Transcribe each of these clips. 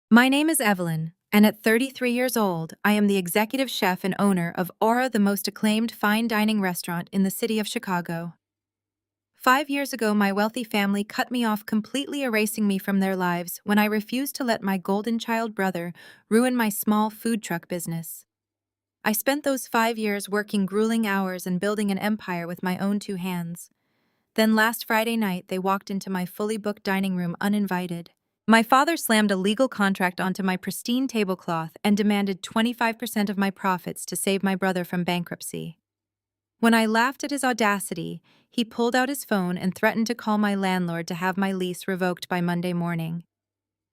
My name is Evelyn, and at 33 years old, I am the executive chef and owner of Aura, the most acclaimed fine dining restaurant in the city of Chicago. 5 years ago, my wealthy family cut me off, completely erasing me from their lives when I refused to let my golden child brother ruin my small food truck business. I spent those 5 years working grueling hours and building an empire with my own two hands. Then last Friday night, they walked into my fully booked dining room uninvited. My father slammed a legal contract onto my pristine tablecloth and demanded 25% of my profits to save my brother from bankruptcy. When I laughed at his audacity, he pulled out his phone and threatened to call my landlord to have my lease revoked by Monday morning.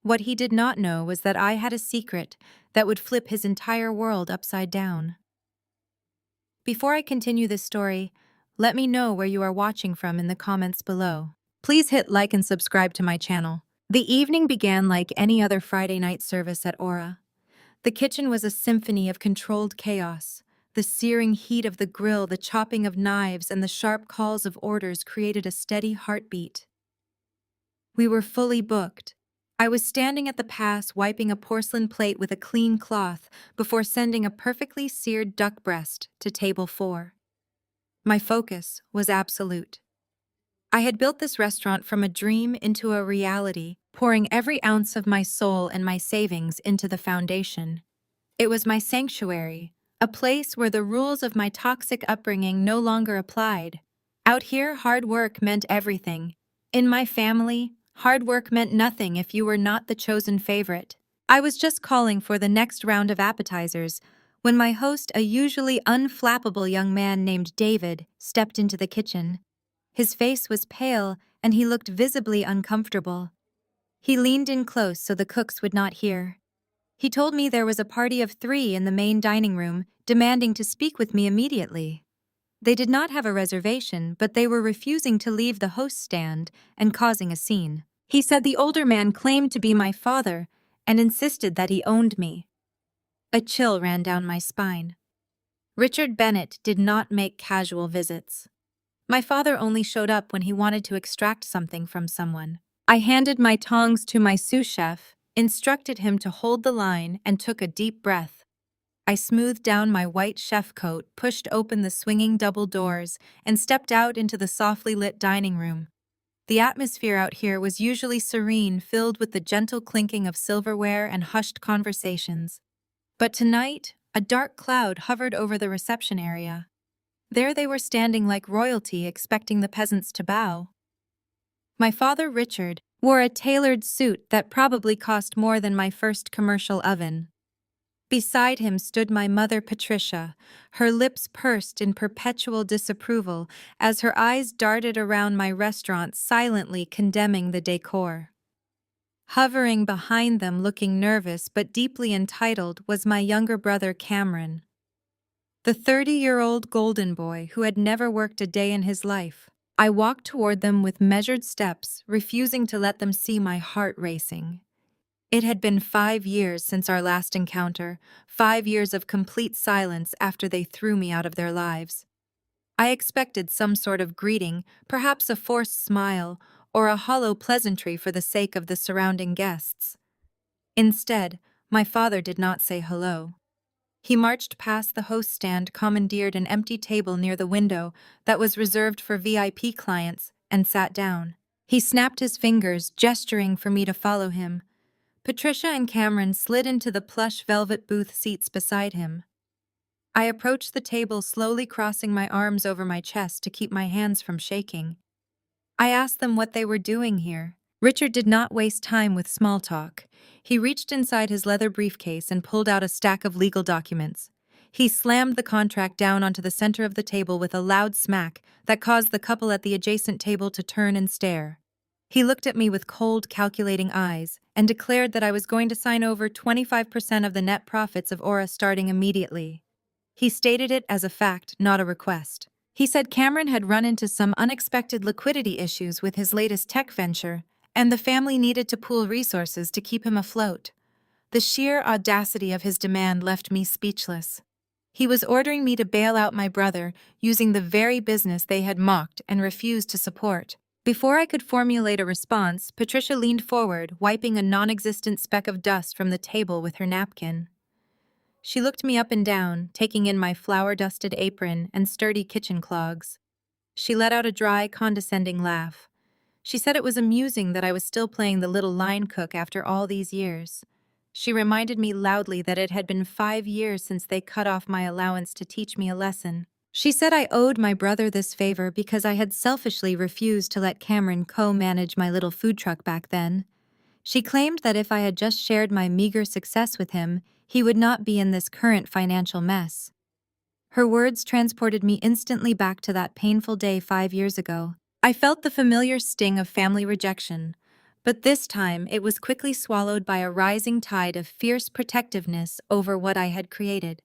What he did not know was that I had a secret that would flip his entire world upside down. Before I continue this story, let me know where you are watching from in the comments below. Please hit like and subscribe to my channel. The evening began like any other Friday night service at Aura. The kitchen was a symphony of controlled chaos. The searing heat of the grill, the chopping of knives, and the sharp calls of orders created a steady heartbeat. We were fully booked. I was standing at the pass, wiping a porcelain plate with a clean cloth before sending a perfectly seared duck breast to table 4. My focus was absolute. I had built this restaurant from a dream into a reality, pouring every ounce of my soul and my savings into the foundation. It was my sanctuary, a place where the rules of my toxic upbringing no longer applied. Out here, hard work meant everything. In my family, hard work meant nothing if you were not the chosen favorite. I was just calling for the next round of appetizers when my host, a usually unflappable young man named David, stepped into the kitchen. His face was pale, and he looked visibly uncomfortable. He leaned in close so the cooks would not hear. He told me there was a party of 3 in the main dining room, demanding to speak with me immediately. They did not have a reservation, but they were refusing to leave the host stand and causing a scene. He said the older man claimed to be my father and insisted that he owned me. A chill ran down my spine. Richard Bennett did not make casual visits. My father only showed up when he wanted to extract something from someone. I handed my tongs to my sous chef, instructed him to hold the line, and took a deep breath. I smoothed down my white chef coat, pushed open the swinging double doors, and stepped out into the softly lit dining room. The atmosphere out here was usually serene, filled with the gentle clinking of silverware and hushed conversations. But tonight, a dark cloud hovered over the reception area. There they were standing like royalty, expecting the peasants to bow. My father, Richard, wore a tailored suit that probably cost more than my first commercial oven. Beside him stood my mother, Patricia, her lips pursed in perpetual disapproval as her eyes darted around my restaurant, silently condemning the decor. Hovering behind them, looking nervous but deeply entitled, was my younger brother, Cameron, the 30-year-old golden boy who had never worked a day in his life. I walked toward them with measured steps, refusing to let them see my heart racing. It had been 5 years since our last encounter, 5 years of complete silence after they threw me out of their lives. I expected some sort of greeting, perhaps a forced smile, or a hollow pleasantry for the sake of the surrounding guests. Instead, my father did not say hello. He marched past the host stand, commandeered an empty table near the window that was reserved for VIP clients, and sat down. He snapped his fingers, gesturing for me to follow him. Patricia and Cameron slid into the plush velvet booth seats beside him. I approached the table, slowly crossing my arms over my chest to keep my hands from shaking. I asked them what they were doing here. Richard did not waste time with small talk. He reached inside his leather briefcase and pulled out a stack of legal documents. He slammed the contract down onto the center of the table with a loud smack that caused the couple at the adjacent table to turn and stare. He looked at me with cold, calculating eyes and declared that I was going to sign over 25% of the net profits of Aura starting immediately. He stated it as a fact, not a request. He said Cameron had run into some unexpected liquidity issues with his latest tech venture, and the family needed to pool resources to keep him afloat. The sheer audacity of his demand left me speechless. He was ordering me to bail out my brother using the very business they had mocked and refused to support. Before I could formulate a response, Patricia leaned forward, wiping a non-existent speck of dust from the table with her napkin. She looked me up and down, taking in my flour-dusted apron and sturdy kitchen clogs. She let out a dry, condescending laugh. She said it was amusing that I was still playing the little line cook after all these years. She reminded me loudly that it had been 5 years since they cut off my allowance to teach me a lesson. She said I owed my brother this favor because I had selfishly refused to let Cameron co-manage my little food truck back then. She claimed that if I had just shared my meager success with him, he would not be in this current financial mess. Her words transported me instantly back to that painful day 5 years ago. I felt the familiar sting of family rejection, but this time it was quickly swallowed by a rising tide of fierce protectiveness over what I had created.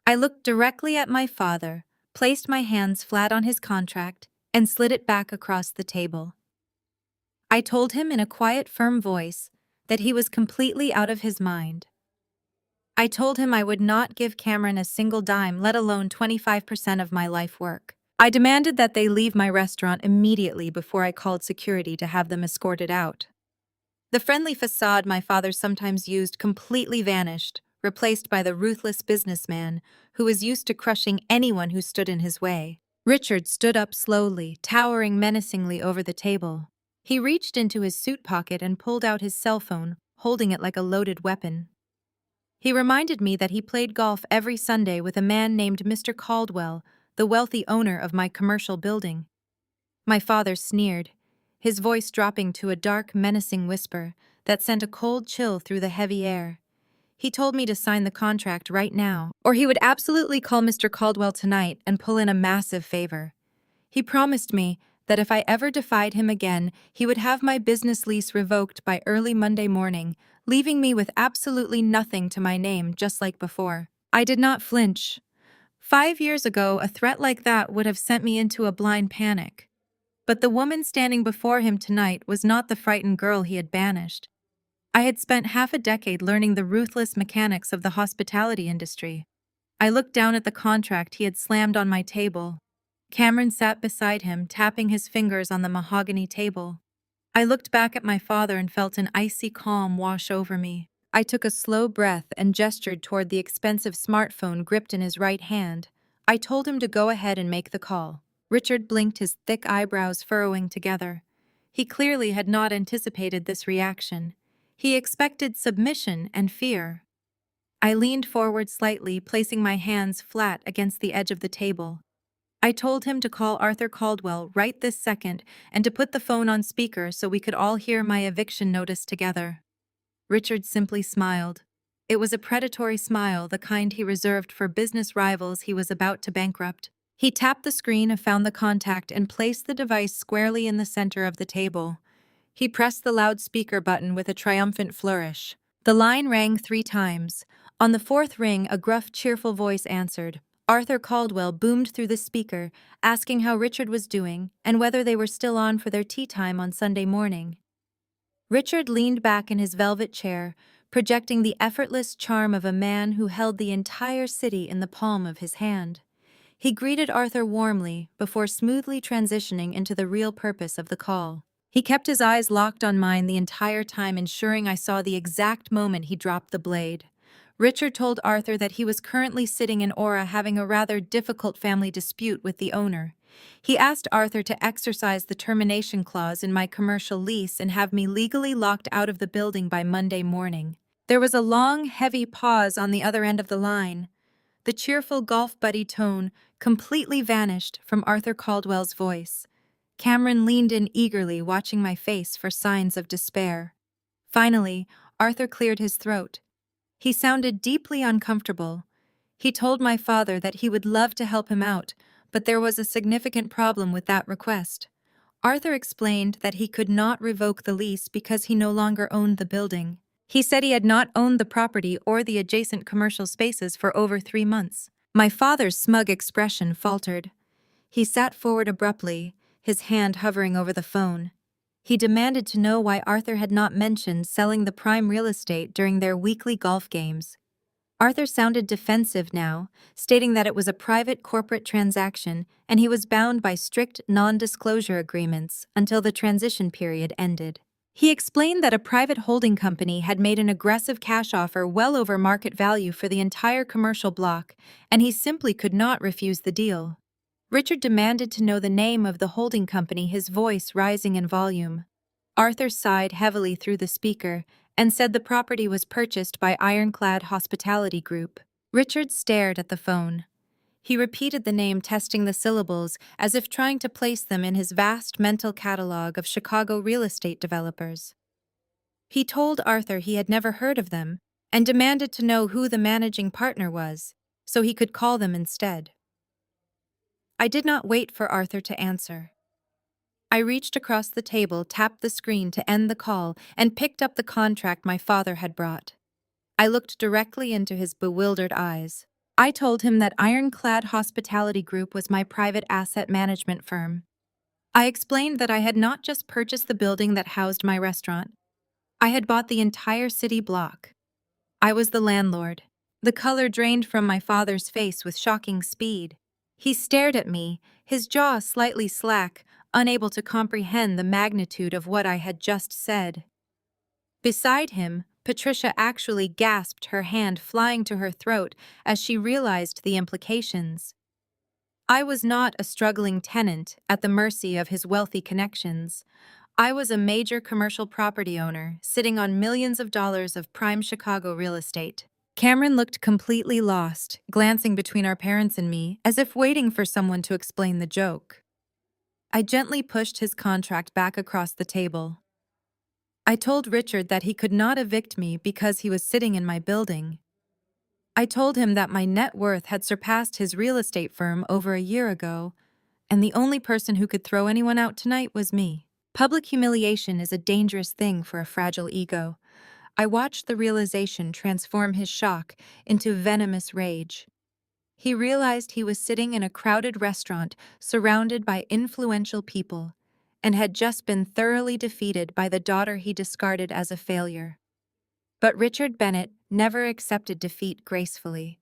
I looked directly at my father, placed my hands flat on his contract, and slid it back across the table. I told him in a quiet, firm voice that he was completely out of his mind. I told him I would not give Cameron a single dime, let alone 25% of my life work. I demanded that they leave my restaurant immediately before I called security to have them escorted out. The friendly facade my father sometimes used completely vanished, replaced by the ruthless businessman who was used to crushing anyone who stood in his way. Richard stood up slowly, towering menacingly over the table. He reached into his suit pocket and pulled out his cell phone, holding it like a loaded weapon. He reminded me that he played golf every Sunday with a man named Mr. Caldwell, the wealthy owner of my commercial building. My father sneered, his voice dropping to a dark, menacing whisper that sent a cold chill through the heavy air. He told me to sign the contract right now, or he would absolutely call Mr. Caldwell tonight and pull in a massive favor. He promised me that if I ever defied him again, he would have my business lease revoked by early Monday morning, leaving me with absolutely nothing to my name, just like before. I did not flinch. 5 years ago, a threat like that would have sent me into a blind panic. But the woman standing before him tonight was not the frightened girl he had banished. I had spent half a decade learning the ruthless mechanics of the hospitality industry. I looked down at the contract he had slammed on my table. Cameron sat beside him, tapping his fingers on the mahogany table. I looked back at my father and felt an icy calm wash over me. I took a slow breath and gestured toward the expensive smartphone gripped in his right hand. I told him to go ahead and make the call. Richard blinked, his thick eyebrows furrowing together. He clearly had not anticipated this reaction. He expected submission and fear. I leaned forward slightly, placing my hands flat against the edge of the table. I told him to call Arthur Caldwell right this second and to put the phone on speaker so we could all hear my eviction notice together. Richard simply smiled. It was a predatory smile, the kind he reserved for business rivals he was about to bankrupt. He tapped the screen, found the contact, and placed the device squarely in the center of the table. He pressed the loudspeaker button with a triumphant flourish. The line rang 3 times. On the 4th ring, a gruff, cheerful voice answered. Arthur Caldwell boomed through the speaker, asking how Richard was doing and whether they were still on for their tea time on Sunday morning. Richard leaned back in his velvet chair, projecting the effortless charm of a man who held the entire city in the palm of his hand. He greeted Arthur warmly before smoothly transitioning into the real purpose of the call. He kept his eyes locked on mine the entire time, ensuring I saw the exact moment he dropped the blade. Richard told Arthur that he was currently sitting in Aura having a rather difficult family dispute with the owner. He asked Arthur to exercise the termination clause in my commercial lease and have me legally locked out of the building by Monday morning. There was a long, heavy pause on the other end of the line. The cheerful golf buddy tone completely vanished from Arthur Caldwell's voice. Cameron leaned in eagerly, watching my face for signs of despair. Finally, Arthur cleared his throat. He sounded deeply uncomfortable. He told my father that he would love to help him out, but there was a significant problem with that request. Arthur explained that he could not revoke the lease because he no longer owned the building. He said he had not owned the property or the adjacent commercial spaces for over 3 months. My father's smug expression faltered. He sat forward abruptly, his hand hovering over the phone. He demanded to know why Arthur had not mentioned selling the prime real estate during their weekly golf games. Arthur sounded defensive now, stating that it was a private corporate transaction and he was bound by strict non-disclosure agreements until the transition period ended. He explained that a private holding company had made an aggressive cash offer well over market value for the entire commercial block, and he simply could not refuse the deal. Richard demanded to know the name of the holding company, his voice rising in volume. Arthur sighed heavily through the speaker and said the property was purchased by Ironclad Hospitality Group. Richard stared at the phone. He repeated the name, testing the syllables as if trying to place them in his vast mental catalog of Chicago real estate developers. He told Arthur he had never heard of them and demanded to know who the managing partner was, so he could call them instead. I did not wait for Arthur to answer. I reached across the table, tapped the screen to end the call, and picked up the contract my father had brought. I looked directly into his bewildered eyes. I told him that Ironclad Hospitality Group was my private asset management firm. I explained that I had not just purchased the building that housed my restaurant. I had bought the entire city block. I was the landlord. The color drained from my father's face with shocking speed. He stared at me, his jaw slightly slack, unable to comprehend the magnitude of what I had just said. Beside him, Patricia actually gasped, her hand flying to her throat as she realized the implications. I was not a struggling tenant at the mercy of his wealthy connections. I was a major commercial property owner sitting on millions of dollars of prime Chicago real estate. Cameron looked completely lost, glancing between our parents and me as if waiting for someone to explain the joke. I gently pushed his contract back across the table. I told Richard that he could not evict me because he was sitting in my building. I told him that my net worth had surpassed his real estate firm over a year ago, and the only person who could throw anyone out tonight was me. Public humiliation is a dangerous thing for a fragile ego. I watched the realization transform his shock into venomous rage. He realized he was sitting in a crowded restaurant surrounded by influential people and had just been thoroughly defeated by the daughter he discarded as a failure. But Richard Bennett never accepted defeat gracefully.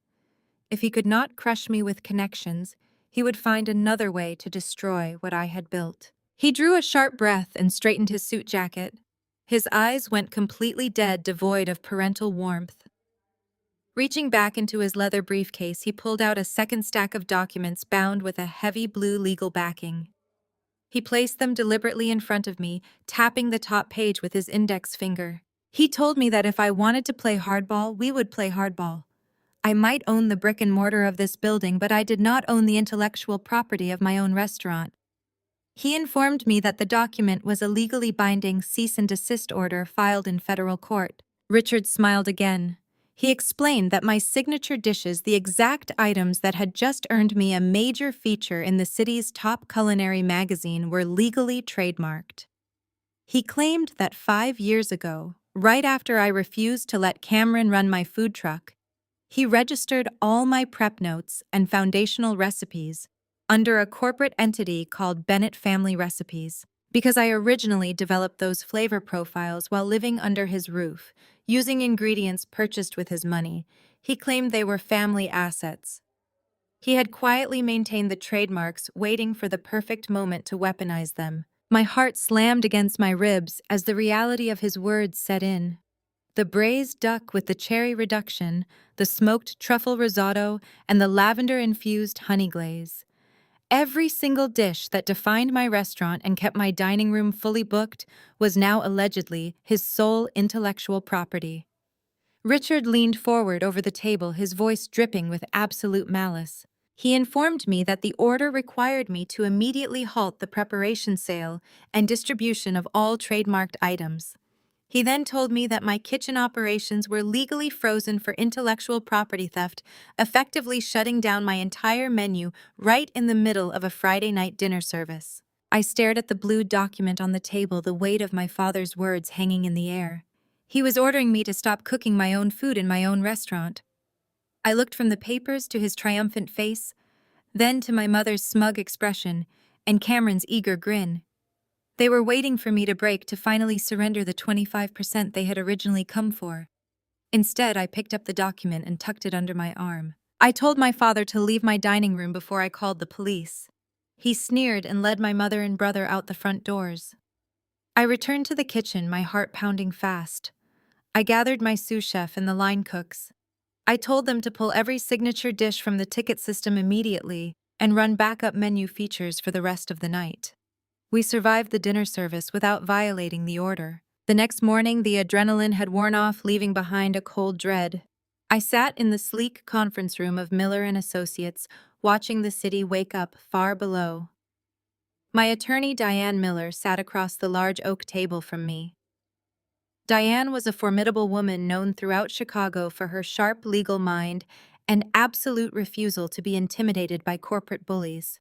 If he could not crush me with connections, he would find another way to destroy what I had built. He drew a sharp breath and straightened his suit jacket. His eyes went completely dead, devoid of parental warmth. Reaching back into his leather briefcase, he pulled out a second stack of documents bound with a heavy blue legal backing. He placed them deliberately in front of me, tapping the top page with his index finger. He told me that if I wanted to play hardball, we would play hardball. I might own the brick and mortar of this building, but I did not own the intellectual property of my own restaurant. He informed me that the document was a legally binding cease and desist order filed in federal court. Richard smiled again. He explained that my signature dishes, the exact items that had just earned me a major feature in the city's top culinary magazine, were legally trademarked. He claimed that 5 years ago, right after I refused to let Cameron run my food truck, he registered all my prep notes and foundational recipes under a corporate entity called Bennett Family Recipes. Because I originally developed those flavor profiles while living under his roof, using ingredients purchased with his money, he claimed they were family assets. He had quietly maintained the trademarks, waiting for the perfect moment to weaponize them. My heart slammed against my ribs as the reality of his words set in. The braised duck with the cherry reduction, the smoked truffle risotto, and the lavender-infused honey glaze. Every single dish that defined my restaurant and kept my dining room fully booked was now allegedly his sole intellectual property. Richard leaned forward over the table, his voice dripping with absolute malice. He informed me that the order required me to immediately halt the preparation, sale, and distribution of all trademarked items. He then told me that my kitchen operations were legally frozen for intellectual property theft, effectively shutting down my entire menu right in the middle of a Friday night dinner service. I stared at the blue document on the table, the weight of my father's words hanging in the air. He was ordering me to stop cooking my own food in my own restaurant. I looked from the papers to his triumphant face, then to my mother's smug expression and Cameron's eager grin. They were waiting for me to break to finally surrender the 25% they had originally come for. Instead, I picked up the document and tucked it under my arm. I told my father to leave my dining room before I called the police. He sneered and led my mother and brother out the front doors. I returned to the kitchen, my heart pounding fast. I gathered my sous chef and the line cooks. I told them to pull every signature dish from the ticket system immediately and run backup menu features for the rest of the night. We survived the dinner service without violating the order. The next morning, the adrenaline had worn off, leaving behind a cold dread. I sat in the sleek conference room of Miller and Associates, watching the city wake up far below. My attorney, Diane Miller, sat across the large oak table from me. Diane was a formidable woman known throughout Chicago for her sharp legal mind and absolute refusal to be intimidated by corporate bullies.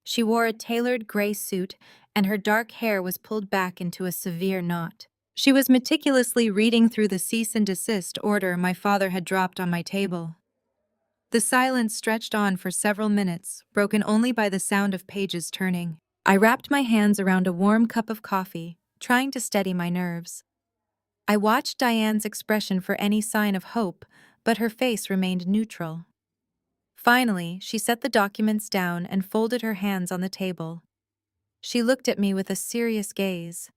She wore a tailored gray suit, and her dark hair was pulled back into a severe knot. She was meticulously reading through the cease and desist order my father had dropped on my table. The silence stretched on for several minutes, broken only by the sound of pages turning. I wrapped my hands around a warm cup of coffee, trying to steady my nerves. I watched Diane's expression for any sign of hope, but her face remained neutral. Finally, she set the documents down and folded her hands on the table. She looked at me with a serious gaze.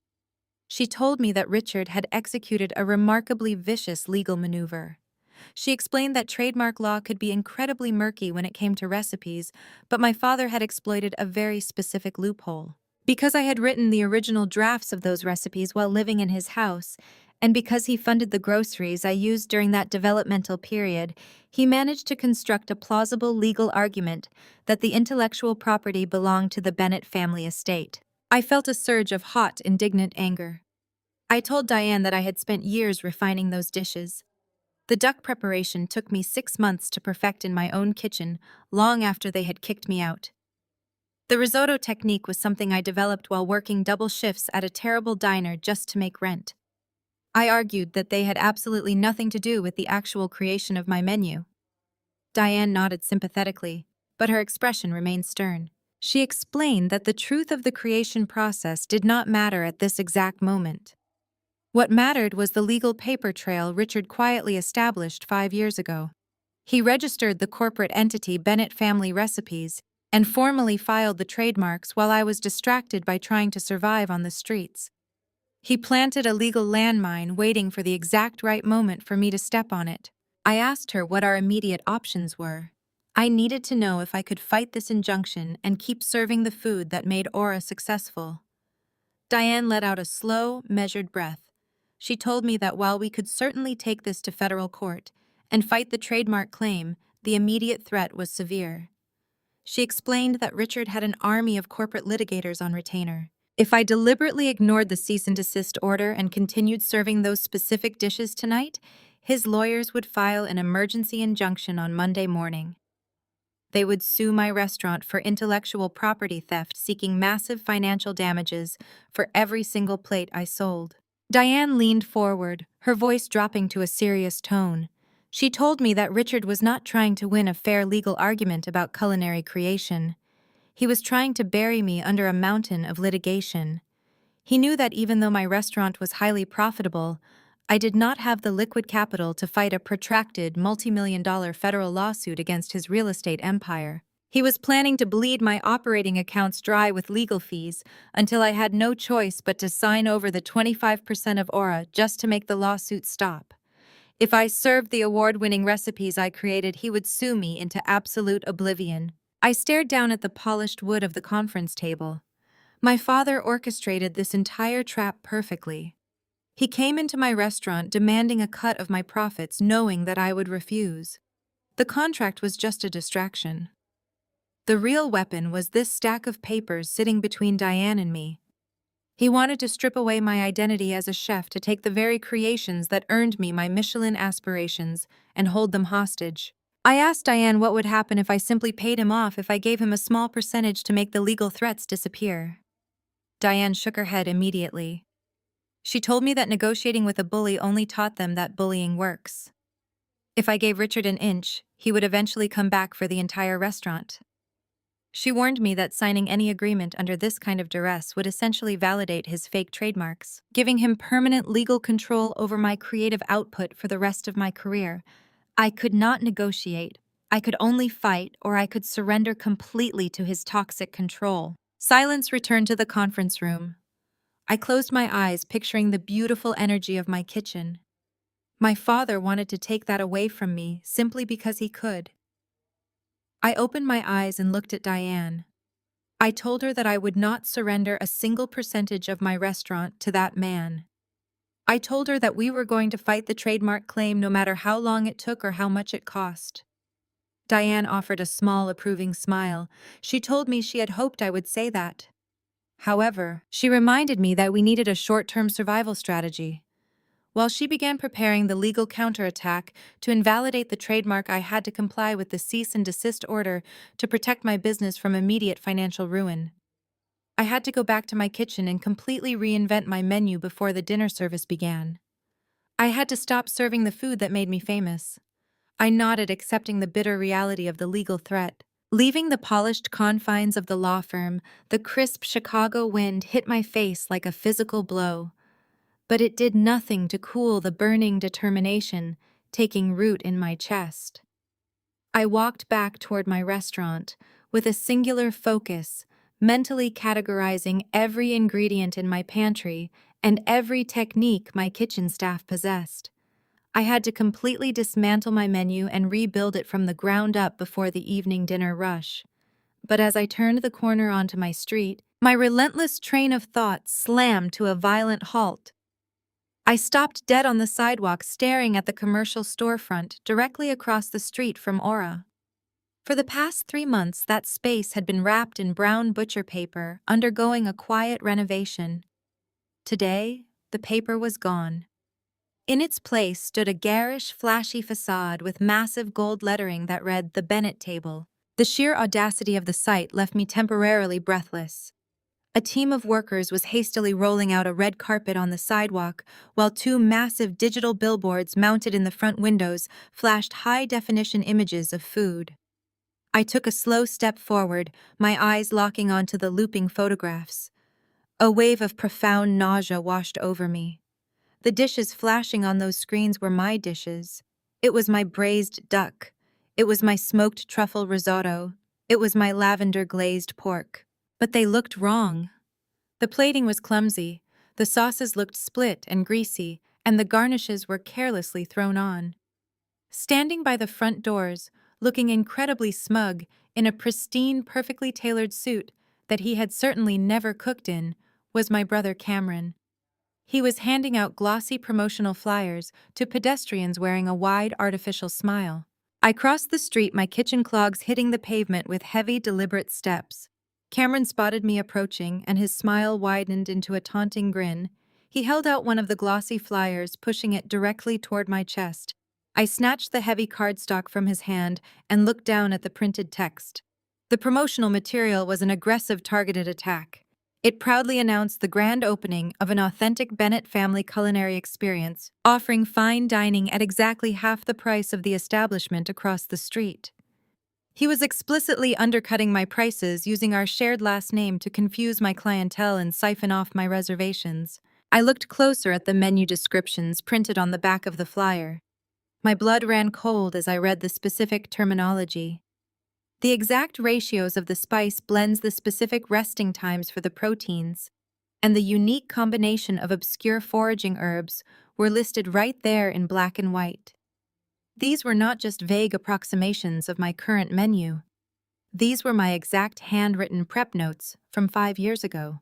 She told me that Richard had executed a remarkably vicious legal maneuver. She explained that trademark law could be incredibly murky when it came to recipes, but my father had exploited a very specific loophole. Because I had written the original drafts of those recipes while living in his house, and because he funded the groceries I used during that developmental period, he managed to construct a plausible legal argument that the intellectual property belonged to the Bennett family estate. I felt a surge of hot, indignant anger. I told Diane that I had spent years refining those dishes. The duck preparation took me 6 months to perfect in my own kitchen, long after they had kicked me out. The risotto technique was something I developed while working double shifts at a terrible diner just to make rent. I argued that they had absolutely nothing to do with the actual creation of my menu. Diane nodded sympathetically, but her expression remained stern. She explained that the truth of the creation process did not matter at this exact moment. What mattered was the legal paper trail Richard quietly established 5 years ago. He registered the corporate entity Bennett Family Recipes and formally filed the trademarks while I was distracted by trying to survive on the streets. He planted a legal landmine waiting for the exact right moment for me to step on it. I asked her what our immediate options were. I needed to know if I could fight this injunction and keep serving the food that made Aura successful. Diane let out a slow, measured breath. She told me that while we could certainly take this to federal court and fight the trademark claim, the immediate threat was severe. She explained that Richard had an army of corporate litigators on retainer. If I deliberately ignored the cease and desist order and continued serving those specific dishes tonight, his lawyers would file an emergency injunction on Monday morning. They would sue my restaurant for intellectual property theft, seeking massive financial damages for every single plate I sold. Diane leaned forward, her voice dropping to a serious tone. She told me that Richard was not trying to win a fair legal argument about culinary creation. He was trying to bury me under a mountain of litigation. He knew that even though my restaurant was highly profitable, I did not have the liquid capital to fight a protracted multi-million-dollar federal lawsuit against his real estate empire. He was planning to bleed my operating accounts dry with legal fees until I had no choice but to sign over the 25% of Aura just to make the lawsuit stop. If I served the award-winning recipes I created, he would sue me into absolute oblivion. I stared down at the polished wood of the conference table. My father orchestrated this entire trap perfectly. He came into my restaurant demanding a cut of my profits, knowing that I would refuse. The contract was just a distraction. The real weapon was this stack of papers sitting between Diane and me. He wanted to strip away my identity as a chef to take the very creations that earned me my Michelin aspirations and hold them hostage. I asked Diane what would happen if I simply paid him off if I gave him a small percentage to make the legal threats disappear. Diane shook her head immediately. She told me that negotiating with a bully only taught them that bullying works. If I gave Richard an inch, he would eventually come back for the entire restaurant. She warned me that signing any agreement under this kind of duress would essentially validate his fake trademarks, giving him permanent legal control over my creative output for the rest of my career. I could not negotiate. I could only fight, or I could surrender completely to his toxic control. Silence returned to the conference room. I closed my eyes, picturing the beautiful energy of my kitchen. My father wanted to take that away from me simply because he could. I opened my eyes and looked at Diane. I told her that I would not surrender a single percentage of my restaurant to that man. I told her that we were going to fight the trademark claim no matter how long it took or how much it cost. Diane offered a small, approving smile. She told me she had hoped I would say that. However, she reminded me that we needed a short-term survival strategy. While she began preparing the legal counterattack to invalidate the trademark, I had to comply with the cease and desist order to protect my business from immediate financial ruin. I had to go back to my kitchen and completely reinvent my menu before the dinner service began. I had to stop serving the food that made me famous. I nodded, accepting the bitter reality of the legal threat. Leaving the polished confines of the law firm, the crisp Chicago wind hit my face like a physical blow. But it did nothing to cool the burning determination taking root in my chest. I walked back toward my restaurant with a singular focus, mentally categorizing every ingredient in my pantry and every technique my kitchen staff possessed. I had to completely dismantle my menu and rebuild it from the ground up before the evening dinner rush. But as I turned the corner onto my street, my relentless train of thought slammed to a violent halt. I stopped dead on the sidewalk, staring at the commercial storefront directly across the street from Aura. For the past 3 months, that space had been wrapped in brown butcher paper, undergoing a quiet renovation. Today, the paper was gone. In its place stood a garish, flashy facade with massive gold lettering that read "The Bennett Table." The sheer audacity of the sight left me temporarily breathless. A team of workers was hastily rolling out a red carpet on the sidewalk, while 2 massive digital billboards mounted in the front windows flashed high-definition images of food. I took a slow step forward, my eyes locking onto the looping photographs. A wave of profound nausea washed over me. The dishes flashing on those screens were my dishes. It was my braised duck. It was my smoked truffle risotto. It was my lavender-glazed pork. But they looked wrong. The plating was clumsy, the sauces looked split and greasy, and the garnishes were carelessly thrown on. Standing by the front doors, looking incredibly smug, in a pristine, perfectly tailored suit that he had certainly never cooked in, was my brother Cameron. He was handing out glossy promotional flyers to pedestrians wearing a wide, artificial smile. I crossed the street, my kitchen clogs hitting the pavement with heavy, deliberate steps. Cameron spotted me approaching, and his smile widened into a taunting grin. He held out one of the glossy flyers, pushing it directly toward my chest. I snatched the heavy cardstock from his hand and looked down at the printed text. The promotional material was an aggressive, targeted attack. It proudly announced the grand opening of an authentic Bennett family culinary experience, offering fine dining at exactly half the price of the establishment across the street. He was explicitly undercutting my prices, using our shared last name to confuse my clientele and siphon off my reservations. I looked closer at the menu descriptions printed on the back of the flyer. My blood ran cold as I read the specific terminology. The exact ratios of the spice blends, the specific resting times for the proteins, and the unique combination of obscure foraging herbs were listed right there in black and white. These were not just vague approximations of my current menu. These were my exact handwritten prep notes from 5 years ago.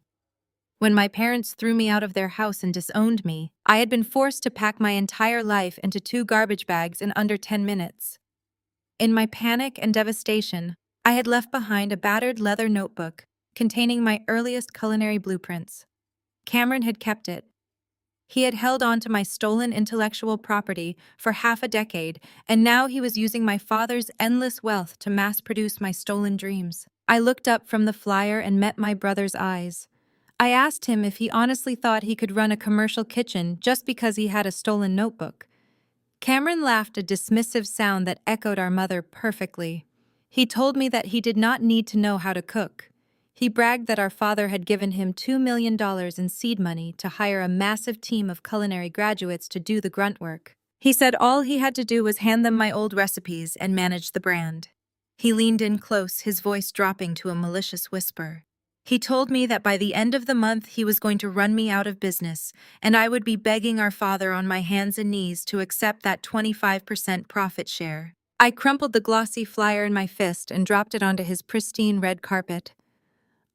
When my parents threw me out of their house and disowned me, I had been forced to pack my entire life into 2 garbage bags in under 10 minutes. In my panic and devastation, I had left behind a battered leather notebook containing my earliest culinary blueprints. Cameron had kept it. He had held on to my stolen intellectual property for half a decade, and now he was using my father's endless wealth to mass-produce my stolen dreams. I looked up from the flyer and met my brother's eyes. I asked him if he honestly thought he could run a commercial kitchen just because he had a stolen notebook. Cameron laughed, a dismissive sound that echoed our mother perfectly. He told me that he did not need to know how to cook. He bragged that our father had given him $2 million in seed money to hire a massive team of culinary graduates to do the grunt work. He said all he had to do was hand them my old recipes and manage the brand. He leaned in close, his voice dropping to a malicious whisper. He told me that by the end of the month he was going to run me out of business, and I would be begging our father on my hands and knees to accept that 25% profit share. I crumpled the glossy flyer in my fist and dropped it onto his pristine red carpet.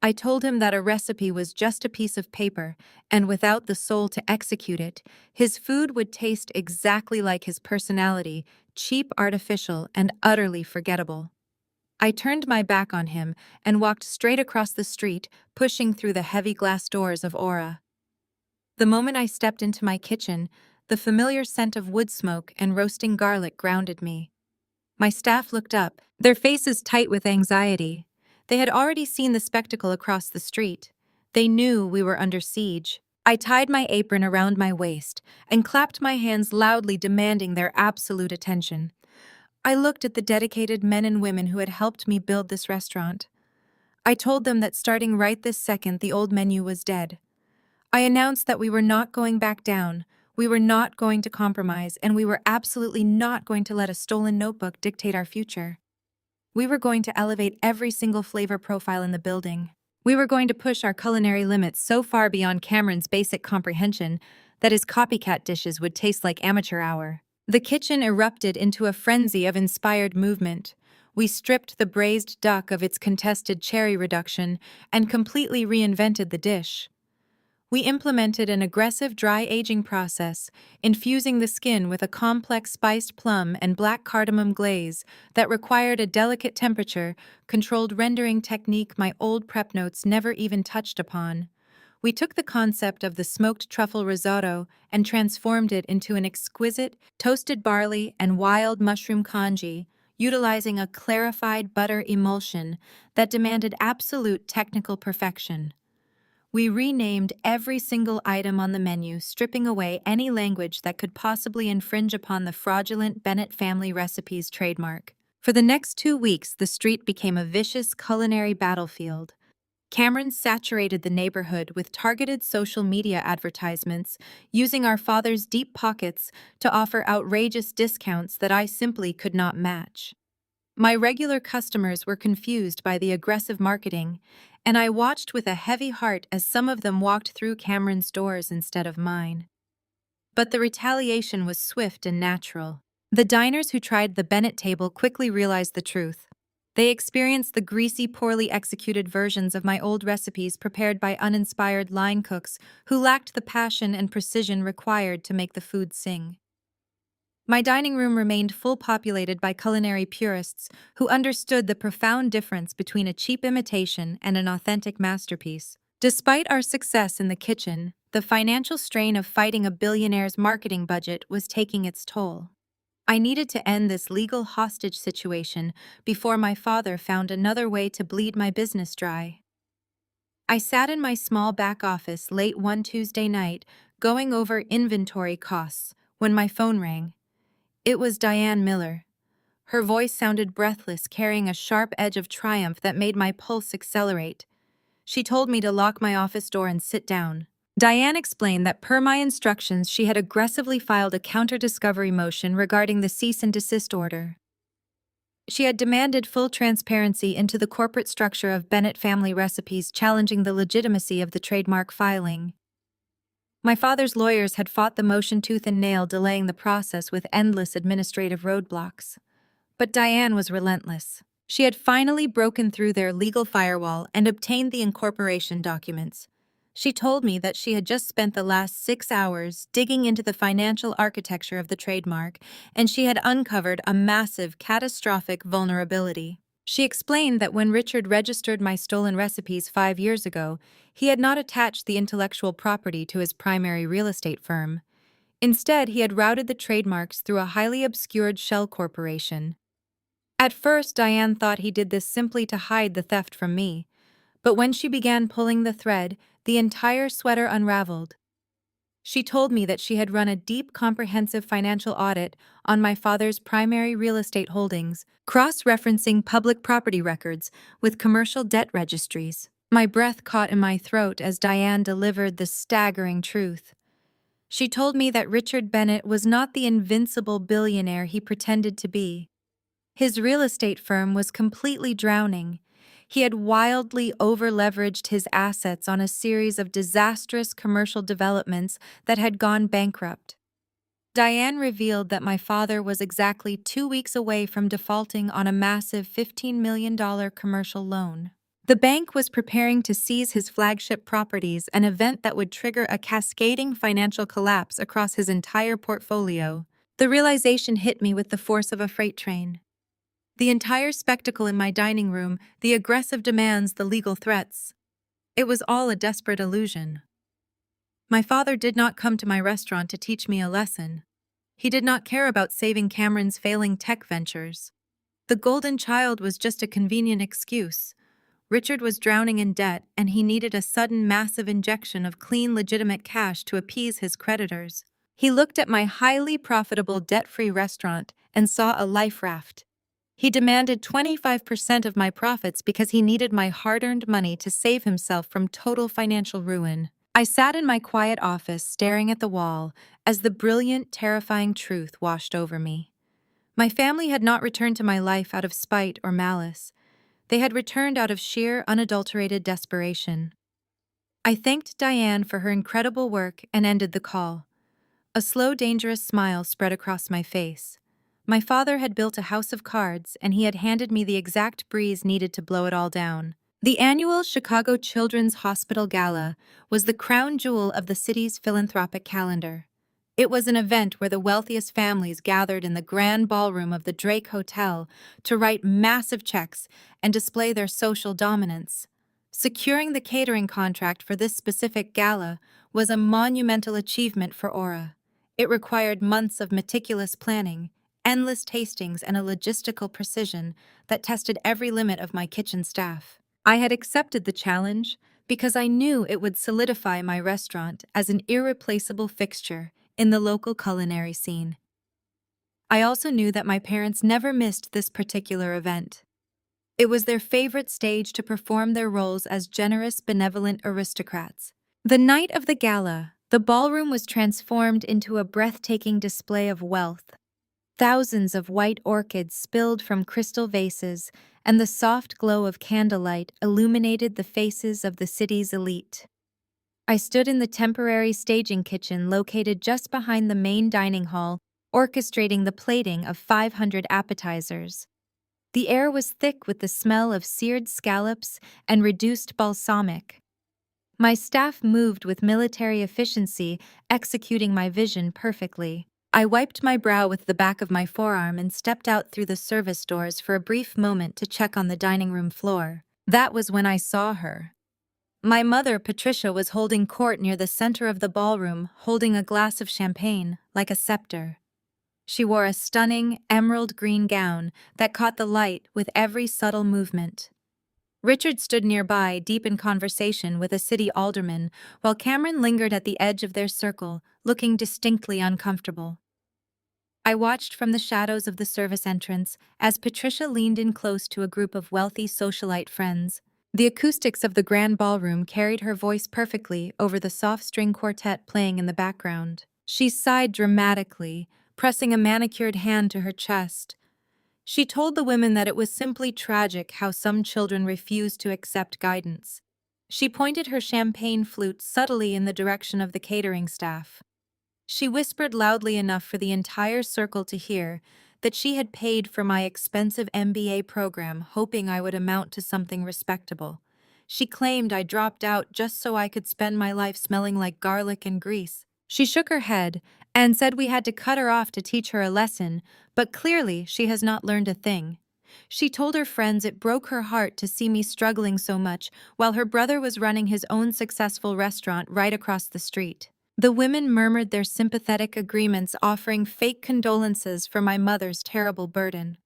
I told him that a recipe was just a piece of paper, and without the soul to execute it, his food would taste exactly like his personality, cheap, artificial, and utterly forgettable. I turned my back on him and walked straight across the street, pushing through the heavy glass doors of Aura. The moment I stepped into my kitchen, the familiar scent of wood smoke and roasting garlic grounded me. My staff looked up, their faces tight with anxiety. They had already seen the spectacle across the street. They knew we were under siege. I tied my apron around my waist and clapped my hands loudly, demanding their absolute attention. I looked at the dedicated men and women who had helped me build this restaurant. I told them that starting right this second, the old menu was dead. I announced that we were not going back down, we were not going to compromise, and we were absolutely not going to let a stolen notebook dictate our future. We were going to elevate every single flavor profile in the building. We were going to push our culinary limits so far beyond Cameron's basic comprehension that his copycat dishes would taste like amateur hour. The kitchen erupted into a frenzy of inspired movement. We stripped the braised duck of its contested cherry reduction and completely reinvented the dish. We implemented an aggressive dry aging process, infusing the skin with a complex spiced plum and black cardamom glaze that required a delicate temperature-controlled rendering technique my old prep notes never even touched upon. We took the concept of the smoked truffle risotto and transformed it into an exquisite toasted barley and wild mushroom congee, utilizing a clarified butter emulsion that demanded absolute technical perfection. We renamed every single item on the menu, stripping away any language that could possibly infringe upon the fraudulent Bennett family recipes trademark. For the next 2 weeks, the street became a vicious culinary battlefield. Cameron saturated the neighborhood with targeted social media advertisements, using our father's deep pockets to offer outrageous discounts that I simply could not match. My regular customers were confused by the aggressive marketing, and I watched with a heavy heart as some of them walked through Cameron's doors instead of mine. But the retaliation was swift and natural. The diners who tried the Bennett table quickly realized the truth. They experienced the greasy, poorly executed versions of my old recipes prepared by uninspired line cooks who lacked the passion and precision required to make the food sing. My dining room remained full populated by culinary purists who understood the profound difference between a cheap imitation and an authentic masterpiece. Despite our success in the kitchen, the financial strain of fighting a billionaire's marketing budget was taking its toll. I needed to end this legal hostage situation before my father found another way to bleed my business dry. I sat in my small back office late one Tuesday night, going over inventory costs, when my phone rang. It was Diane Miller. Her voice sounded breathless, carrying a sharp edge of triumph that made my pulse accelerate. She told me to lock my office door and sit down. Diane explained that per my instructions, she had aggressively filed a counter-discovery motion regarding the cease and desist order. She had demanded full transparency into the corporate structure of Bennett family recipes, challenging the legitimacy of the trademark filing. My father's lawyers had fought the motion tooth and nail, delaying the process with endless administrative roadblocks. But Diane was relentless. She had finally broken through their legal firewall and obtained the incorporation documents. She told me that she had just spent the last 6 hours digging into the financial architecture of the trademark, and she had uncovered a massive, catastrophic vulnerability. She explained that when Richard registered my stolen recipes 5 years ago, he had not attached the intellectual property to his primary real estate firm. Instead, he had routed the trademarks through a highly obscured shell corporation. At first, Diane thought he did this simply to hide the theft from me, but when she began pulling the thread, the entire sweater unraveled. She told me that she had run a deep, comprehensive financial audit on my father's primary real estate holdings, cross-referencing public property records with commercial debt registries. My breath caught in my throat as Diane delivered the staggering truth. She told me that Richard Bennett was not the invincible billionaire he pretended to be. His real estate firm was completely drowning. He had wildly over-leveraged his assets on a series of disastrous commercial developments that had gone bankrupt. Diane revealed that my father was exactly 2 weeks away from defaulting on a massive $15 million commercial loan. The bank was preparing to seize his flagship properties, an event that would trigger a cascading financial collapse across his entire portfolio. The realization hit me with the force of a freight train. The entire spectacle in my dining room, the aggressive demands, the legal threats. It was all a desperate illusion. My father did not come to my restaurant to teach me a lesson. He did not care about saving Cameron's failing tech ventures. The golden child was just a convenient excuse. Richard was drowning in debt, and he needed a sudden massive injection of clean, legitimate cash to appease his creditors. He looked at my highly profitable debt-free restaurant and saw a life raft. He demanded 25% of my profits because he needed my hard-earned money to save himself from total financial ruin. I sat in my quiet office staring at the wall as the brilliant, terrifying truth washed over me. My family had not returned to my life out of spite or malice. They had returned out of sheer, unadulterated desperation. I thanked Diane for her incredible work and ended the call. A slow, dangerous smile spread across my face. My father had built a house of cards, and he had handed me the exact breeze needed to blow it all down. The annual Chicago Children's Hospital Gala was the crown jewel of the city's philanthropic calendar. It was an event where the wealthiest families gathered in the grand ballroom of the Drake Hotel to write massive checks and display their social dominance. Securing the catering contract for this specific gala was a monumental achievement for Aura. It required months of meticulous planning, endless tastings, and a logistical precision that tested every limit of my kitchen staff. I had accepted the challenge because I knew it would solidify my restaurant as an irreplaceable fixture in the local culinary scene. I also knew that my parents never missed this particular event. It was their favorite stage to perform their roles as generous, benevolent aristocrats. The night of the gala, the ballroom was transformed into a breathtaking display of wealth. Thousands of white orchids spilled from crystal vases, and the soft glow of candlelight illuminated the faces of the city's elite. I stood in the temporary staging kitchen located just behind the main dining hall, orchestrating the plating of 500 appetizers. The air was thick with the smell of seared scallops and reduced balsamic. My staff moved with military efficiency, executing my vision perfectly. I wiped my brow with the back of my forearm and stepped out through the service doors for a brief moment to check on the dining room floor. That was when I saw her. My mother, Patricia, was holding court near the center of the ballroom, holding a glass of champagne, like a scepter. She wore a stunning, emerald green gown that caught the light with every subtle movement. Richard stood nearby, deep in conversation with a city alderman, while Cameron lingered at the edge of their circle, looking distinctly uncomfortable. I watched from the shadows of the service entrance as Patricia leaned in close to a group of wealthy socialite friends. The acoustics of the grand ballroom carried her voice perfectly over the soft string quartet playing in the background. She sighed dramatically, pressing a manicured hand to her chest. She told the women that it was simply tragic how some children refused to accept guidance. She pointed her champagne flute subtly in the direction of the catering staff. She whispered loudly enough for the entire circle to hear that she had paid for my expensive MBA program, hoping I would amount to something respectable. She claimed I dropped out just so I could spend my life smelling like garlic and grease. She shook her head and said we had to cut her off to teach her a lesson, but clearly she has not learned a thing. She told her friends it broke her heart to see me struggling so much while her brother was running his own successful restaurant right across the street. The women murmured their sympathetic agreements, offering fake condolences for my mother's terrible burden.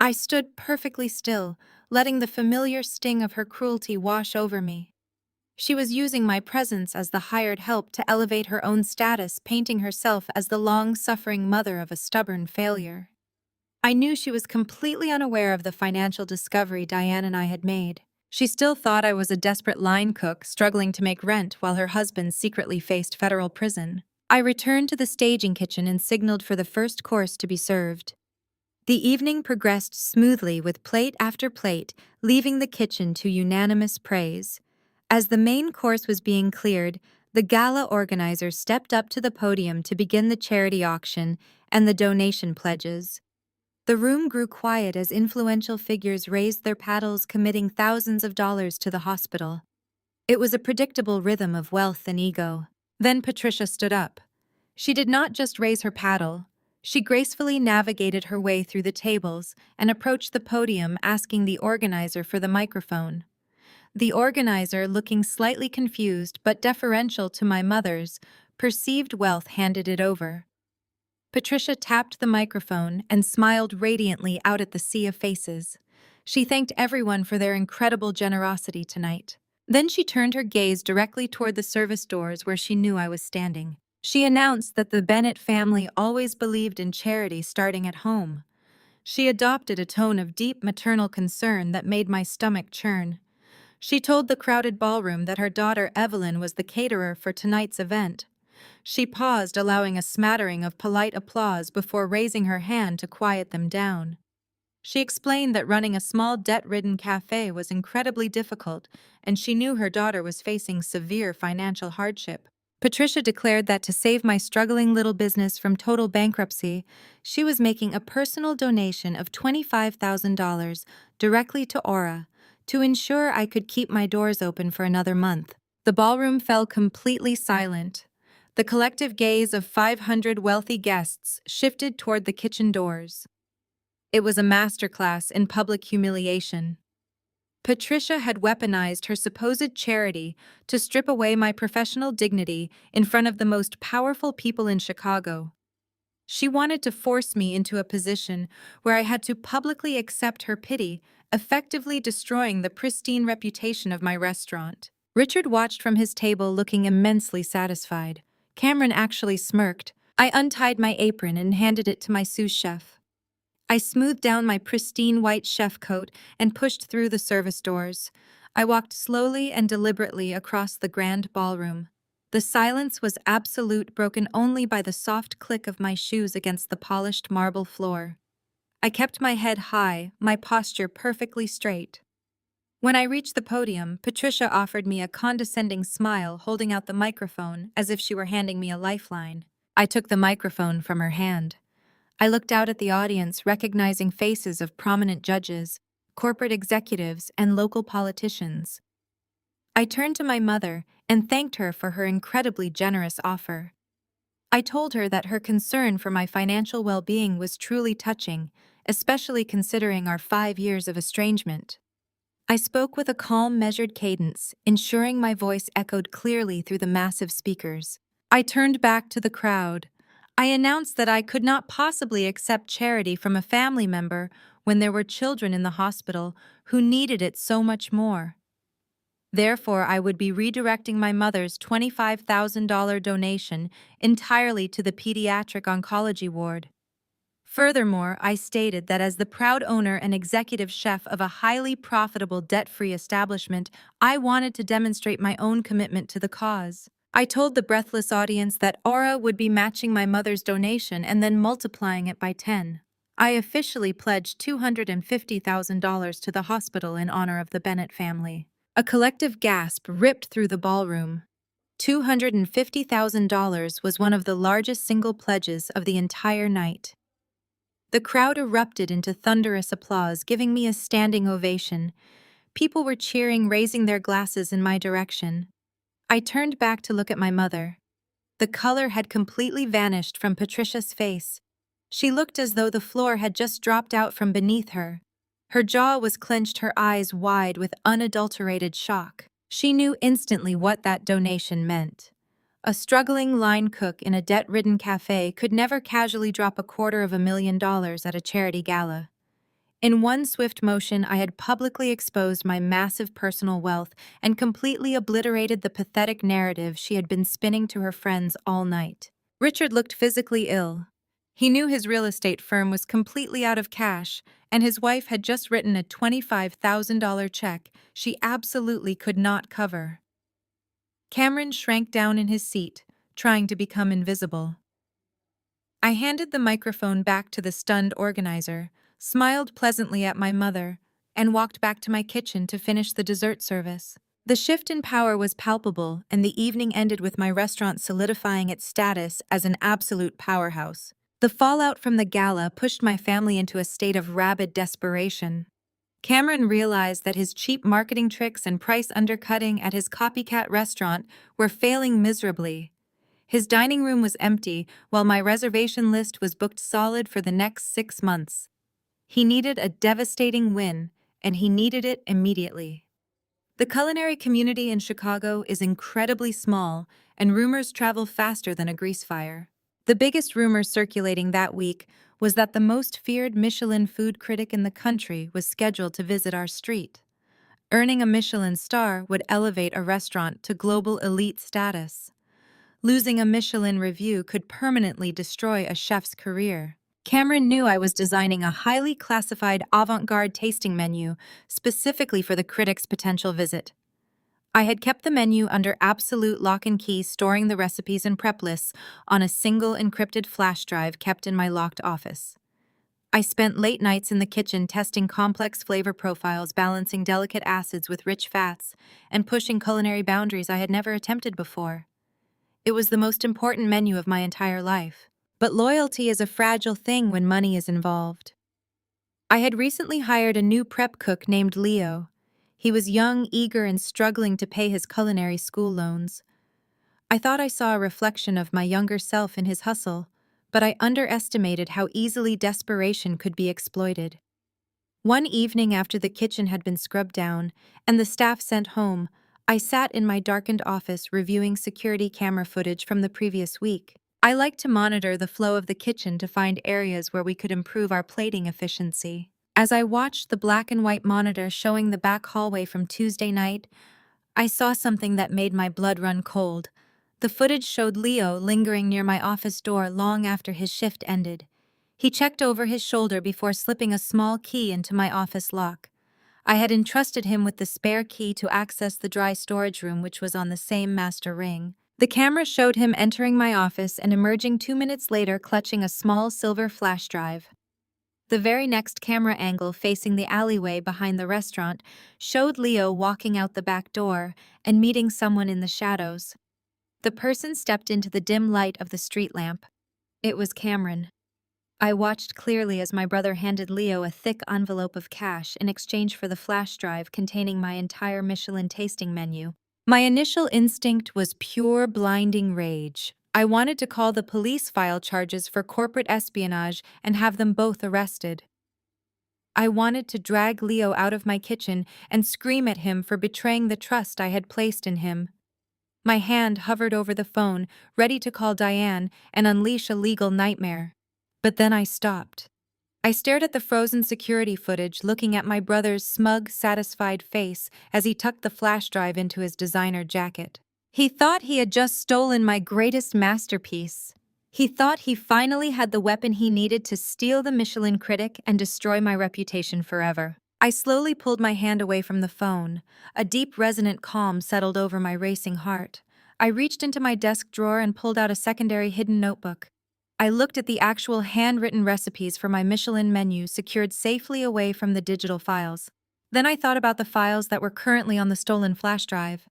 I stood perfectly still, letting the familiar sting of her cruelty wash over me. She was using my presence as the hired help to elevate her own status, painting herself as the long-suffering mother of a stubborn failure. I knew she was completely unaware of the financial discovery Diane and I had made. She still thought I was a desperate line cook struggling to make rent while her husband secretly faced federal prison. I returned to the staging kitchen and signaled for the first course to be served. The evening progressed smoothly with plate after plate, leaving the kitchen to unanimous praise. As the main course was being cleared, the gala organizer stepped up to the podium to begin the charity auction and the donation pledges. The room grew quiet as influential figures raised their paddles, committing thousands of dollars to the hospital. It was a predictable rhythm of wealth and ego. Then Patricia stood up. She did not just raise her paddle. She gracefully navigated her way through the tables and approached the podium, asking the organizer for the microphone. The organizer, looking slightly confused but deferential to my mother's perceived wealth, handed it over. Patricia tapped the microphone and smiled radiantly out at the sea of faces. She thanked everyone for their incredible generosity tonight. Then she turned her gaze directly toward the service doors where she knew I was standing. She announced that the Bennett family always believed in charity starting at home. She adopted a tone of deep maternal concern that made my stomach churn. She told the crowded ballroom that her daughter Evelyn was the caterer for tonight's event. She paused, allowing a smattering of polite applause before raising her hand to quiet them down. She explained that running a small debt-ridden cafe was incredibly difficult, and she knew her daughter was facing severe financial hardship. Patricia declared that to save my struggling little business from total bankruptcy, she was making a personal donation of $25,000 directly to Aura to ensure I could keep my doors open for another month. The ballroom fell completely silent. The collective gaze of 500 wealthy guests shifted toward the kitchen doors. It was a masterclass in public humiliation. Patricia had weaponized her supposed charity to strip away my professional dignity in front of the most powerful people in Chicago. She wanted to force me into a position where I had to publicly accept her pity, effectively destroying the pristine reputation of my restaurant. Richard watched from his table, looking immensely satisfied. Cameron actually smirked. I untied my apron and handed it to my sous chef. I smoothed down my pristine white chef coat and pushed through the service doors. I walked slowly and deliberately across the grand ballroom. The silence was absolute, broken only by the soft click of my shoes against the polished marble floor. I kept my head high, my posture perfectly straight. When I reached the podium, Patricia offered me a condescending smile, holding out the microphone as if she were handing me a lifeline. I took the microphone from her hand. I looked out at the audience, recognizing faces of prominent judges, corporate executives, and local politicians. I turned to my mother and thanked her for her incredibly generous offer. I told her that her concern for my financial well-being was truly touching, especially considering our 5 years of estrangement. I spoke with a calm, measured cadence, ensuring my voice echoed clearly through the massive speakers. I turned back to the crowd. I announced that I could not possibly accept charity from a family member when there were children in the hospital who needed it so much more. Therefore, I would be redirecting my mother's $25,000 donation entirely to the pediatric oncology ward. Furthermore, I stated that as the proud owner and executive chef of a highly profitable debt-free establishment, I wanted to demonstrate my own commitment to the cause. I told the breathless audience that Aura would be matching my mother's donation and then multiplying it by 10. I officially pledged $250,000 to the hospital in honor of the Bennett family. A collective gasp ripped through the ballroom. $250,000 was one of the largest single pledges of the entire night. The crowd erupted into thunderous applause, giving me a standing ovation. People were cheering, raising their glasses in my direction. I turned back to look at my mother. The color had completely vanished from Patricia's face. She looked as though the floor had just dropped out from beneath her. Her jaw was clenched, her eyes wide with unadulterated shock. She knew instantly what that donation meant. A struggling line cook in a debt-ridden cafe could never casually drop $250,000 at a charity gala. In one swift motion, I had publicly exposed my massive personal wealth and completely obliterated the pathetic narrative she had been spinning to her friends all night. Richard looked physically ill. He knew his real estate firm was completely out of cash, and his wife had just written a $25,000 check she absolutely could not cover. Cameron shrank down in his seat, trying to become invisible. I handed the microphone back to the stunned organizer, smiled pleasantly at my mother, and walked back to my kitchen to finish the dessert service. The shift in power was palpable, and the evening ended with my restaurant solidifying its status as an absolute powerhouse. The fallout from the gala pushed my family into a state of rabid desperation. Cameron realized that his cheap marketing tricks and price undercutting at his copycat restaurant were failing miserably. His dining room was empty, while my reservation list was booked solid for the next 6 months. He needed a devastating win, and he needed it immediately. The culinary community in Chicago is incredibly small, and rumors travel faster than a grease fire. The biggest rumor circulating that week was that the most feared Michelin food critic in the country was scheduled to visit our street. Earning a Michelin star would elevate a restaurant to global elite status. Losing a Michelin review could permanently destroy a chef's career. Cameron knew I was designing a highly classified avant-garde tasting menu specifically for the critic's potential visit. I had kept the menu under absolute lock and key, storing the recipes and prep lists on a single encrypted flash drive kept in my locked office. I spent late nights in the kitchen testing complex flavor profiles, balancing delicate acids with rich fats, and pushing culinary boundaries I had never attempted before. It was the most important menu of my entire life. But loyalty is a fragile thing when money is involved. I had recently hired a new prep cook named Leo. He was young, eager, and struggling to pay his culinary school loans. I thought I saw a reflection of my younger self in his hustle, but I underestimated how easily desperation could be exploited. One evening after the kitchen had been scrubbed down and the staff sent home, I sat in my darkened office reviewing security camera footage from the previous week. I liked to monitor the flow of the kitchen to find areas where we could improve our plating efficiency. As I watched the black and white monitor showing the back hallway from Tuesday night, I saw something that made my blood run cold. The footage showed Leo lingering near my office door long after his shift ended. He checked over his shoulder before slipping a small key into my office lock. I had entrusted him with the spare key to access the dry storage room, which was on the same master ring. The camera showed him entering my office and emerging 2 minutes later clutching a small silver flash drive. The very next camera angle, facing the alleyway behind the restaurant, showed Leo walking out the back door and meeting someone in the shadows. The person stepped into the dim light of the street lamp. It was Cameron. I watched clearly as my brother handed Leo a thick envelope of cash in exchange for the flash drive containing my entire Michelin tasting menu. My initial instinct was pure blinding rage. I wanted to call the police, file charges for corporate espionage, and have them both arrested. I wanted to drag Leo out of my kitchen and scream at him for betraying the trust I had placed in him. My hand hovered over the phone, ready to call Diane and unleash a legal nightmare. But then I stopped. I stared at the frozen security footage, looking at my brother's smug, satisfied face as he tucked the flash drive into his designer jacket. He thought he had just stolen my greatest masterpiece. He thought he finally had the weapon he needed to steal the Michelin critic and destroy my reputation forever. I slowly pulled my hand away from the phone. A deep, resonant calm settled over my racing heart. I reached into my desk drawer and pulled out a secondary hidden notebook. I looked at the actual handwritten recipes for my Michelin menu secured safely away from the digital files. Then I thought about the files that were currently on the stolen flash drive.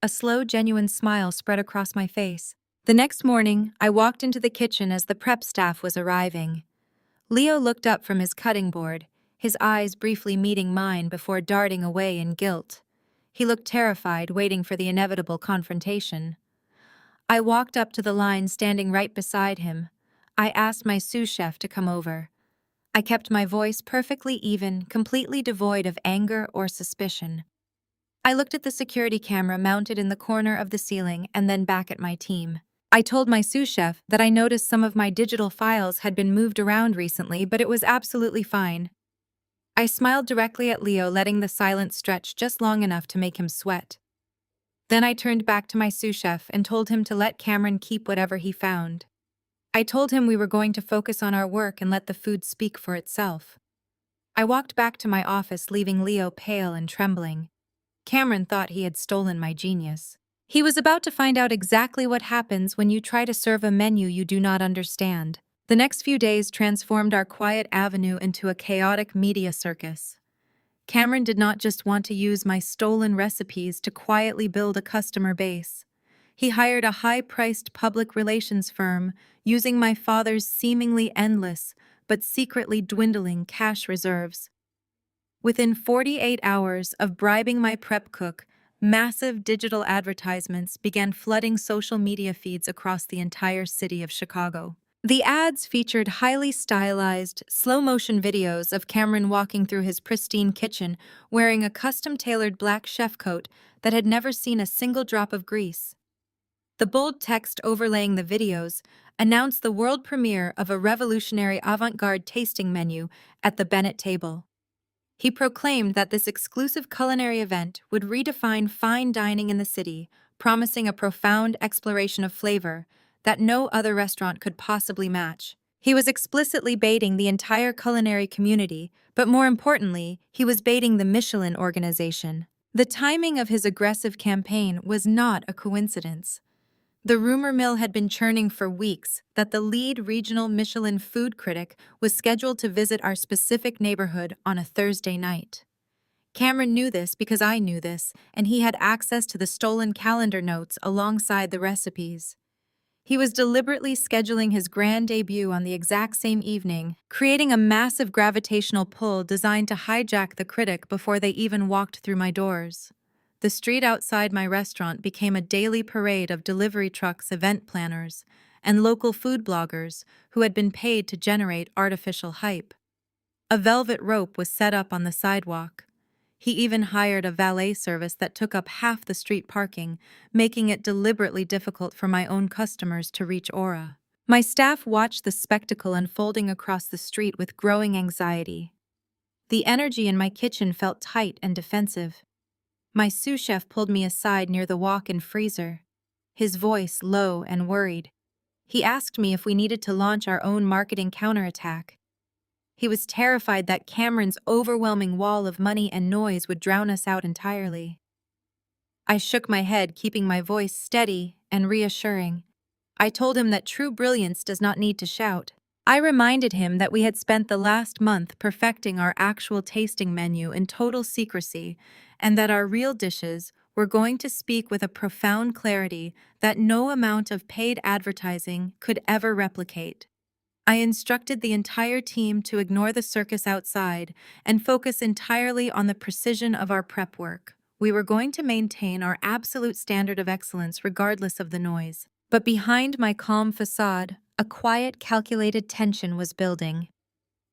A slow, genuine smile spread across my face. The next morning, I walked into the kitchen as the prep staff was arriving. Leo looked up from his cutting board, his eyes briefly meeting mine before darting away in guilt. He looked terrified, waiting for the inevitable confrontation. I walked up to the line, standing right beside him. I asked my sous chef to come over. I kept my voice perfectly even, completely devoid of anger or suspicion. I looked at the security camera mounted in the corner of the ceiling and then back at my team. I told my sous chef that I noticed some of my digital files had been moved around recently, but it was absolutely fine. I smiled directly at Leo, letting the silence stretch just long enough to make him sweat. Then I turned back to my sous chef and told him to let Cameron keep whatever he found. I told him we were going to focus on our work and let the food speak for itself. I walked back to my office, leaving Leo pale and trembling. Cameron thought he had stolen my genius. He was about to find out exactly what happens when you try to serve a menu you do not understand. The next few days transformed our quiet avenue into a chaotic media circus. Cameron did not just want to use my stolen recipes to quietly build a customer base. He hired a high-priced public relations firm, using my father's seemingly endless but secretly dwindling cash reserves. Within 48 hours of bribing my prep cook, massive digital advertisements began flooding social media feeds across the entire city of Chicago. The ads featured highly stylized, slow-motion videos of Cameron walking through his pristine kitchen wearing a custom-tailored black chef coat that had never seen a single drop of grease. The bold text overlaying the videos announced the world premiere of a revolutionary avant-garde tasting menu at the Bennett table. He proclaimed that this exclusive culinary event would redefine fine dining in the city, promising a profound exploration of flavor that no other restaurant could possibly match. He was explicitly baiting the entire culinary community, but more importantly, he was baiting the Michelin organization. The timing of his aggressive campaign was not a coincidence. The rumor mill had been churning for weeks that the lead regional Michelin food critic was scheduled to visit our specific neighborhood on a Thursday night. Cameron knew this because I knew this, and he had access to the stolen calendar notes alongside the recipes. He was deliberately scheduling his grand debut on the exact same evening, creating a massive gravitational pull designed to hijack the critic before they even walked through my doors. The street outside my restaurant became a daily parade of delivery trucks, event planners, and local food bloggers who had been paid to generate artificial hype. A velvet rope was set up on the sidewalk. He even hired a valet service that took up half the street parking, making it deliberately difficult for my own customers to reach Aura. My staff watched the spectacle unfolding across the street with growing anxiety. The energy in my kitchen felt tight and defensive. My sous chef pulled me aside near the walk-in freezer, his voice low and worried. He asked me if we needed to launch our own marketing counterattack. He was terrified that Cameron's overwhelming wall of money and noise would drown us out entirely. I shook my head, keeping my voice steady and reassuring. I told him that true brilliance does not need to shout. I reminded him that we had spent the last month perfecting our actual tasting menu in total secrecy, and that our real dishes were going to speak with a profound clarity that no amount of paid advertising could ever replicate. I instructed the entire team to ignore the circus outside and focus entirely on the precision of our prep work. We were going to maintain our absolute standard of excellence regardless of the noise. But behind my calm facade, a quiet, calculated tension was building.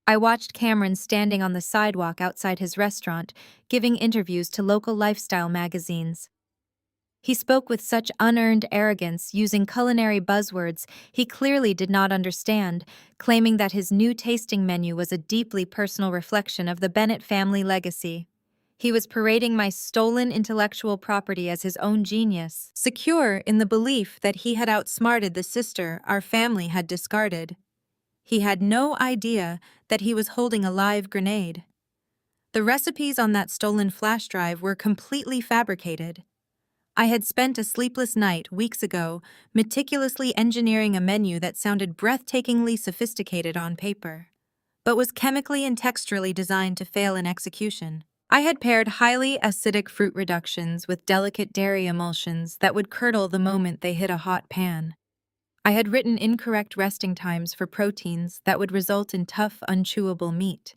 I watched Cameron standing on the sidewalk outside his restaurant, giving interviews to local lifestyle magazines. He spoke with such unearned arrogance, using culinary buzzwords he clearly did not understand, claiming that his new tasting menu was a deeply personal reflection of the Bennett family legacy. He was parading my stolen intellectual property as his own genius, secure in the belief that he had outsmarted the sister our family had discarded. He had no idea that he was holding a live grenade. The recipes on that stolen flash drive were completely fabricated. I had spent a sleepless night weeks ago meticulously engineering a menu that sounded breathtakingly sophisticated on paper, but was chemically and texturally designed to fail in execution. I had paired highly acidic fruit reductions with delicate dairy emulsions that would curdle the moment they hit a hot pan. I had written incorrect resting times for proteins that would result in tough, unchewable meat.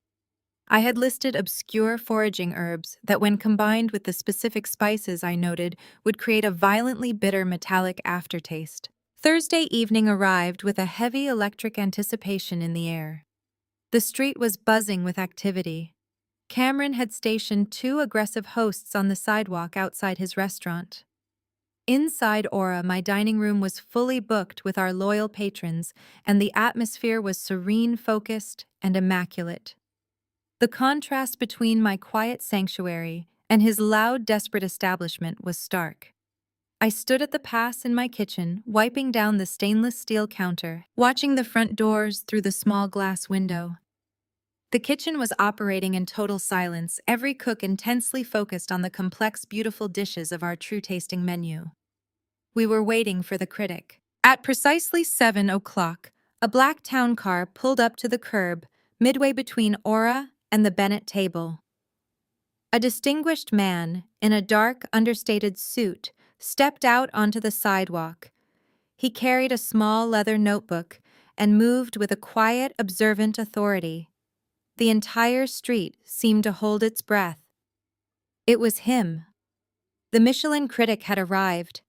I had listed obscure foraging herbs that, when combined with the specific spices I noted, would create a violently bitter metallic aftertaste. Thursday evening arrived with a heavy electric anticipation in the air. The street was buzzing with activity. Cameron had stationed 2 aggressive hosts on the sidewalk outside his restaurant. Inside Aura, my dining room was fully booked with our loyal patrons, and the atmosphere was serene, focused, and immaculate. The contrast between my quiet sanctuary and his loud, desperate establishment was stark. I stood at the pass in my kitchen, wiping down the stainless steel counter, watching the front doors through the small glass window. The kitchen was operating in total silence, every cook intensely focused on the complex, beautiful dishes of our true-tasting menu. We were waiting for the critic. At precisely 7 o'clock, a black town car pulled up to the curb, midway between Aura and the Bennett table. A distinguished man, in a dark, understated suit, stepped out onto the sidewalk. He carried a small leather notebook and moved with a quiet, observant authority. The entire street seemed to hold its breath. It was him. The Michelin critic had arrived.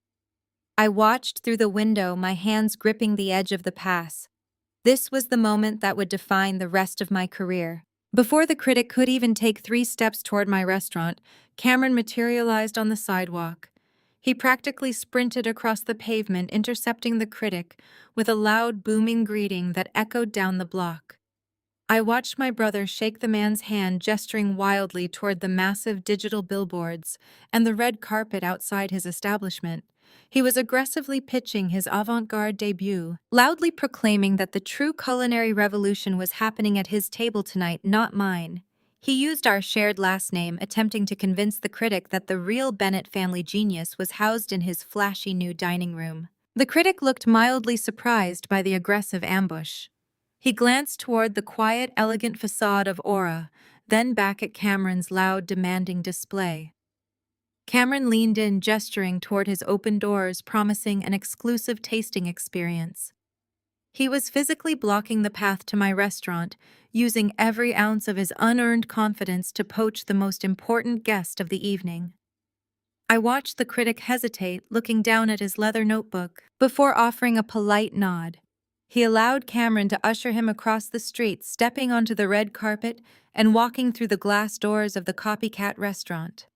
I watched through the window, my hands gripping the edge of the pass. This was the moment that would define the rest of my career. Before the critic could even take 3 steps toward my restaurant, Cameron materialized on the sidewalk. He practically sprinted across the pavement, intercepting the critic with a loud, booming greeting that echoed down the block. I watched my brother shake the man's hand, gesturing wildly toward the massive digital billboards and the red carpet outside his establishment. He was aggressively pitching his avant-garde debut, loudly proclaiming that the true culinary revolution was happening at his table tonight, not mine. He used our shared last name, attempting to convince the critic that the real Bennett family genius was housed in his flashy new dining room. The critic looked mildly surprised by the aggressive ambush. He glanced toward the quiet, elegant facade of Aura, then back at Cameron's loud, demanding display. Cameron leaned in, gesturing toward his open doors, promising an exclusive tasting experience. He was physically blocking the path to my restaurant, using every ounce of his unearned confidence to poach the most important guest of the evening. I watched the critic hesitate, looking down at his leather notebook, before offering a polite nod. He allowed Cameron to usher him across the street, stepping onto the red carpet and walking through the glass doors of the copycat restaurant.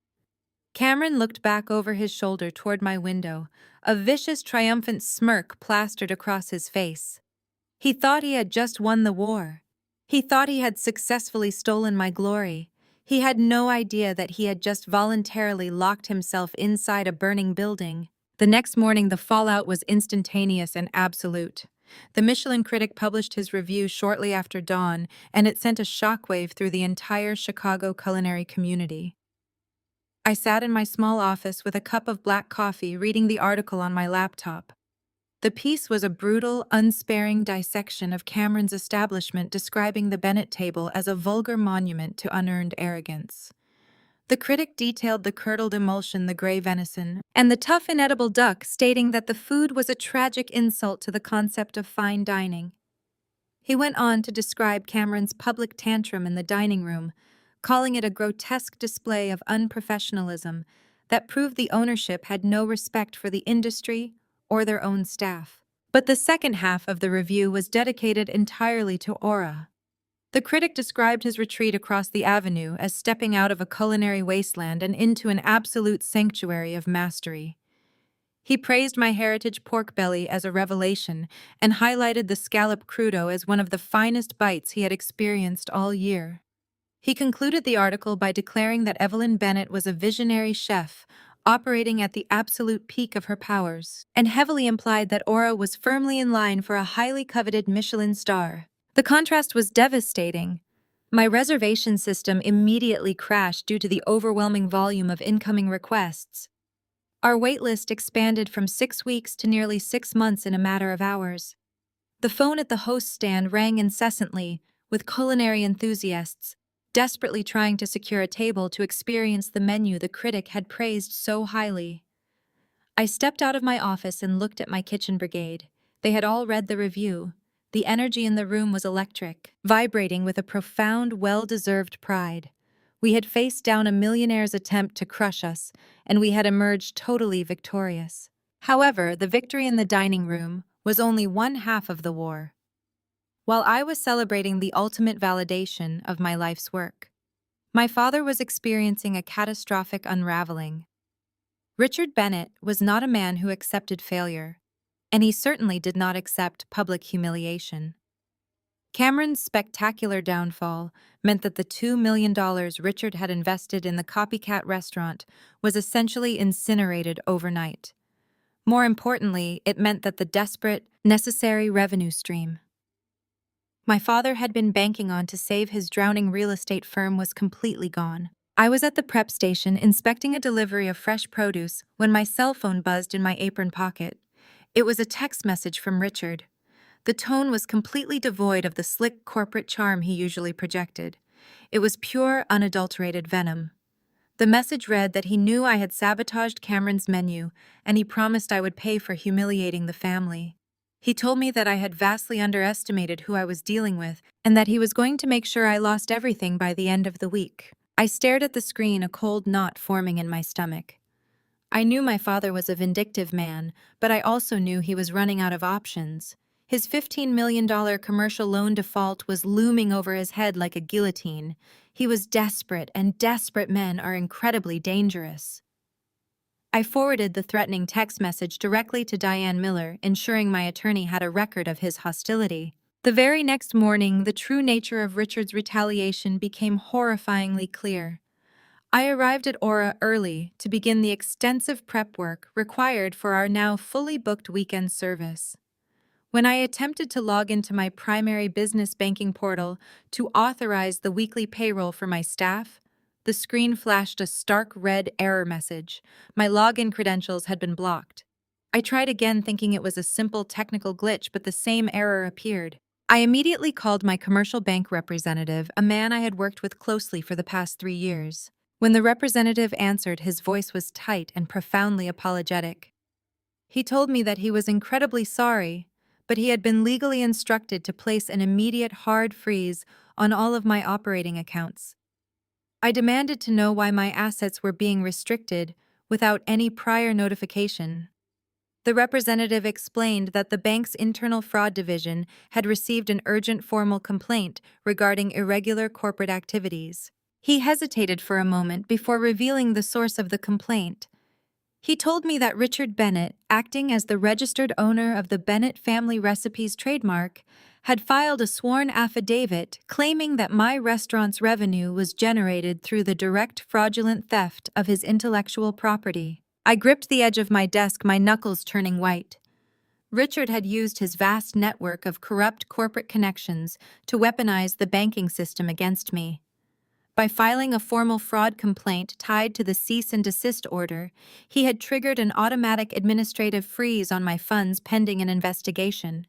Cameron looked back over his shoulder toward my window, a vicious, triumphant smirk plastered across his face. He thought he had just won the war. He thought he had successfully stolen my glory. He had no idea that he had just voluntarily locked himself inside a burning building. The next morning, the fallout was instantaneous and absolute. The Michelin critic published his review shortly after dawn, and it sent a shockwave through the entire Chicago culinary community. I sat in my small office with a cup of black coffee, reading the article on my laptop. The piece was a brutal, unsparing dissection of Cameron's establishment, describing the Bennett table as a vulgar monument to unearned arrogance. The critic detailed the curdled emulsion, the gray venison, and the tough, inedible duck, stating that the food was a tragic insult to the concept of fine dining. He went on to describe Cameron's public tantrum in the dining room, calling it a grotesque display of unprofessionalism that proved the ownership had no respect for the industry or their own staff. But the second half of the review was dedicated entirely to Aura. The critic described his retreat across the avenue as stepping out of a culinary wasteland and into an absolute sanctuary of mastery. He praised my heritage pork belly as a revelation and highlighted the scallop crudo as one of the finest bites he had experienced all year. He concluded the article by declaring that Evelyn Bennett was a visionary chef, operating at the absolute peak of her powers, and heavily implied that Aura was firmly in line for a highly coveted Michelin star. The contrast was devastating. My reservation system immediately crashed due to the overwhelming volume of incoming requests. Our waitlist expanded from 6 weeks to nearly 6 months in a matter of hours. The phone at the host stand rang incessantly, with culinary enthusiasts desperately trying to secure a table to experience the menu the critic had praised so highly. I stepped out of my office and looked at my kitchen brigade. They had all read the review. The energy in the room was electric, vibrating with a profound, well-deserved pride. We had faced down a millionaire's attempt to crush us, and we had emerged totally victorious. However, the victory in the dining room was only one half of the war. While I was celebrating the ultimate validation of my life's work, my father was experiencing a catastrophic unraveling. Richard Bennett was not a man who accepted failure, and he certainly did not accept public humiliation. Cameron's spectacular downfall meant that the $2 million Richard had invested in the copycat restaurant was essentially incinerated overnight. More importantly, it meant that the desperate, necessary revenue stream my father had been banking on to save his drowning real estate firm was completely gone. I was at the prep station inspecting a delivery of fresh produce when my cell phone buzzed in my apron pocket. It was a text message from Richard. The tone was completely devoid of the slick corporate charm he usually projected. It was pure, unadulterated venom. The message read that he knew I had sabotaged Cameron's menu, and he promised I would pay for humiliating the family. He told me that I had vastly underestimated who I was dealing with, and that he was going to make sure I lost everything by the end of the week. I stared at the screen, a cold knot forming in my stomach. I knew my father was a vindictive man, but I also knew he was running out of options. His $15 million commercial loan default was looming over his head like a guillotine. He was desperate, and desperate men are incredibly dangerous. I forwarded the threatening text message directly to Diane Miller, ensuring my attorney had a record of his hostility. The very next morning, the true nature of Richard's retaliation became horrifyingly clear. I arrived at Aura early to begin the extensive prep work required for our now fully booked weekend service. When I attempted to log into my primary business banking portal to authorize the weekly payroll for my staff, the screen flashed a stark red error message. My login credentials had been blocked. I tried again thinking it was a simple technical glitch, but the same error appeared. I immediately called my commercial bank representative, a man I had worked with closely for the past 3 years. When the representative answered, his voice was tight and profoundly apologetic. He told me that he was incredibly sorry, but he had been legally instructed to place an immediate hard freeze on all of my operating accounts. I demanded to know why my assets were being restricted without any prior notification. The representative explained that the bank's internal fraud division had received an urgent formal complaint regarding irregular corporate activities. He hesitated for a moment before revealing the source of the complaint. He told me that Richard Bennett, acting as the registered owner of the Bennett Family Recipes trademark, had filed a sworn affidavit claiming that my restaurant's revenue was generated through the direct fraudulent theft of his intellectual property. I gripped the edge of my desk, my knuckles turning white. Richard had used his vast network of corrupt corporate connections to weaponize the banking system against me. By filing a formal fraud complaint tied to the cease and desist order, he had triggered an automatic administrative freeze on my funds pending an investigation.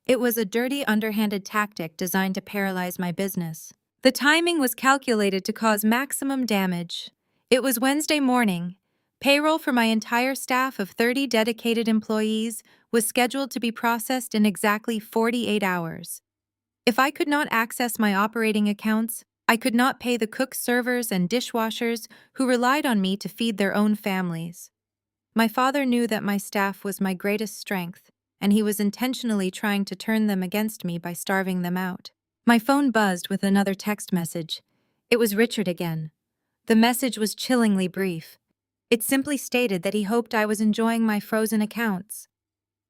It was a dirty, underhanded tactic designed to paralyze my business. The timing was calculated to cause maximum damage. It was Wednesday morning. Payroll for my entire staff of 30 dedicated employees was scheduled to be processed in exactly 48 hours. If I could not access my operating accounts, I could not pay the cooks, servers, and dishwashers who relied on me to feed their own families. My father knew that my staff was my greatest strength, and he was intentionally trying to turn them against me by starving them out. My phone buzzed with another text message. It was Richard again. The message was chillingly brief. It simply stated that he hoped I was enjoying my frozen accounts.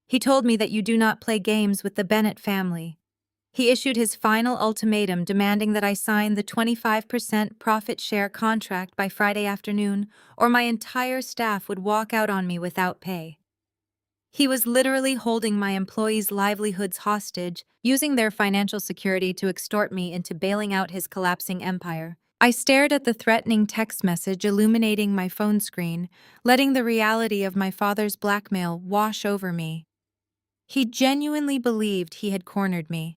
He told me that you do not play games with the Bennett family. He issued his final ultimatum demanding that I sign the 25% profit share contract by Friday afternoon, or my entire staff would walk out on me without pay. He was literally holding my employees' livelihoods hostage, using their financial security to extort me into bailing out his collapsing empire. I stared at the threatening text message illuminating my phone screen, letting the reality of my father's blackmail wash over me. He genuinely believed he had cornered me.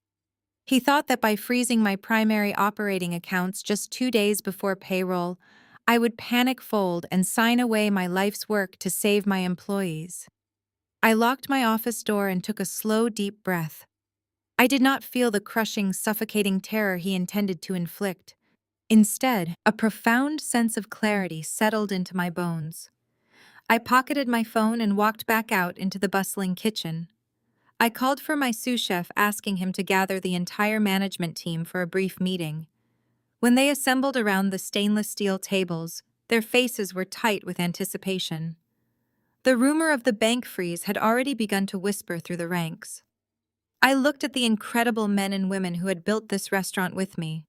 He thought that by freezing my primary operating accounts just 2 days before payroll, I would panic fold and sign away my life's work to save my employees. I locked my office door and took a slow, deep breath. I did not feel the crushing, suffocating terror he intended to inflict. Instead, a profound sense of clarity settled into my bones. I pocketed my phone and walked back out into the bustling kitchen. I called for my sous chef, asking him to gather the entire management team for a brief meeting. When they assembled around the stainless steel tables, their faces were tight with anticipation. The rumor of the bank freeze had already begun to whisper through the ranks. I looked at the incredible men and women who had built this restaurant with me.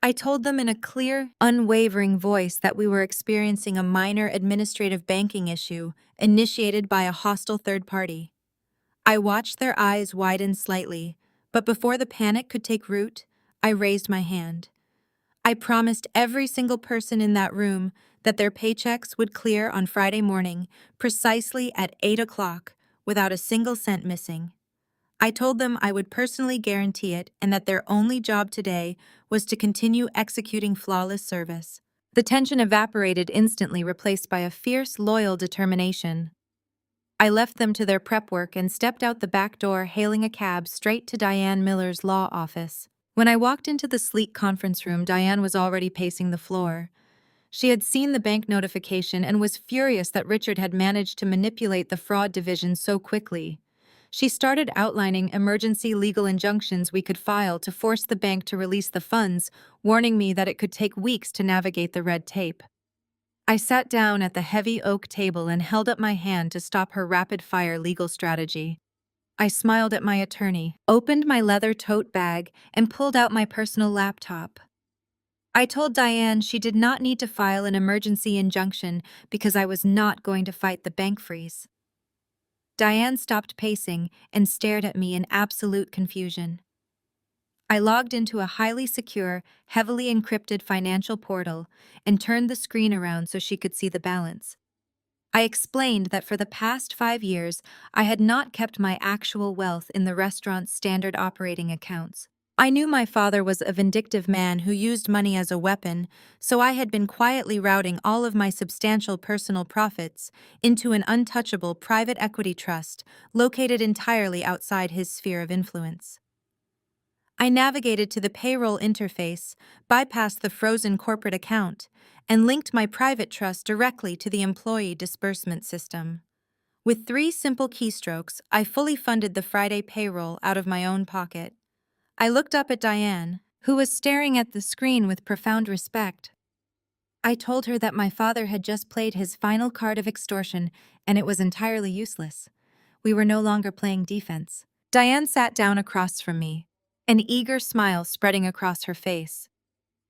I told them in a clear, unwavering voice that we were experiencing a minor administrative banking issue initiated by a hostile third party. I watched their eyes widen slightly, but before the panic could take root, I raised my hand. I promised every single person in that room that their paychecks would clear on Friday morning, precisely at 8 o'clock, without a single cent missing. I told them I would personally guarantee it and that their only job today was to continue executing flawless service. The tension evaporated instantly, replaced by a fierce, loyal determination. I left them to their prep work and stepped out the back door, hailing a cab straight to Diane Miller's law office. When I walked into the sleek conference room, Diane was already pacing the floor. She had seen the bank notification and was furious that Richard had managed to manipulate the fraud division so quickly. She started outlining emergency legal injunctions we could file to force the bank to release the funds, warning me that it could take weeks to navigate the red tape. I sat down at the heavy oak table and held up my hand to stop her rapid-fire legal strategy. I smiled at my attorney, opened my leather tote bag, and pulled out my personal laptop. I told Diane she did not need to file an emergency injunction because I was not going to fight the bank freeze. Diane stopped pacing and stared at me in absolute confusion. I logged into a highly secure, heavily encrypted financial portal and turned the screen around so she could see the balance. I explained that for the past 5 years, I had not kept my actual wealth in the restaurant's standard operating accounts. I knew my father was a vindictive man who used money as a weapon, so I had been quietly routing all of my substantial personal profits into an untouchable private equity trust located entirely outside his sphere of influence. I navigated to the payroll interface, bypassed the frozen corporate account, and linked my private trust directly to the employee disbursement system. With 3 simple keystrokes, I fully funded the Friday payroll out of my own pocket. I looked up at Diane, who was staring at the screen with profound respect. I told her that my father had just played his final card of extortion, and it was entirely useless. We were no longer playing defense. Diane sat down across from me, an eager smile spreading across her face.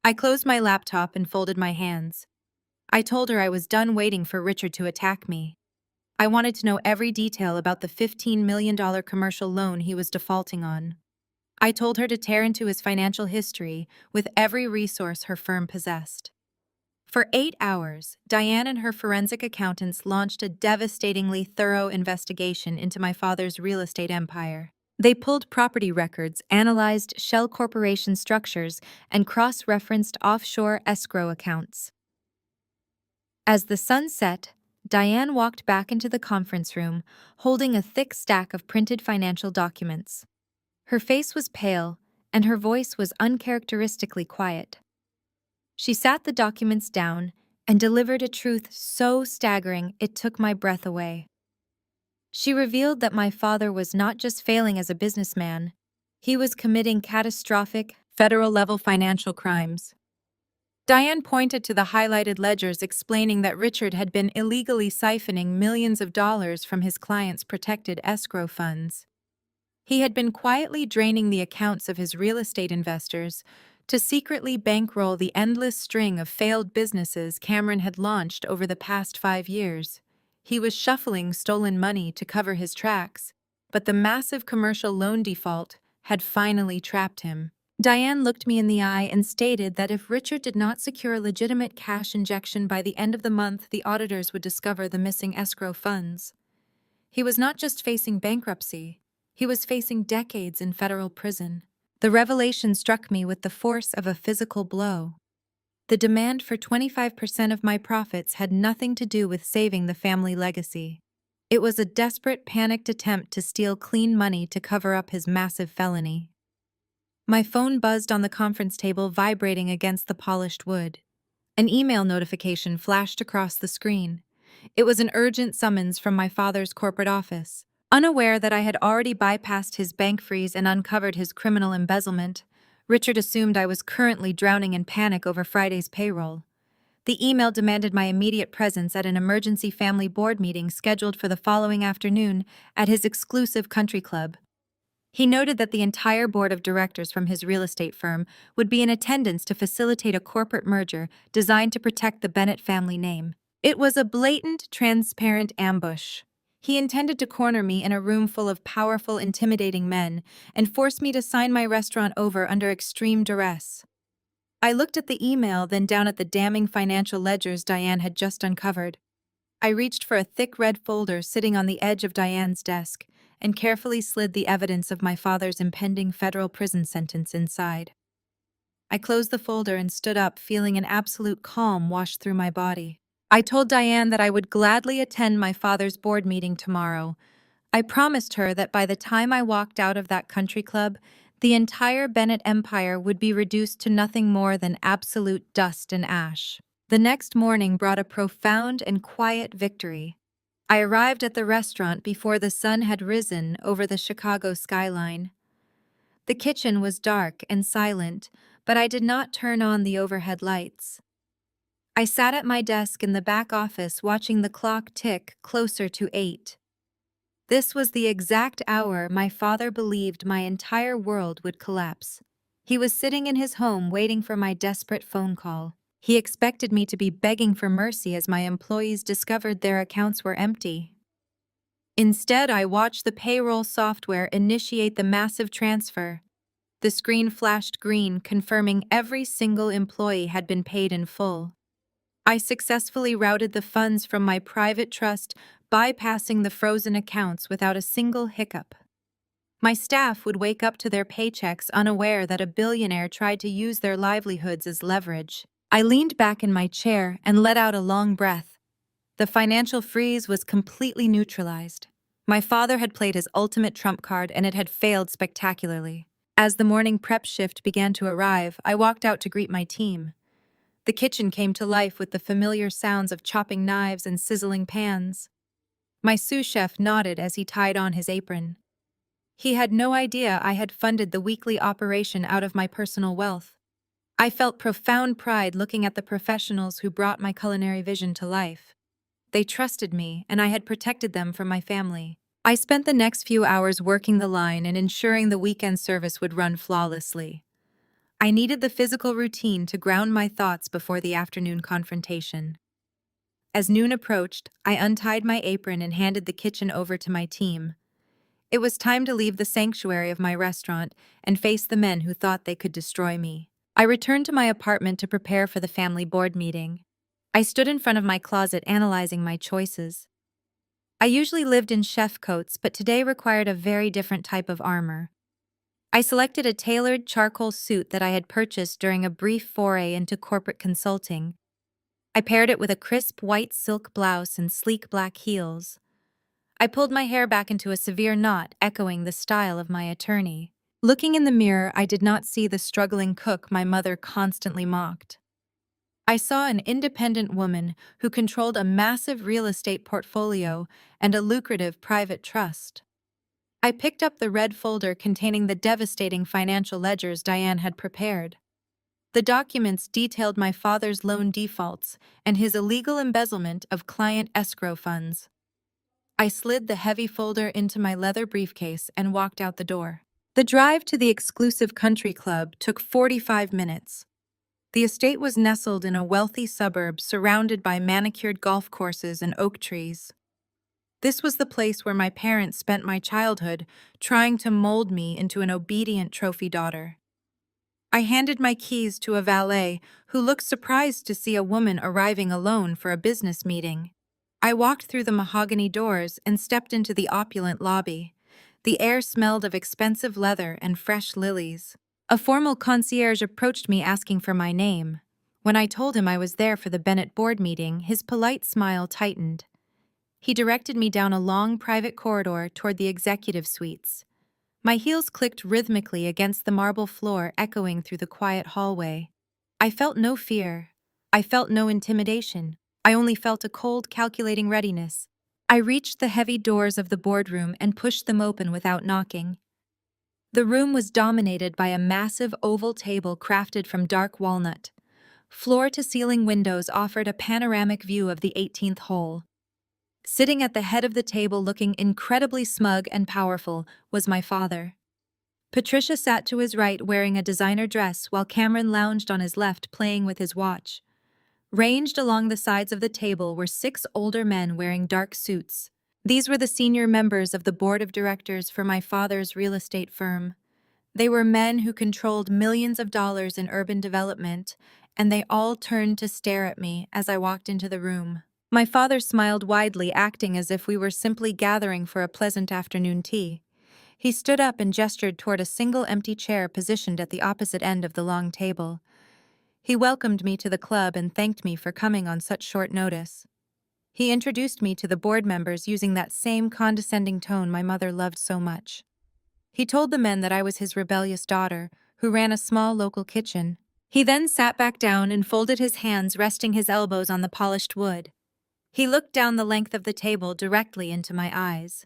I closed my laptop and folded my hands. I told her I was done waiting for Richard to attack me. I wanted to know every detail about the $15 million commercial loan he was defaulting on. I told her to tear into his financial history with every resource her firm possessed. For 8 hours, Diane and her forensic accountants launched a devastatingly thorough investigation into my father's real estate empire. They pulled property records, analyzed shell corporation structures, and cross-referenced offshore escrow accounts. As the sun set, Diane walked back into the conference room, holding a thick stack of printed financial documents. Her face was pale, and her voice was uncharacteristically quiet. She sat the documents down and delivered a truth so staggering it took my breath away. She revealed that my father was not just failing as a businessman, he was committing catastrophic, federal-level financial crimes. Diane pointed to the highlighted ledgers explaining that Richard had been illegally siphoning millions of dollars from his clients' protected escrow funds. He had been quietly draining the accounts of his real estate investors to secretly bankroll the endless string of failed businesses Cameron had launched over the past 5 years. He was shuffling stolen money to cover his tracks, but the massive commercial loan default had finally trapped him. Diane looked me in the eye and stated that if Richard did not secure a legitimate cash injection by the end of the month, the auditors would discover the missing escrow funds. He was not just facing bankruptcy, he was facing decades in federal prison. The revelation struck me with the force of a physical blow. The demand for 25% of my profits had nothing to do with saving the family legacy. It was a desperate, panicked attempt to steal clean money to cover up his massive felony. My phone buzzed on the conference table, vibrating against the polished wood. An email notification flashed across the screen. It was an urgent summons from my father's corporate office. Unaware that I had already bypassed his bank freeze and uncovered his criminal embezzlement, Richard assumed I was currently drowning in panic over Friday's payroll. The email demanded my immediate presence at an emergency family board meeting scheduled for the following afternoon at his exclusive country club. He noted that the entire board of directors from his real estate firm would be in attendance to facilitate a corporate merger designed to protect the Bennett family name. It was a blatant, transparent ambush. He intended to corner me in a room full of powerful, intimidating men and force me to sign my restaurant over under extreme duress. I looked at the email, then down at the damning financial ledgers Diane had just uncovered. I reached for a thick red folder sitting on the edge of Diane's desk and carefully slid the evidence of my father's impending federal prison sentence inside. I closed the folder and stood up, feeling an absolute calm wash through my body. I told Diane that I would gladly attend my father's board meeting tomorrow. I promised her that by the time I walked out of that country club, the entire Bennett empire would be reduced to nothing more than absolute dust and ash. The next morning brought a profound and quiet victory. I arrived at the restaurant before the sun had risen over the Chicago skyline. The kitchen was dark and silent, but I did not turn on the overhead lights. I sat at my desk in the back office watching the clock tick closer to 8. This was the exact hour my father believed my entire world would collapse. He was sitting in his home waiting for my desperate phone call. He expected me to be begging for mercy as my employees discovered their accounts were empty. Instead, I watched the payroll software initiate the massive transfer. The screen flashed green, confirming every single employee had been paid in full. I successfully routed the funds from my private trust, bypassing the frozen accounts without a single hiccup. My staff would wake up to their paychecks unaware that a billionaire tried to use their livelihoods as leverage. I leaned back in my chair and let out a long breath. The financial freeze was completely neutralized. My father had played his ultimate trump card and it had failed spectacularly. As the morning prep shift began to arrive, I walked out to greet my team. The kitchen came to life with the familiar sounds of chopping knives and sizzling pans. My sous chef nodded as he tied on his apron. He had no idea I had funded the weekly operation out of my personal wealth. I felt profound pride looking at the professionals who brought my culinary vision to life. They trusted me, and I had protected them from my family. I spent the next few hours working the line and ensuring the weekend service would run flawlessly. I needed the physical routine to ground my thoughts before the afternoon confrontation. As noon approached, I untied my apron and handed the kitchen over to my team. It was time to leave the sanctuary of my restaurant and face the men who thought they could destroy me. I returned to my apartment to prepare for the family board meeting. I stood in front of my closet analyzing my choices. I usually lived in chef coats, but today required a very different type of armor. I selected a tailored charcoal suit that I had purchased during a brief foray into corporate consulting. I paired it with a crisp white silk blouse and sleek black heels. I pulled my hair back into a severe knot, echoing the style of my attorney. Looking in the mirror, I did not see the struggling cook my mother constantly mocked. I saw an independent woman who controlled a massive real estate portfolio and a lucrative private trust. I picked up the red folder containing the devastating financial ledgers Diane had prepared. The documents detailed my father's loan defaults and his illegal embezzlement of client escrow funds. I slid the heavy folder into my leather briefcase and walked out the door. The drive to the exclusive country club took 45 minutes. The estate was nestled in a wealthy suburb surrounded by manicured golf courses and oak trees. This was the place where my parents spent my childhood, trying to mold me into an obedient trophy daughter. I handed my keys to a valet who looked surprised to see a woman arriving alone for a business meeting. I walked through the mahogany doors and stepped into the opulent lobby. The air smelled of expensive leather and fresh lilies. A formal concierge approached me asking for my name. When I told him I was there for the Bennett board meeting, his polite smile tightened. He directed me down a long private corridor toward the executive suites. My heels clicked rhythmically against the marble floor, echoing through the quiet hallway. I felt no fear. I felt no intimidation. I only felt a cold, calculating readiness. I reached the heavy doors of the boardroom and pushed them open without knocking. The room was dominated by a massive oval table crafted from dark walnut. Floor-to-ceiling windows offered a panoramic view of the 18th hole. Sitting at the head of the table looking incredibly smug and powerful was my father. Patricia sat to his right wearing a designer dress while Cameron lounged on his left playing with his watch. Ranged along the sides of the table were 6 older men wearing dark suits. These were the senior members of the board of directors for my father's real estate firm. They were men who controlled millions of dollars in urban development, and they all turned to stare at me as I walked into the room. My father smiled widely, acting as if we were simply gathering for a pleasant afternoon tea. He stood up and gestured toward a single empty chair positioned at the opposite end of the long table. He welcomed me to the club and thanked me for coming on such short notice. He introduced me to the board members using that same condescending tone my mother loved so much. He told the men that I was his rebellious daughter, who ran a small local kitchen. He then sat back down and folded his hands, resting his elbows on the polished wood. He looked down the length of the table directly into my eyes.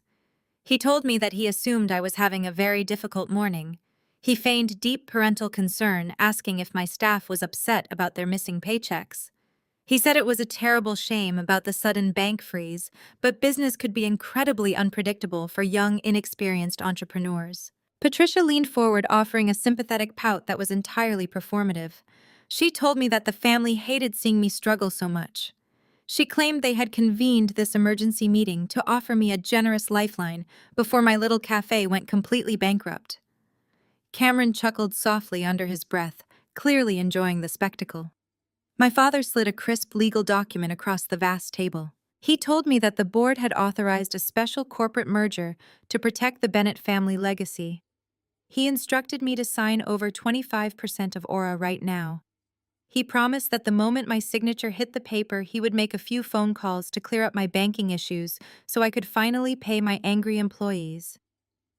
He told me that he assumed I was having a very difficult morning. He feigned deep parental concern, asking if my staff was upset about their missing paychecks. He said it was a terrible shame about the sudden bank freeze, but business could be incredibly unpredictable for young, inexperienced entrepreneurs. Patricia leaned forward, offering a sympathetic pout that was entirely performative. She told me that the family hated seeing me struggle so much. She claimed they had convened this emergency meeting to offer me a generous lifeline before my little cafe went completely bankrupt. Cameron chuckled softly under his breath, clearly enjoying the spectacle. My father slid a crisp legal document across the vast table. He told me that the board had authorized a special corporate merger to protect the Bennett family legacy. He instructed me to sign over 25% of Aura right now. He promised that the moment my signature hit the paper, he would make a few phone calls to clear up my banking issues so I could finally pay my angry employees.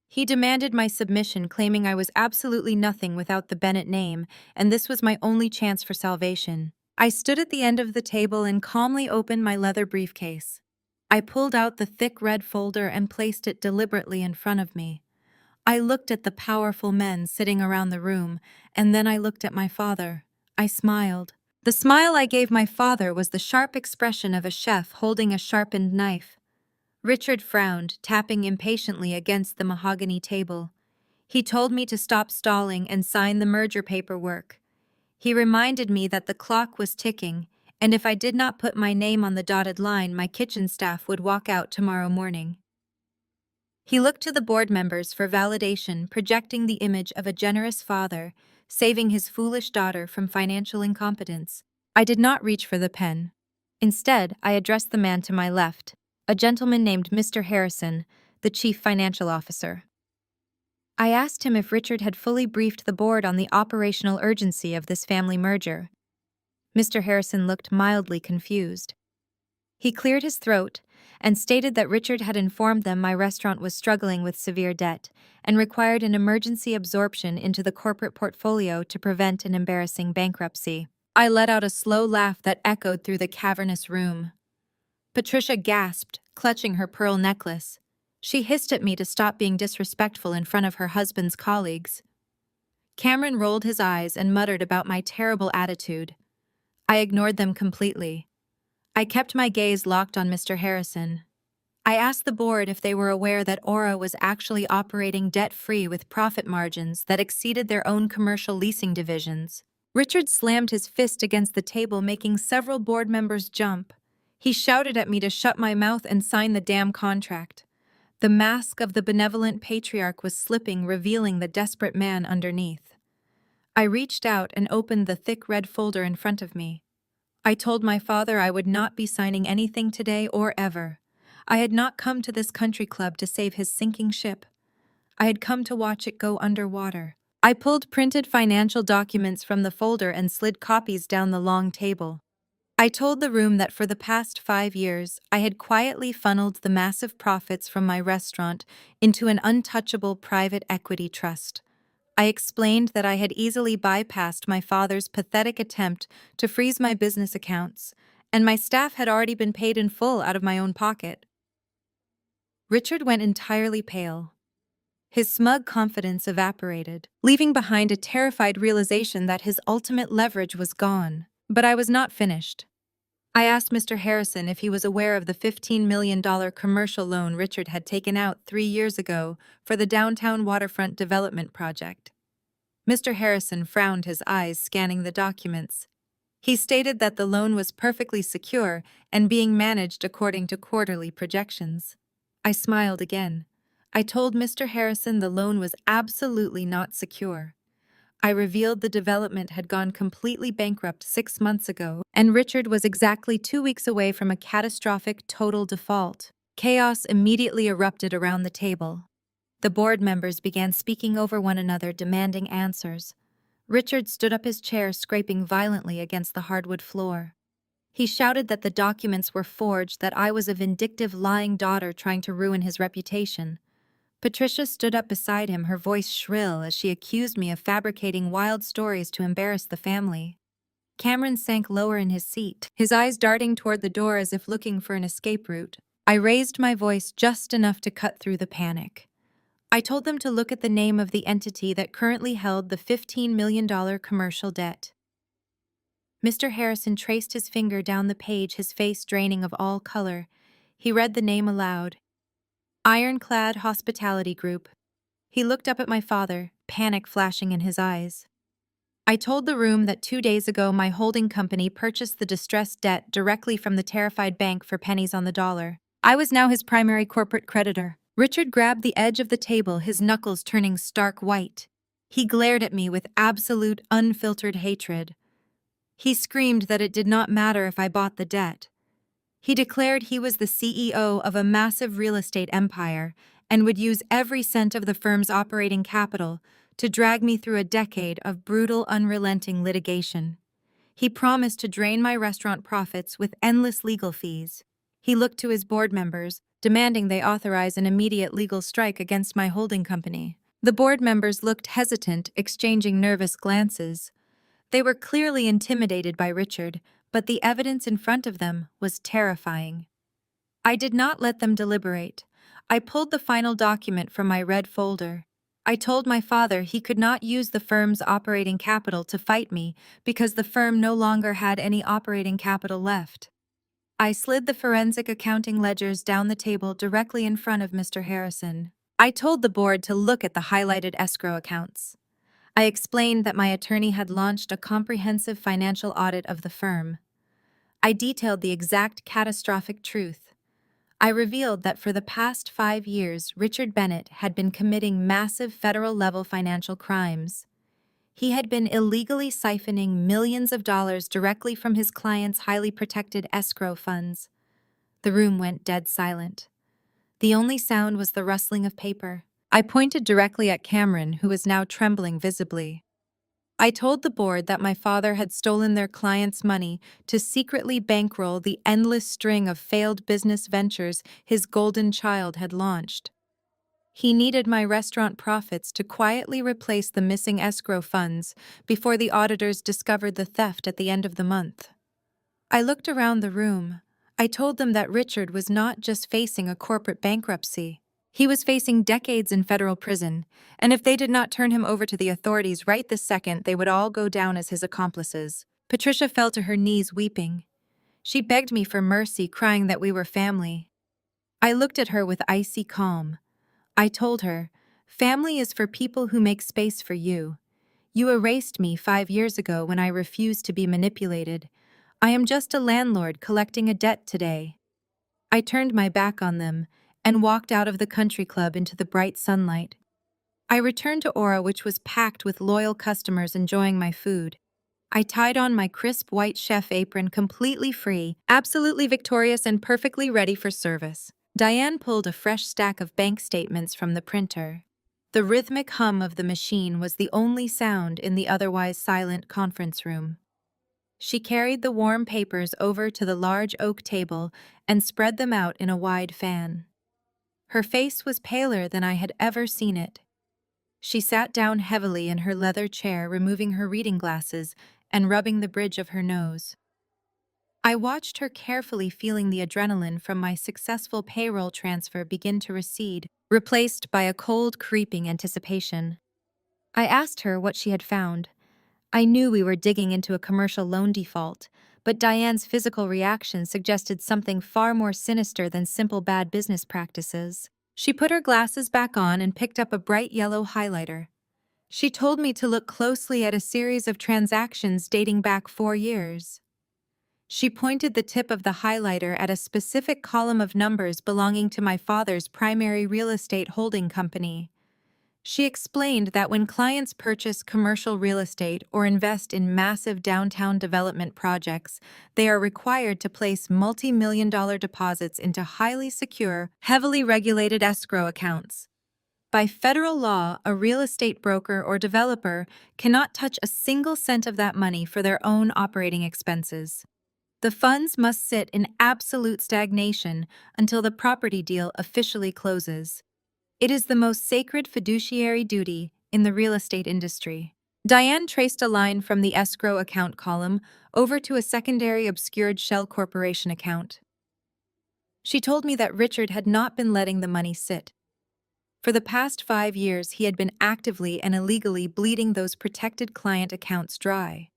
He demanded my submission, claiming I was absolutely nothing without the Bennett name, and this was my only chance for salvation. I stood at the end of the table and calmly opened my leather briefcase. I pulled out the thick red folder and placed it deliberately in front of me. I looked at the powerful men sitting around the room, and then I looked at my father. I smiled. The smile I gave my father was the sharp expression of a chef holding a sharpened knife. Richard frowned, tapping impatiently against the mahogany table. He told me to stop stalling and sign the merger paperwork. He reminded me that the clock was ticking, and if I did not put my name on the dotted line, my kitchen staff would walk out tomorrow morning. He looked to the board members for validation, projecting the image of a generous father, saving his foolish daughter from financial incompetence. I did not reach for the pen. Instead, I addressed the man to my left, a gentleman named Mr. Harrison, the chief financial officer. I asked him if Richard had fully briefed the board on the operational urgency of this family merger. Mr. Harrison looked mildly confused. He cleared his throat and stated that Richard had informed them my restaurant was struggling with severe debt and required an emergency absorption into the corporate portfolio to prevent an embarrassing bankruptcy. I let out a slow laugh that echoed through the cavernous room. Patricia gasped, clutching her pearl necklace. She hissed at me to stop being disrespectful in front of her husband's colleagues. Cameron rolled his eyes and muttered about my terrible attitude. I ignored them completely. I kept my gaze locked on Mr. Harrison. I asked the board if they were aware that Aura was actually operating debt-free with profit margins that exceeded their own commercial leasing divisions. Richard slammed his fist against the table, making several board members jump. He shouted at me to shut my mouth and sign the damn contract. The mask of the benevolent patriarch was slipping, revealing the desperate man underneath. I reached out and opened the thick red folder in front of me. I told my father I would not be signing anything today or ever. I had not come to this country club to save his sinking ship. I had come to watch it go underwater. I pulled printed financial documents from the folder and slid copies down the long table. I told the room that for the past 5 years, I had quietly funneled the massive profits from my restaurant into an untouchable private equity trust. I explained that I had easily bypassed my father's pathetic attempt to freeze my business accounts, and my staff had already been paid in full out of my own pocket. Richard went entirely pale. His smug confidence evaporated, leaving behind a terrified realization that his ultimate leverage was gone. But I was not finished. I asked Mr. Harrison if he was aware of the $15 million commercial loan Richard had taken out 3 years ago for the downtown waterfront development project. Mr. Harrison frowned, his eyes scanning the documents. He stated that the loan was perfectly secure and being managed according to quarterly projections. I smiled again. I told Mr. Harrison the loan was absolutely not secure. I revealed the development had gone completely bankrupt 6 months ago, and Richard was exactly 2 weeks away from a catastrophic total default. Chaos immediately erupted around the table. The board members began speaking over one another, demanding answers. Richard stood up, his chair scraping violently against the hardwood floor. He shouted that the documents were forged, that I was a vindictive, lying daughter trying to ruin his reputation. Patricia stood up beside him, her voice shrill as she accused me of fabricating wild stories to embarrass the family. Cameron sank lower in his seat, his eyes darting toward the door as if looking for an escape route. I raised my voice just enough to cut through the panic. I told them to look at the name of the entity that currently held the $15 million commercial debt. Mr. Harrison traced his finger down the page, his face draining of all color. He read the name aloud. Ironclad Hospitality Group. He looked up at my father, panic flashing in his eyes. I told the room that 2 days ago my holding company purchased the distressed debt directly from the terrified bank for pennies on the dollar. I was now his primary corporate creditor. Richard grabbed the edge of the table, his knuckles turning stark white. He glared at me with absolute, unfiltered hatred. He screamed that it did not matter if I bought the debt. He declared he was the CEO of a massive real estate empire and would use every cent of the firm's operating capital to drag me through a decade of brutal, unrelenting litigation. He promised to drain my restaurant profits with endless legal fees. He looked to his board members, demanding they authorize an immediate legal strike against my holding company. The board members looked hesitant, exchanging nervous glances. They were clearly intimidated by Richard, but the evidence in front of them was terrifying. I did not let them deliberate. I pulled the final document from my red folder. I told my father he could not use the firm's operating capital to fight me because the firm no longer had any operating capital left. I slid the forensic accounting ledgers down the table directly in front of Mr. Harrison. I told the board to look at the highlighted escrow accounts. I explained that my attorney had launched a comprehensive financial audit of the firm. I detailed the exact catastrophic truth. I revealed that for the past 5 years, Richard Bennett had been committing massive federal-level financial crimes. He had been illegally siphoning millions of dollars directly from his clients' highly protected escrow funds. The room went dead silent. The only sound was the rustling of paper. I pointed directly at Cameron, who was now trembling visibly. I told the board that my father had stolen their clients' money to secretly bankroll the endless string of failed business ventures his golden child had launched. He needed my restaurant profits to quietly replace the missing escrow funds before the auditors discovered the theft at the end of the month. I looked around the room. I told them that Richard was not just facing a corporate bankruptcy. He was facing decades in federal prison, and if they did not turn him over to the authorities right this second, they would all go down as his accomplices. Patricia fell to her knees weeping. She begged me for mercy, crying that we were family. I looked at her with icy calm. I told her, "Family is for people who make space for you. You erased me 5 years ago when I refused to be manipulated. I am just a landlord collecting a debt today." I turned my back on them and walked out of the country club into the bright sunlight. I returned to Aura, which was packed with loyal customers enjoying my food. I tied on my crisp white chef apron, completely free, absolutely victorious, and perfectly ready for service. Diane pulled a fresh stack of bank statements from the printer. The rhythmic hum of the machine was the only sound in the otherwise silent conference room. She carried the warm papers over to the large oak table and spread them out in a wide fan. Her face was paler than I had ever seen it. She sat down heavily in her leather chair, removing her reading glasses and rubbing the bridge of her nose. I watched her carefully, feeling the adrenaline from my successful payroll transfer begin to recede, replaced by a cold, creeping anticipation. I asked her what she had found. I knew we were digging into a commercial loan default, but Diane's physical reaction suggested something far more sinister than simple bad business practices. She put her glasses back on and picked up a bright yellow highlighter. She told me to look closely at a series of transactions dating back 4 years. She pointed the tip of the highlighter at a specific column of numbers belonging to my father's primary real estate holding company. She explained that when clients purchase commercial real estate or invest in massive downtown development projects, they are required to place multi-million-dollar deposits into highly secure, heavily regulated escrow accounts. By federal law, a real estate broker or developer cannot touch a single cent of that money for their own operating expenses. The funds must sit in absolute stagnation until the property deal officially closes. It is the most sacred fiduciary duty in the real estate industry. Diane traced a line from the escrow account column over to a secondary obscured shell corporation account. She told me that Richard had not been letting the money sit. For the past 5 years, he had been actively and illegally bleeding those protected client accounts dry.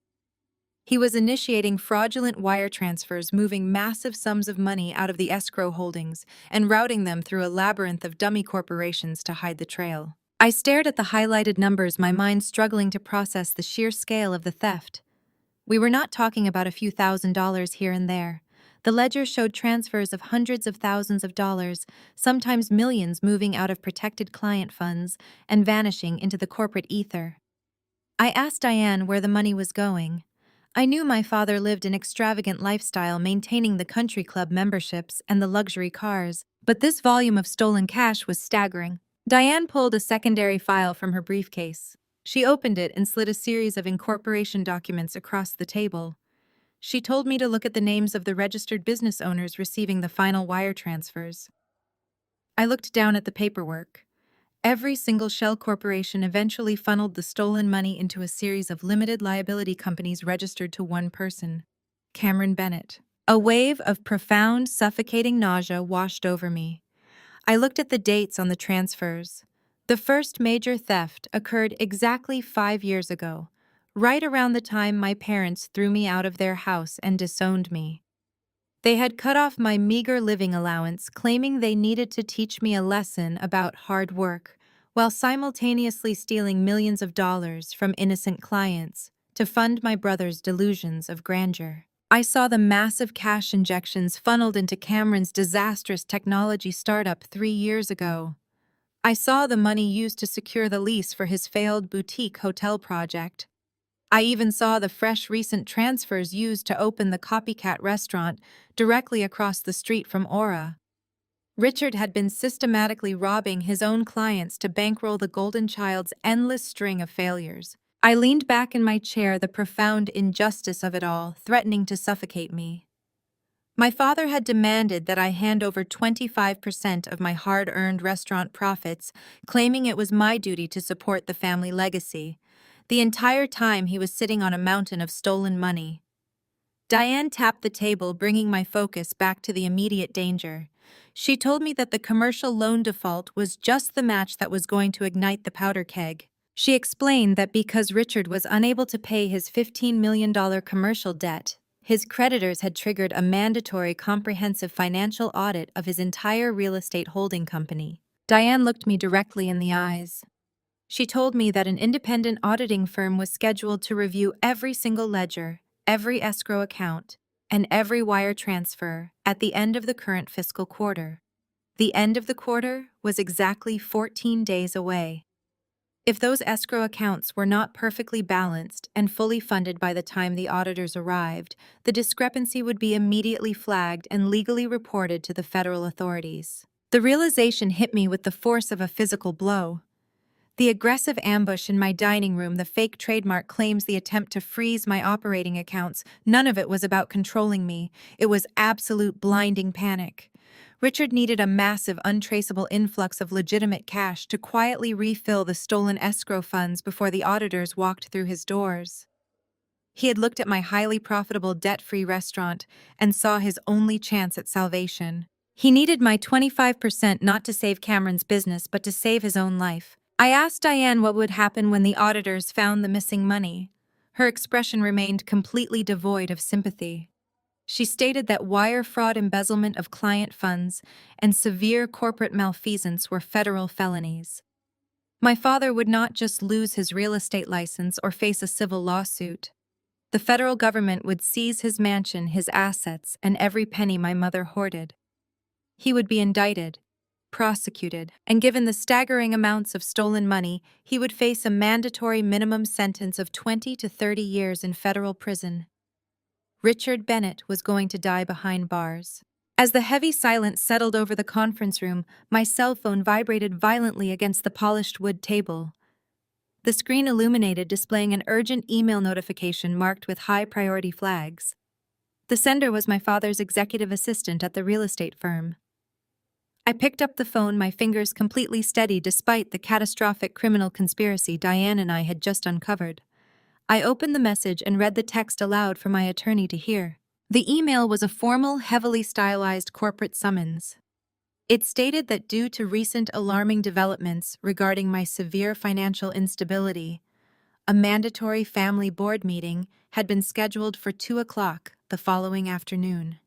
He was initiating fraudulent wire transfers, moving massive sums of money out of the escrow holdings and routing them through a labyrinth of dummy corporations to hide the trail. I stared at the highlighted numbers, my mind struggling to process the sheer scale of the theft. We were not talking about a few $1,000s here and there. The ledger showed transfers of hundreds of thousands of dollars, sometimes millions, moving out of protected client funds and vanishing into the corporate ether. I asked Diane where the money was going. I knew my father lived an extravagant lifestyle, maintaining the country club memberships and the luxury cars, but this volume of stolen cash was staggering. Diane pulled a secondary file from her briefcase. She opened it and slid a series of incorporation documents across the table. She told me to look at the names of the registered business owners receiving the final wire transfers. I looked down at the paperwork. Every single shell corporation eventually funneled the stolen money into a series of limited liability companies registered to one person, Cameron Bennett. A wave of profound, suffocating nausea washed over me. I looked at the dates on the transfers. The first major theft occurred exactly 5 years ago, right around the time my parents threw me out of their house and disowned me. They had cut off my meager living allowance, claiming they needed to teach me a lesson about hard work, while simultaneously stealing millions of dollars from innocent clients to fund my brother's delusions of grandeur. I saw the massive cash injections funneled into Cameron's disastrous technology startup 3 years ago. I saw the money used to secure the lease for his failed boutique hotel project. I even saw the fresh recent transfers used to open the copycat restaurant directly across the street from Aura. Richard had been systematically robbing his own clients to bankroll the Golden Child's endless string of failures. I leaned back in my chair, the profound injustice of it all threatening to suffocate me. My father had demanded that I hand over 25% of my hard-earned restaurant profits, claiming it was my duty to support the family legacy. The entire time he was sitting on a mountain of stolen money. Diane tapped the table, bringing my focus back to the immediate danger. She told me that the commercial loan default was just the match that was going to ignite the powder keg. She explained that because Richard was unable to pay his $15 million commercial debt, his creditors had triggered a mandatory comprehensive financial audit of his entire real estate holding company. Diane looked me directly in the eyes. She told me that an independent auditing firm was scheduled to review every single ledger, every escrow account, and every wire transfer at the end of the current fiscal quarter. The end of the quarter was exactly 14 days away. If those escrow accounts were not perfectly balanced and fully funded by the time the auditors arrived, the discrepancy would be immediately flagged and legally reported to the federal authorities. The realization hit me with the force of a physical blow. The aggressive ambush in my dining room, the fake trademark claims, the attempt to freeze my operating accounts, none of it was about controlling me. It was absolute blinding panic. Richard needed a massive, untraceable influx of legitimate cash to quietly refill the stolen escrow funds before the auditors walked through his doors. He had looked at my highly profitable, debt-free restaurant and saw his only chance at salvation. He needed my 25% not to save Cameron's business, but to save his own life. I asked Diane what would happen when the auditors found the missing money. Her expression remained completely devoid of sympathy. She stated that wire fraud, embezzlement of client funds, and severe corporate malfeasance were federal felonies. My father would not just lose his real estate license or face a civil lawsuit. The federal government would seize his mansion, his assets, and every penny my mother hoarded. He would be indicted, prosecuted, and given the staggering amounts of stolen money, he would face a mandatory minimum sentence of 20 to 30 years in federal prison. Richard Bennett was going to die behind bars. As the heavy silence settled over the conference room, my cell phone vibrated violently against the polished wood table. The screen illuminated, displaying an urgent email notification marked with high-priority flags. The sender was my father's executive assistant at the real estate firm. I picked up the phone, my fingers completely steady despite the catastrophic criminal conspiracy Diane and I had just uncovered. I opened the message and read the text aloud for my attorney to hear. The email was a formal, heavily stylized corporate summons. It stated that due to recent alarming developments regarding my severe financial instability, a mandatory family board meeting had been scheduled for 2 o'clock the following afternoon.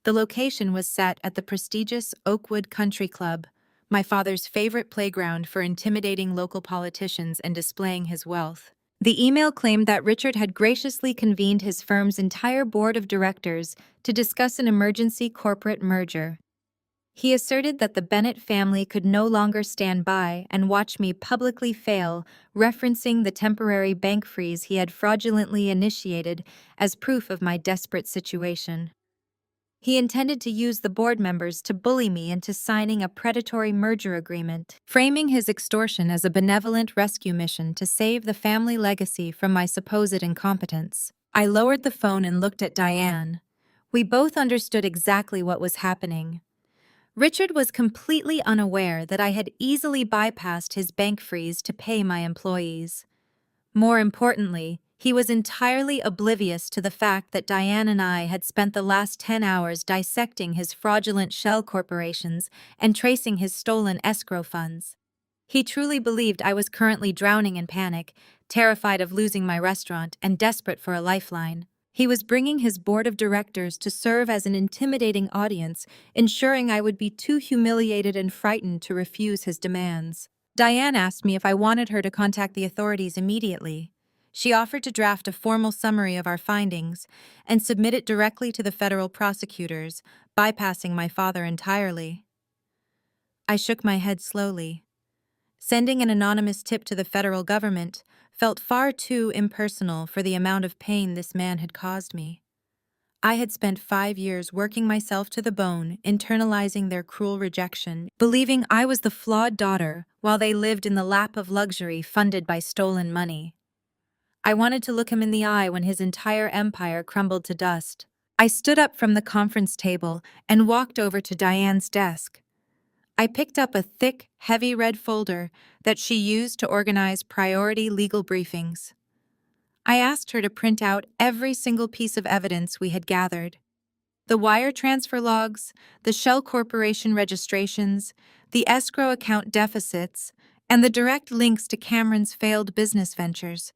The location was set at the prestigious Oakwood Country Club, my father's favorite playground for intimidating local politicians and displaying his wealth. The email claimed that Richard had graciously convened his firm's entire board of directors to discuss an emergency corporate merger. He asserted that the Bennett family could no longer stand by and watch me publicly fail, referencing the temporary bank freeze he had fraudulently initiated as proof of my desperate situation. He intended to use the board members to bully me into signing a predatory merger agreement, framing his extortion as a benevolent rescue mission to save the family legacy from my supposed incompetence. I lowered the phone and looked at Diane. We both understood exactly what was happening. Richard was completely unaware that I had easily bypassed his bank freeze to pay my employees. More importantly, he was entirely oblivious to the fact that Diane and I had spent the last 10 hours dissecting his fraudulent shell corporations and tracing his stolen escrow funds. He truly believed I was currently drowning in panic, terrified of losing my restaurant and desperate for a lifeline. He was bringing his board of directors to serve as an intimidating audience, ensuring I would be too humiliated and frightened to refuse his demands. Diane asked me if I wanted her to contact the authorities immediately. She offered to draft a formal summary of our findings and submit it directly to the federal prosecutors, bypassing my father entirely. I shook my head slowly. Sending an anonymous tip to the federal government felt far too impersonal for the amount of pain this man had caused me. I had spent 5 years working myself to the bone, internalizing their cruel rejection, believing I was the flawed daughter while they lived in the lap of luxury funded by stolen money. I wanted to look him in the eye when his entire empire crumbled to dust. I stood up from the conference table and walked over to Diane's desk. I picked up a thick, heavy red folder that she used to organize priority legal briefings. I asked her to print out every single piece of evidence we had gathered. The wire transfer logs, the Shell Corporation registrations, the escrow account deficits, and the direct links to Cameron's failed business ventures.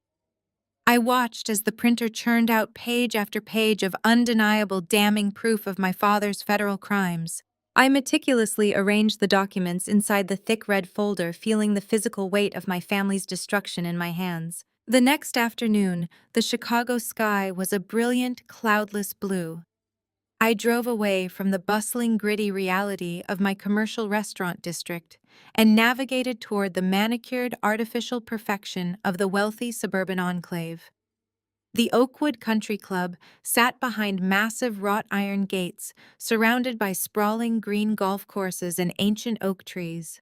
I watched as the printer churned out page after page of undeniable, damning proof of my father's federal crimes. I meticulously arranged the documents inside the thick red folder, feeling the physical weight of my family's destruction in my hands. The next afternoon, the Chicago sky was a brilliant, cloudless blue. I drove away from the bustling, gritty reality of my commercial restaurant district and navigated toward the manicured, artificial perfection of the wealthy suburban enclave. The Oakwood Country Club sat behind massive wrought iron gates, surrounded by sprawling green golf courses and ancient oak trees.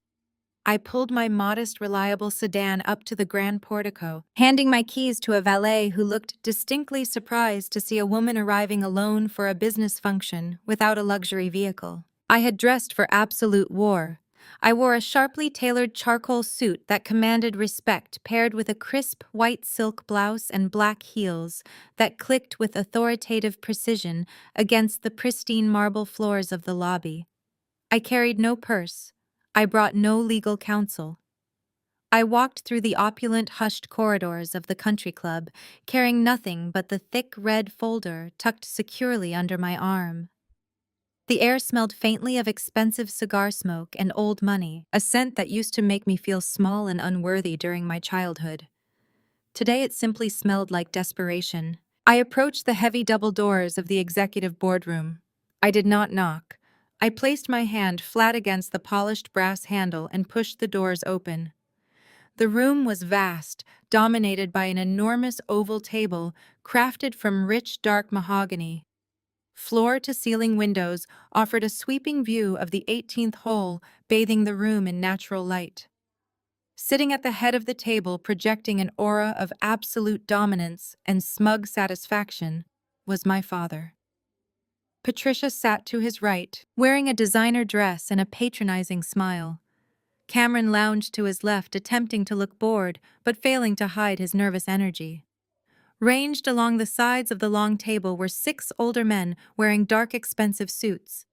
I pulled my modest, reliable sedan up to the grand portico, handing my keys to a valet who looked distinctly surprised to see a woman arriving alone for a business function without a luxury vehicle. I had dressed for absolute war. I wore a sharply tailored charcoal suit that commanded respect, paired with a crisp white silk blouse and black heels that clicked with authoritative precision against the pristine marble floors of the lobby. I carried no purse. I brought no legal counsel. I walked through the opulent, hushed corridors of the country club, carrying nothing but the thick red folder tucked securely under my arm. The air smelled faintly of expensive cigar smoke and old money, a scent that used to make me feel small and unworthy during my childhood. Today it simply smelled like desperation. I approached the heavy double doors of the executive boardroom. I did not knock. I placed my hand flat against the polished brass handle and pushed the doors open. The room was vast, dominated by an enormous oval table crafted from rich, dark mahogany. Floor-to-ceiling windows offered a sweeping view of the 18th hole, bathing the room in natural light. Sitting at the head of the table, projecting an aura of absolute dominance and smug satisfaction, was my father. Patricia sat to his right, wearing a designer dress and a patronizing smile. Cameron lounged to his left, attempting to look bored, but failing to hide his nervous energy. Ranged along the sides of the long table were 6 older men wearing dark, expensive suits.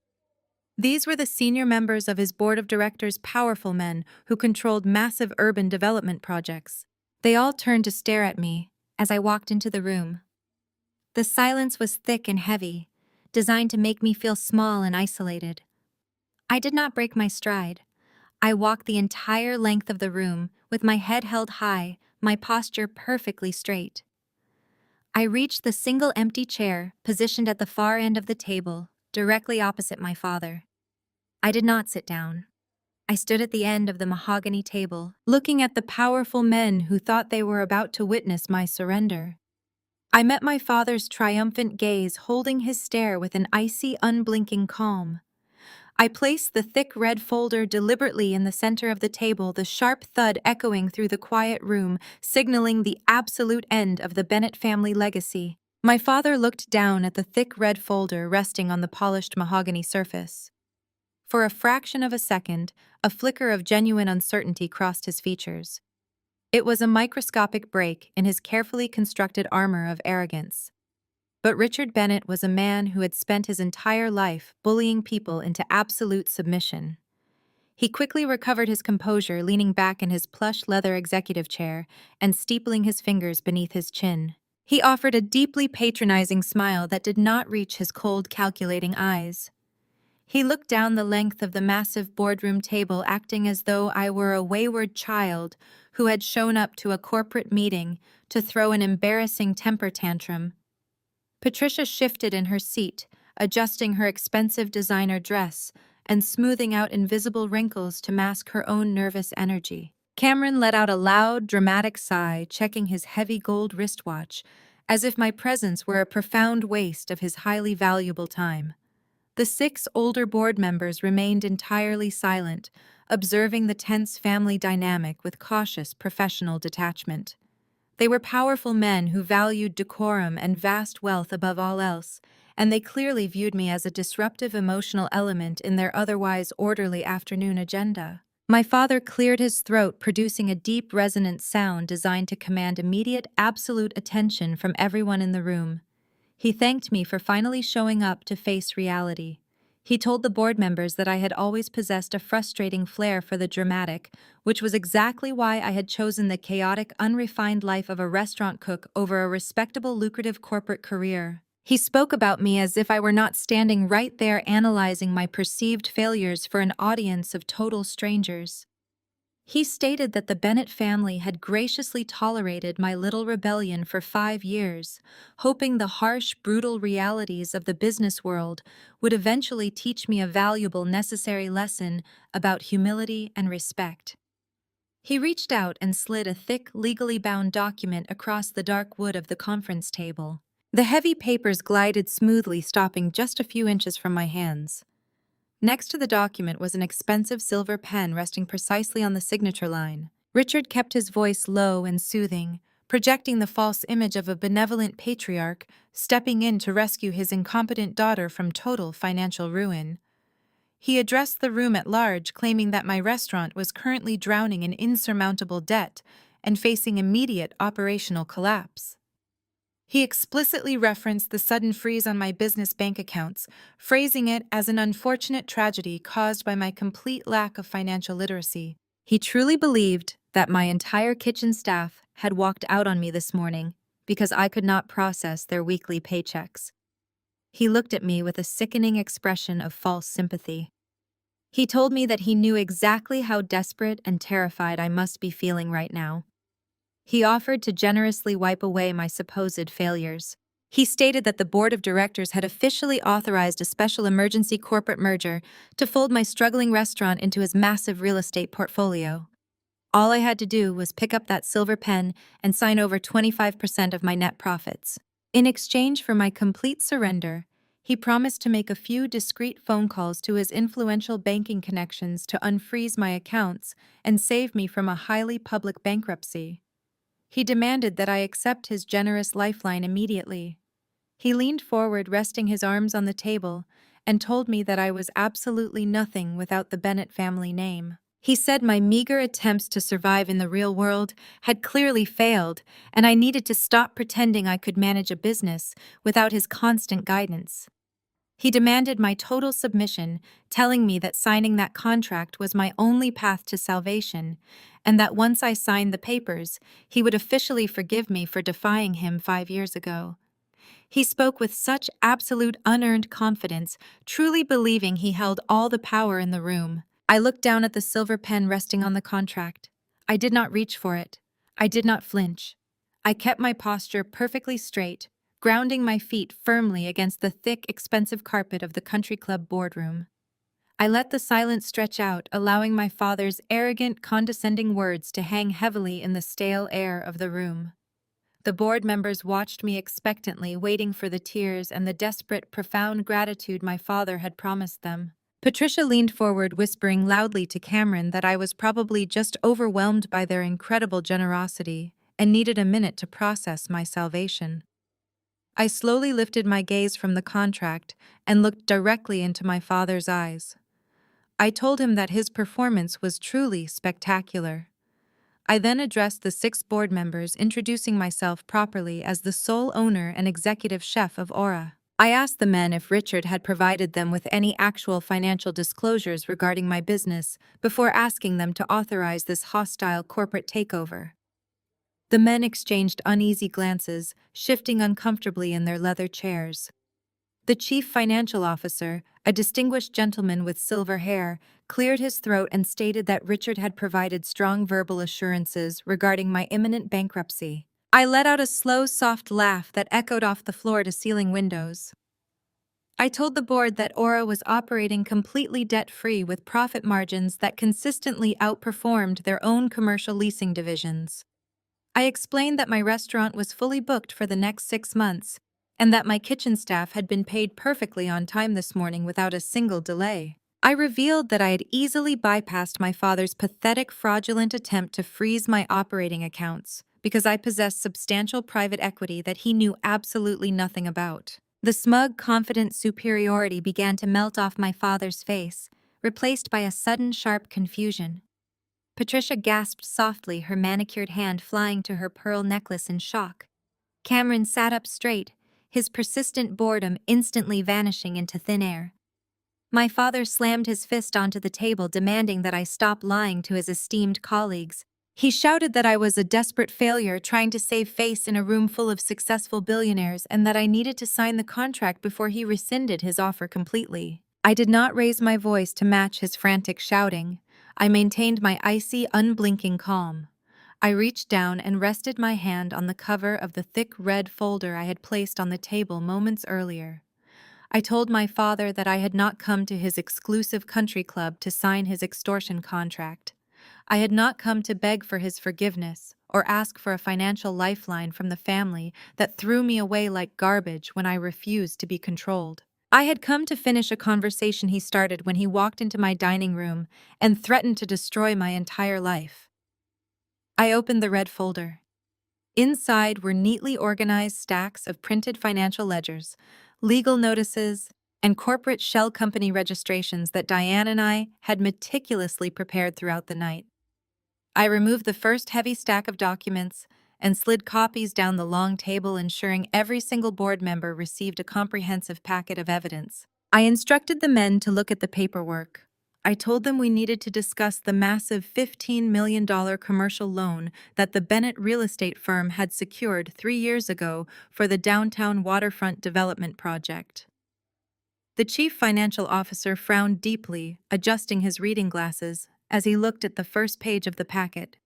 These were the senior members of his board of directors, powerful men who controlled massive urban development projects. They all turned to stare at me as I walked into the room. The silence was thick and heavy, designed to make me feel small and isolated. I did not break my stride. I walked the entire length of the room with my head held high, my posture perfectly straight. I reached the single empty chair positioned at the far end of the table, directly opposite my father. I did not sit down. I stood at the end of the mahogany table, looking at the powerful men who thought they were about to witness my surrender. I met my father's triumphant gaze, holding his stare with an icy, unblinking calm. I placed the thick red folder deliberately in the center of the table, the sharp thud echoing through the quiet room, signaling the absolute end of the Bennett family legacy. My father looked down at the thick red folder resting on the polished mahogany surface. For a fraction of a second, a flicker of genuine uncertainty crossed his features. It was a microscopic break in his carefully constructed armor of arrogance. But Richard Bennett was a man who had spent his entire life bullying people into absolute submission. He quickly recovered his composure, leaning back in his plush leather executive chair and steepling his fingers beneath his chin. He offered a deeply patronizing smile that did not reach his cold, calculating eyes. He looked down the length of the massive boardroom table, acting as though I were a wayward child who had shown up to a corporate meeting to throw an embarrassing temper tantrum. Patricia shifted in her seat, adjusting her expensive designer dress and smoothing out invisible wrinkles to mask her own nervous energy. Cameron let out a loud, dramatic sigh, checking his heavy gold wristwatch, as if my presence were a profound waste of his highly valuable time. The 6 older board members remained entirely silent, observing the tense family dynamic with cautious professional detachment. They were powerful men who valued decorum and vast wealth above all else, and they clearly viewed me as a disruptive emotional element in their otherwise orderly afternoon agenda. My father cleared his throat, producing a deep, resonant sound designed to command immediate, absolute attention from everyone in the room. He thanked me for finally showing up to face reality. He told the board members that I had always possessed a frustrating flair for the dramatic, which was exactly why I had chosen the chaotic, unrefined life of a restaurant cook over a respectable, lucrative corporate career. He spoke about me as if I were not standing right there analyzing my perceived failures for an audience of total strangers. He stated that the Bennett family had graciously tolerated my little rebellion for 5 years, hoping the harsh, brutal realities of the business world would eventually teach me a valuable, necessary lesson about humility and respect. He reached out and slid a thick, legally bound document across the dark wood of the conference table. The heavy papers glided smoothly, stopping just a few inches from my hands. Next to the document was an expensive silver pen resting precisely on the signature line. Richard kept his voice low and soothing, projecting the false image of a benevolent patriarch stepping in to rescue his incompetent daughter from total financial ruin. He addressed the room at large, claiming that my restaurant was currently drowning in insurmountable debt and facing immediate operational collapse. He explicitly referenced the sudden freeze on my business bank accounts, phrasing it as an unfortunate tragedy caused by my complete lack of financial literacy. He truly believed that my entire kitchen staff had walked out on me this morning because I could not process their weekly paychecks. He looked at me with a sickening expression of false sympathy. He told me that he knew exactly how desperate and terrified I must be feeling right now. He offered to generously wipe away my supposed failures. He stated that the board of directors had officially authorized a special emergency corporate merger to fold my struggling restaurant into his massive real estate portfolio. All I had to do was pick up that silver pen and sign over 25% of my net profits. In exchange for my complete surrender, he promised to make a few discreet phone calls to his influential banking connections to unfreeze my accounts and save me from a highly public bankruptcy. He demanded that I accept his generous lifeline immediately. He leaned forward, resting his arms on the table, and told me that I was absolutely nothing without the Bennett family name. He said my meager attempts to survive in the real world had clearly failed, and I needed to stop pretending I could manage a business without his constant guidance. He demanded my total submission, telling me that signing that contract was my only path to salvation, and that once I signed the papers, he would officially forgive me for defying him 5 years ago. He spoke with such absolute unearned confidence, truly believing he held all the power in the room. I looked down at the silver pen resting on the contract. I did not reach for it. I did not flinch. I kept my posture perfectly straight, grounding my feet firmly against the thick, expensive carpet of the country club boardroom. I let the silence stretch out, allowing my father's arrogant, condescending words to hang heavily in the stale air of the room. The board members watched me expectantly, waiting for the tears and the desperate, profound gratitude my father had promised them. Patricia leaned forward, whispering loudly to Cameron that I was probably just overwhelmed by their incredible generosity and needed a minute to process my salvation. I slowly lifted my gaze from the contract and looked directly into my father's eyes. I told him that his performance was truly spectacular. I then addressed the 6 board members, introducing myself properly as the sole owner and executive chef of Aura. I asked the men if Richard had provided them with any actual financial disclosures regarding my business before asking them to authorize this hostile corporate takeover. The men exchanged uneasy glances, shifting uncomfortably in their leather chairs. The chief financial officer, a distinguished gentleman with silver hair, cleared his throat and stated that Richard had provided strong verbal assurances regarding my imminent bankruptcy. I let out a slow, soft laugh that echoed off the floor-to-ceiling windows. I told the board that Aura was operating completely debt-free with profit margins that consistently outperformed their own commercial leasing divisions. I explained that my restaurant was fully booked for the next 6 months, and that my kitchen staff had been paid perfectly on time this morning without a single delay. I revealed that I had easily bypassed my father's pathetic, fraudulent attempt to freeze my operating accounts because I possessed substantial private equity that he knew absolutely nothing about. The smug, confident superiority began to melt off my father's face, replaced by a sudden, sharp confusion. Patricia gasped softly, her manicured hand flying to her pearl necklace in shock. Cameron sat up straight, his persistent boredom instantly vanishing into thin air. My father slammed his fist onto the table, demanding that I stop lying to his esteemed colleagues. He shouted that I was a desperate failure trying to save face in a room full of successful billionaires and that I needed to sign the contract before he rescinded his offer completely. I did not raise my voice to match his frantic shouting. I maintained my icy, unblinking calm. I reached down and rested my hand on the cover of the thick red folder I had placed on the table moments earlier. I told my father that I had not come to his exclusive country club to sign his extortion contract. I had not come to beg for his forgiveness or ask for a financial lifeline from the family that threw me away like garbage when I refused to be controlled. I had come to finish a conversation he started when he walked into my dining room and threatened to destroy my entire life. I opened the red folder. Inside were neatly organized stacks of printed financial ledgers, legal notices, and corporate shell company registrations that Diane and I had meticulously prepared throughout the night. I removed the first heavy stack of documents and slid copies down the long table, ensuring every single board member received a comprehensive packet of evidence. I instructed the men to look at the paperwork. I told them we needed to discuss the massive $15 million commercial loan that the Bennett real estate firm had secured 3 years ago for the downtown waterfront development project. The chief financial officer frowned deeply, adjusting his reading glasses, as he looked at the first page of the packet.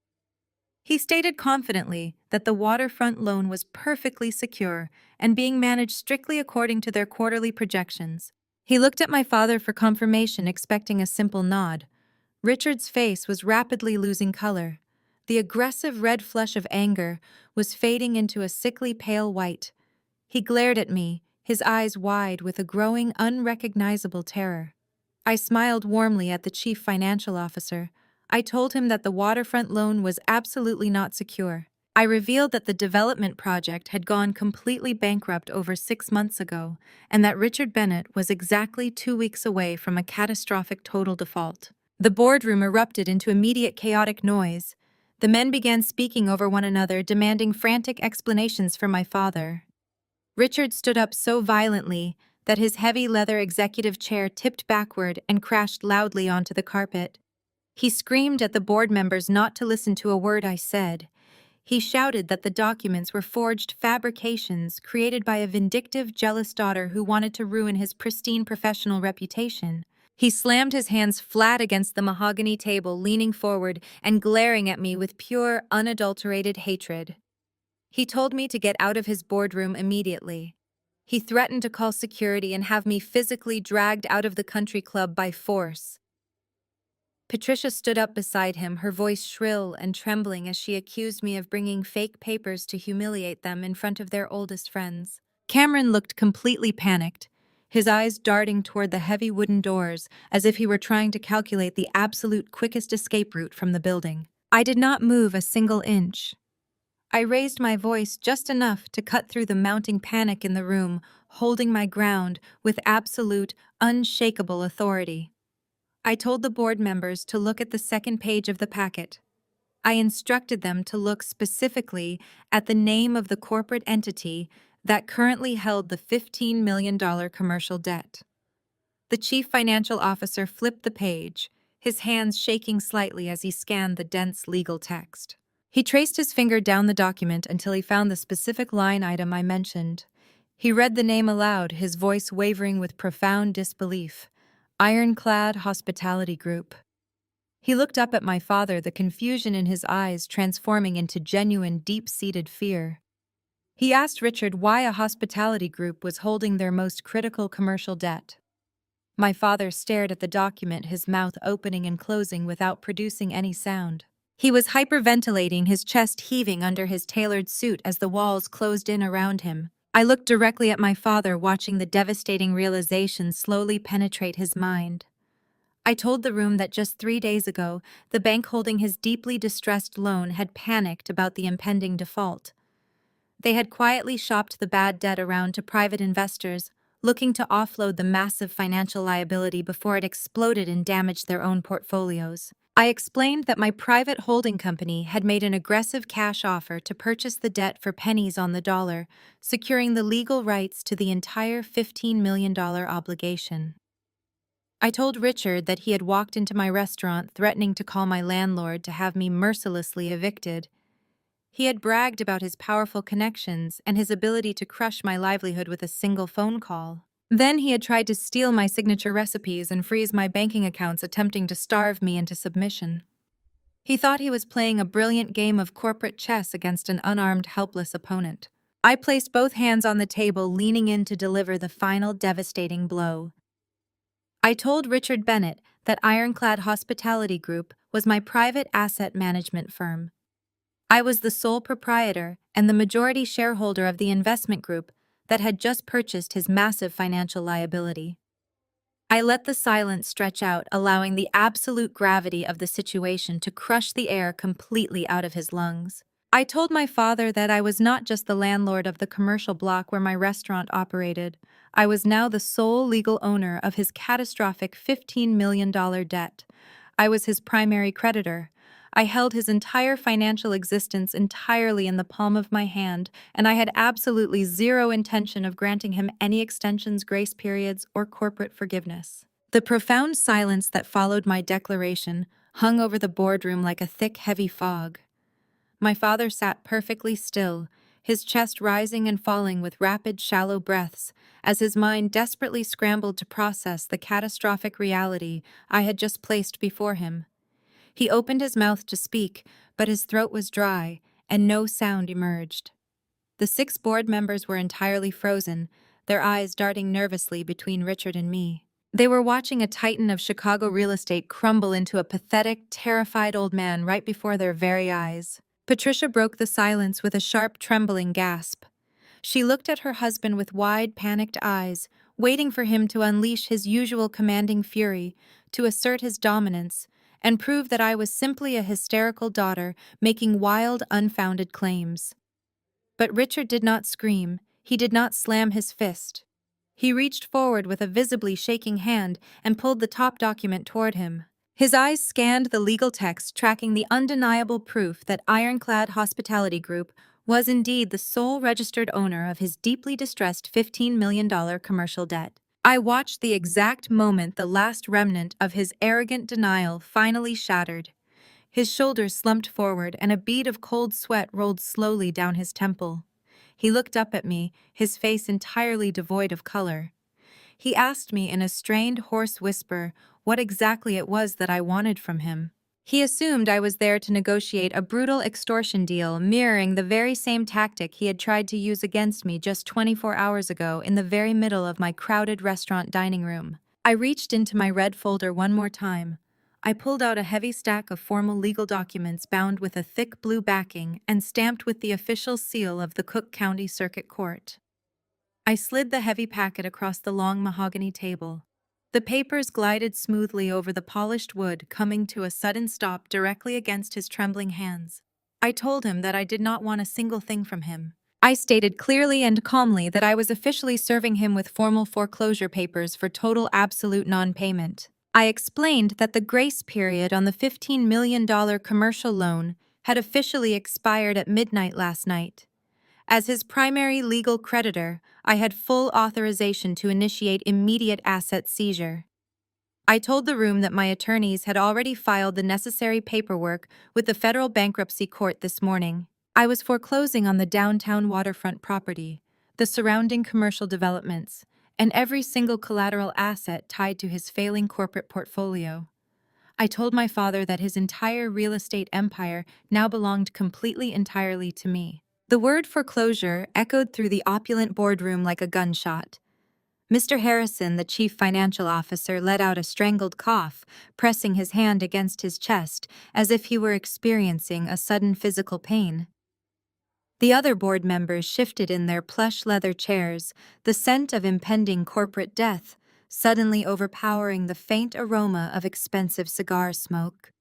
He stated confidently that the waterfront loan was perfectly secure and being managed strictly according to their quarterly projections. He looked at my father for confirmation, expecting a simple nod. Richard's face was rapidly losing color. The aggressive red flush of anger was fading into a sickly pale white. He glared at me, his eyes wide with a growing, unrecognizable terror. I smiled warmly at the chief financial officer. I told him that the waterfront loan was absolutely not secure. I revealed that the development project had gone completely bankrupt over 6 months ago, and that Richard Bennett was exactly 2 weeks away from a catastrophic total default. The boardroom erupted into immediate chaotic noise. The men began speaking over one another, demanding frantic explanations from my father. Richard stood up so violently that his heavy leather executive chair tipped backward and crashed loudly onto the carpet. He screamed at the board members not to listen to a word I said. He shouted that the documents were forged fabrications created by a vindictive, jealous daughter who wanted to ruin his pristine professional reputation. He slammed his hands flat against the mahogany table, leaning forward and glaring at me with pure, unadulterated hatred. He told me to get out of his boardroom immediately. He threatened to call security and have me physically dragged out of the country club by force. Patricia stood up beside him, her voice shrill and trembling as she accused me of bringing fake papers to humiliate them in front of their oldest friends. Cameron looked completely panicked, his eyes darting toward the heavy wooden doors as if he were trying to calculate the absolute quickest escape route from the building. I did not move a single inch. I raised my voice just enough to cut through the mounting panic in the room, holding my ground with absolute, unshakable authority. I told the board members to look at the second page of the packet. I instructed them to look specifically at the name of the corporate entity that currently held the $15 million commercial debt. The chief financial officer flipped the page, his hands shaking slightly as he scanned the dense legal text. He traced his finger down the document until he found the specific line item I mentioned. He read the name aloud, his voice wavering with profound disbelief. Ironclad Hospitality Group. He looked up at my father, the confusion in his eyes transforming into genuine, deep-seated fear. He asked Richard why a hospitality group was holding their most critical commercial debt. My father stared at the document, his mouth opening and closing without producing any sound. He was hyperventilating, his chest heaving under his tailored suit as the walls closed in around him. I looked directly at my father, watching the devastating realization slowly penetrate his mind. I told the room that just 3 days ago, the bank holding his deeply distressed loan had panicked about the impending default. They had quietly shopped the bad debt around to private investors, looking to offload the massive financial liability before it exploded and damaged their own portfolios. I explained that my private holding company had made an aggressive cash offer to purchase the debt for pennies on the dollar, securing the legal rights to the entire $15 million obligation. I told Richard that he had walked into my restaurant threatening to call my landlord to have me mercilessly evicted. He had bragged about his powerful connections and his ability to crush my livelihood with a single phone call. Then he had tried to steal my signature recipes and freeze my banking accounts, attempting to starve me into submission. He thought he was playing a brilliant game of corporate chess against an unarmed, helpless opponent. I placed both hands on the table, leaning in to deliver the final devastating blow. I told Richard Bennett that Ironclad Hospitality Group was my private asset management firm. I was the sole proprietor and the majority shareholder of the investment group that had just purchased his massive financial liability. I let the silence stretch out, allowing the absolute gravity of the situation to crush the air completely out of his lungs. I told my father that I was not just the landlord of the commercial block where my restaurant operated. I was now the sole legal owner of his catastrophic $15 million debt. I was his primary creditor. I held his entire financial existence entirely in the palm of my hand, and I had absolutely zero intention of granting him any extensions, grace periods, or corporate forgiveness. The profound silence that followed my declaration hung over the boardroom like a thick, heavy fog. My father sat perfectly still, his chest rising and falling with rapid, shallow breaths, as his mind desperately scrambled to process the catastrophic reality I had just placed before him. He opened his mouth to speak, but his throat was dry, and no sound emerged. The 6 board members were entirely frozen, their eyes darting nervously between Richard and me. They were watching a titan of Chicago real estate crumble into a pathetic, terrified old man right before their very eyes. Patricia broke the silence with a sharp, trembling gasp. She looked at her husband with wide, panicked eyes, waiting for him to unleash his usual commanding fury, to assert his dominance, and prove that I was simply a hysterical daughter making wild, unfounded claims. But Richard did not scream. He did not slam his fist. He reached forward with a visibly shaking hand and pulled the top document toward him. His eyes scanned the legal text, tracking the undeniable proof that Ironclad Hospitality Group was indeed the sole registered owner of his deeply distressed $15 million commercial debt. I watched the exact moment the last remnant of his arrogant denial finally shattered. His shoulders slumped forward and a bead of cold sweat rolled slowly down his temple. He looked up at me, his face entirely devoid of color. He asked me in a strained, hoarse whisper what exactly it was that I wanted from him. He assumed I was there to negotiate a brutal extortion deal mirroring the very same tactic he had tried to use against me just 24 hours ago in the very middle of my crowded restaurant dining room. I reached into my red folder one more time. I pulled out a heavy stack of formal legal documents bound with a thick blue backing and stamped with the official seal of the Cook County Circuit Court. I slid the heavy packet across the long mahogany table. The papers glided smoothly over the polished wood, coming to a sudden stop directly against his trembling hands. I told him that I did not want a single thing from him. I stated clearly and calmly that I was officially serving him with formal foreclosure papers for total absolute non-payment. I explained that the grace period on the $15 million commercial loan had officially expired at midnight last night. As his primary legal creditor, I had full authorization to initiate immediate asset seizure. I told the room that my attorneys had already filed the necessary paperwork with the federal bankruptcy court this morning. I was foreclosing on the downtown waterfront property, the surrounding commercial developments, and every single collateral asset tied to his failing corporate portfolio. I told my father that his entire real estate empire now belonged completely entirely to me. The word foreclosure echoed through the opulent boardroom like a gunshot. Mr. Harrison, the chief financial officer, let out a strangled cough, pressing his hand against his chest as if he were experiencing a sudden physical pain. The other board members shifted in their plush leather chairs, the scent of impending corporate death suddenly overpowering the faint aroma of expensive cigar smoke.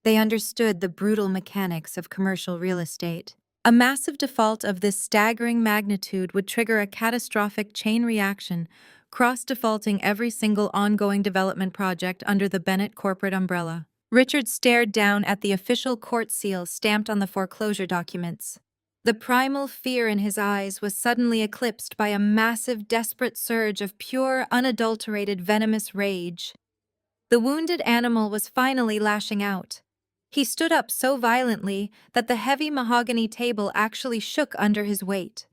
They understood the brutal mechanics of commercial real estate. A massive default of this staggering magnitude would trigger a catastrophic chain reaction, cross-defaulting every single ongoing development project under the Bennett corporate umbrella. Richard stared down at the official court seal stamped on the foreclosure documents. The primal fear in his eyes was suddenly eclipsed by a massive, desperate surge of pure, unadulterated, venomous rage. The wounded animal was finally lashing out. He stood up so violently that the heavy mahogany table actually shook under his weight.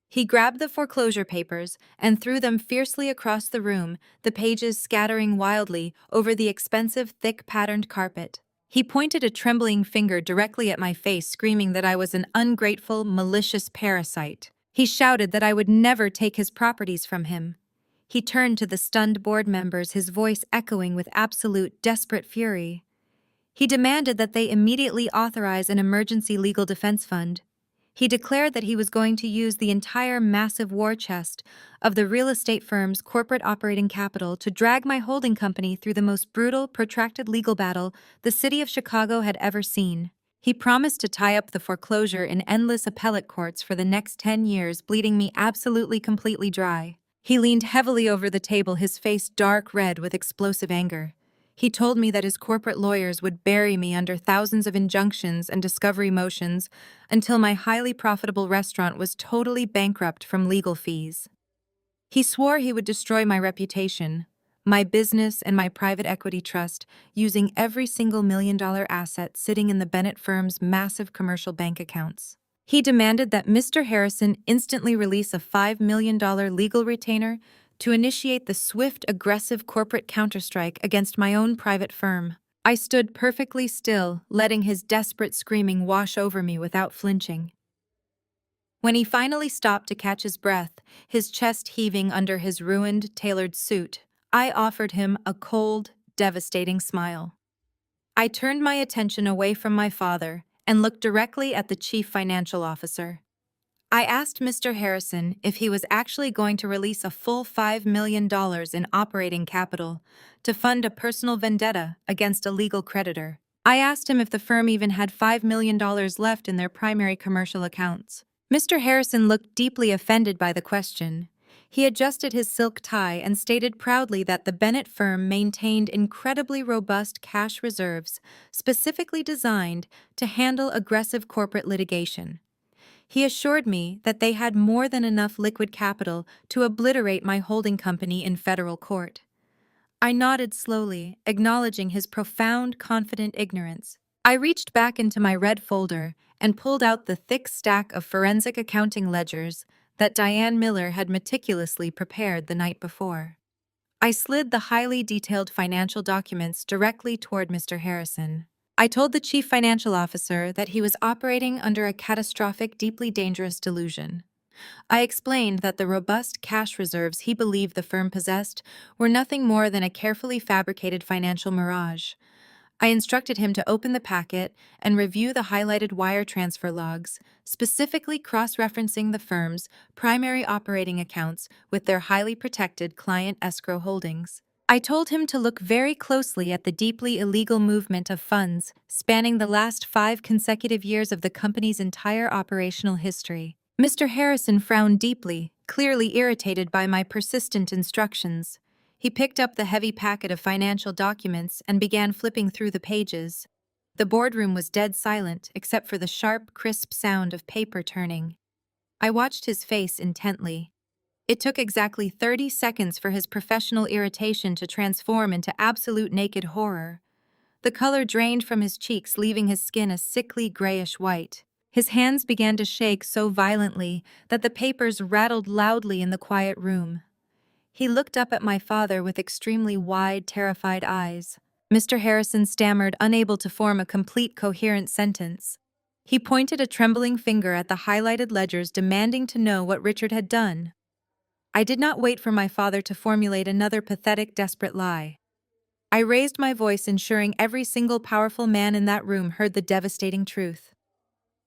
He grabbed the foreclosure papers and threw them fiercely across the room, the pages scattering wildly over the expensive, thick patterned carpet. He pointed a trembling finger directly at my face, screaming that I was an ungrateful, malicious parasite. He shouted that I would never take his properties from him. He turned to the stunned board members, his voice echoing with absolute, desperate fury. He demanded that they immediately authorize an emergency legal defense fund. He declared that he was going to use the entire massive war chest of the real estate firm's corporate operating capital to drag my holding company through the most brutal, protracted legal battle the city of Chicago had ever seen. He promised to tie up the foreclosure in endless appellate courts for the next 10 years, bleeding me absolutely completely dry. He leaned heavily over the table, his face dark red with explosive anger. He told me that his corporate lawyers would bury me under thousands of injunctions and discovery motions until my highly profitable restaurant was totally bankrupt from legal fees. He swore he would destroy my reputation, my business, and my private equity trust, using every single $1 million asset sitting in the Bennett firm's massive commercial bank accounts. He demanded that Mr. Harrison instantly release a $5 million legal retainer to initiate the swift, aggressive corporate counterstrike against my own private firm. I stood perfectly still, letting his desperate screaming wash over me without flinching. When he finally stopped to catch his breath, his chest heaving under his ruined, tailored suit, I offered him a cold, devastating smile. I turned my attention away from my father and looked directly at the chief financial officer. I asked Mr. Harrison if he was actually going to release a full $5 million in operating capital to fund a personal vendetta against a legal creditor. I asked him if the firm even had $5 million left in their primary commercial accounts. Mr. Harrison looked deeply offended by the question. He adjusted his silk tie and stated proudly that the Bennett firm maintained incredibly robust cash reserves specifically designed to handle aggressive corporate litigation. He assured me that they had more than enough liquid capital to obliterate my holding company in federal court. I nodded slowly, acknowledging his profound, confident ignorance. I reached back into my red folder and pulled out the thick stack of forensic accounting ledgers that Diane Miller had meticulously prepared the night before. I slid the highly detailed financial documents directly toward Mr. Harrison. I told the chief financial officer that he was operating under a catastrophic, deeply dangerous delusion. I explained that the robust cash reserves he believed the firm possessed were nothing more than a carefully fabricated financial mirage. I instructed him to open the packet and review the highlighted wire transfer logs, specifically cross-referencing the firm's primary operating accounts with their highly protected client escrow holdings. I told him to look very closely at the deeply illegal movement of funds spanning the last 5 consecutive years of the company's entire operational history. Mr. Harrison frowned deeply, clearly irritated by my persistent instructions. He picked up the heavy packet of financial documents and began flipping through the pages. The boardroom was dead silent except for the sharp, crisp sound of paper turning. I watched his face intently. It took exactly 30 seconds for his professional irritation to transform into absolute naked horror. The color drained from his cheeks, leaving his skin a sickly grayish white. His hands began to shake so violently that the papers rattled loudly in the quiet room. He looked up at my father with extremely wide, terrified eyes. Mr. Harrison stammered, unable to form a complete, coherent sentence. He pointed a trembling finger at the highlighted ledgers, demanding to know what Richard had done. I did not wait for my father to formulate another pathetic, desperate lie. I raised my voice, ensuring every single powerful man in that room heard the devastating truth.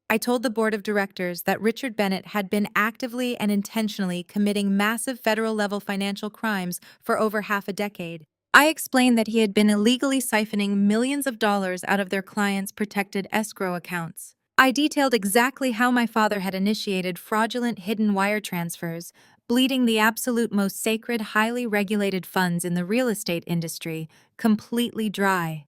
I told the board of directors that Richard Bennett had been actively and intentionally committing massive federal-level financial crimes for over half a decade. I explained that he had been illegally siphoning millions of dollars out of their clients' protected escrow accounts. I detailed exactly how my father had initiated fraudulent hidden wire transfers, bleeding the absolute most sacred, highly regulated funds in the real estate industry completely dry.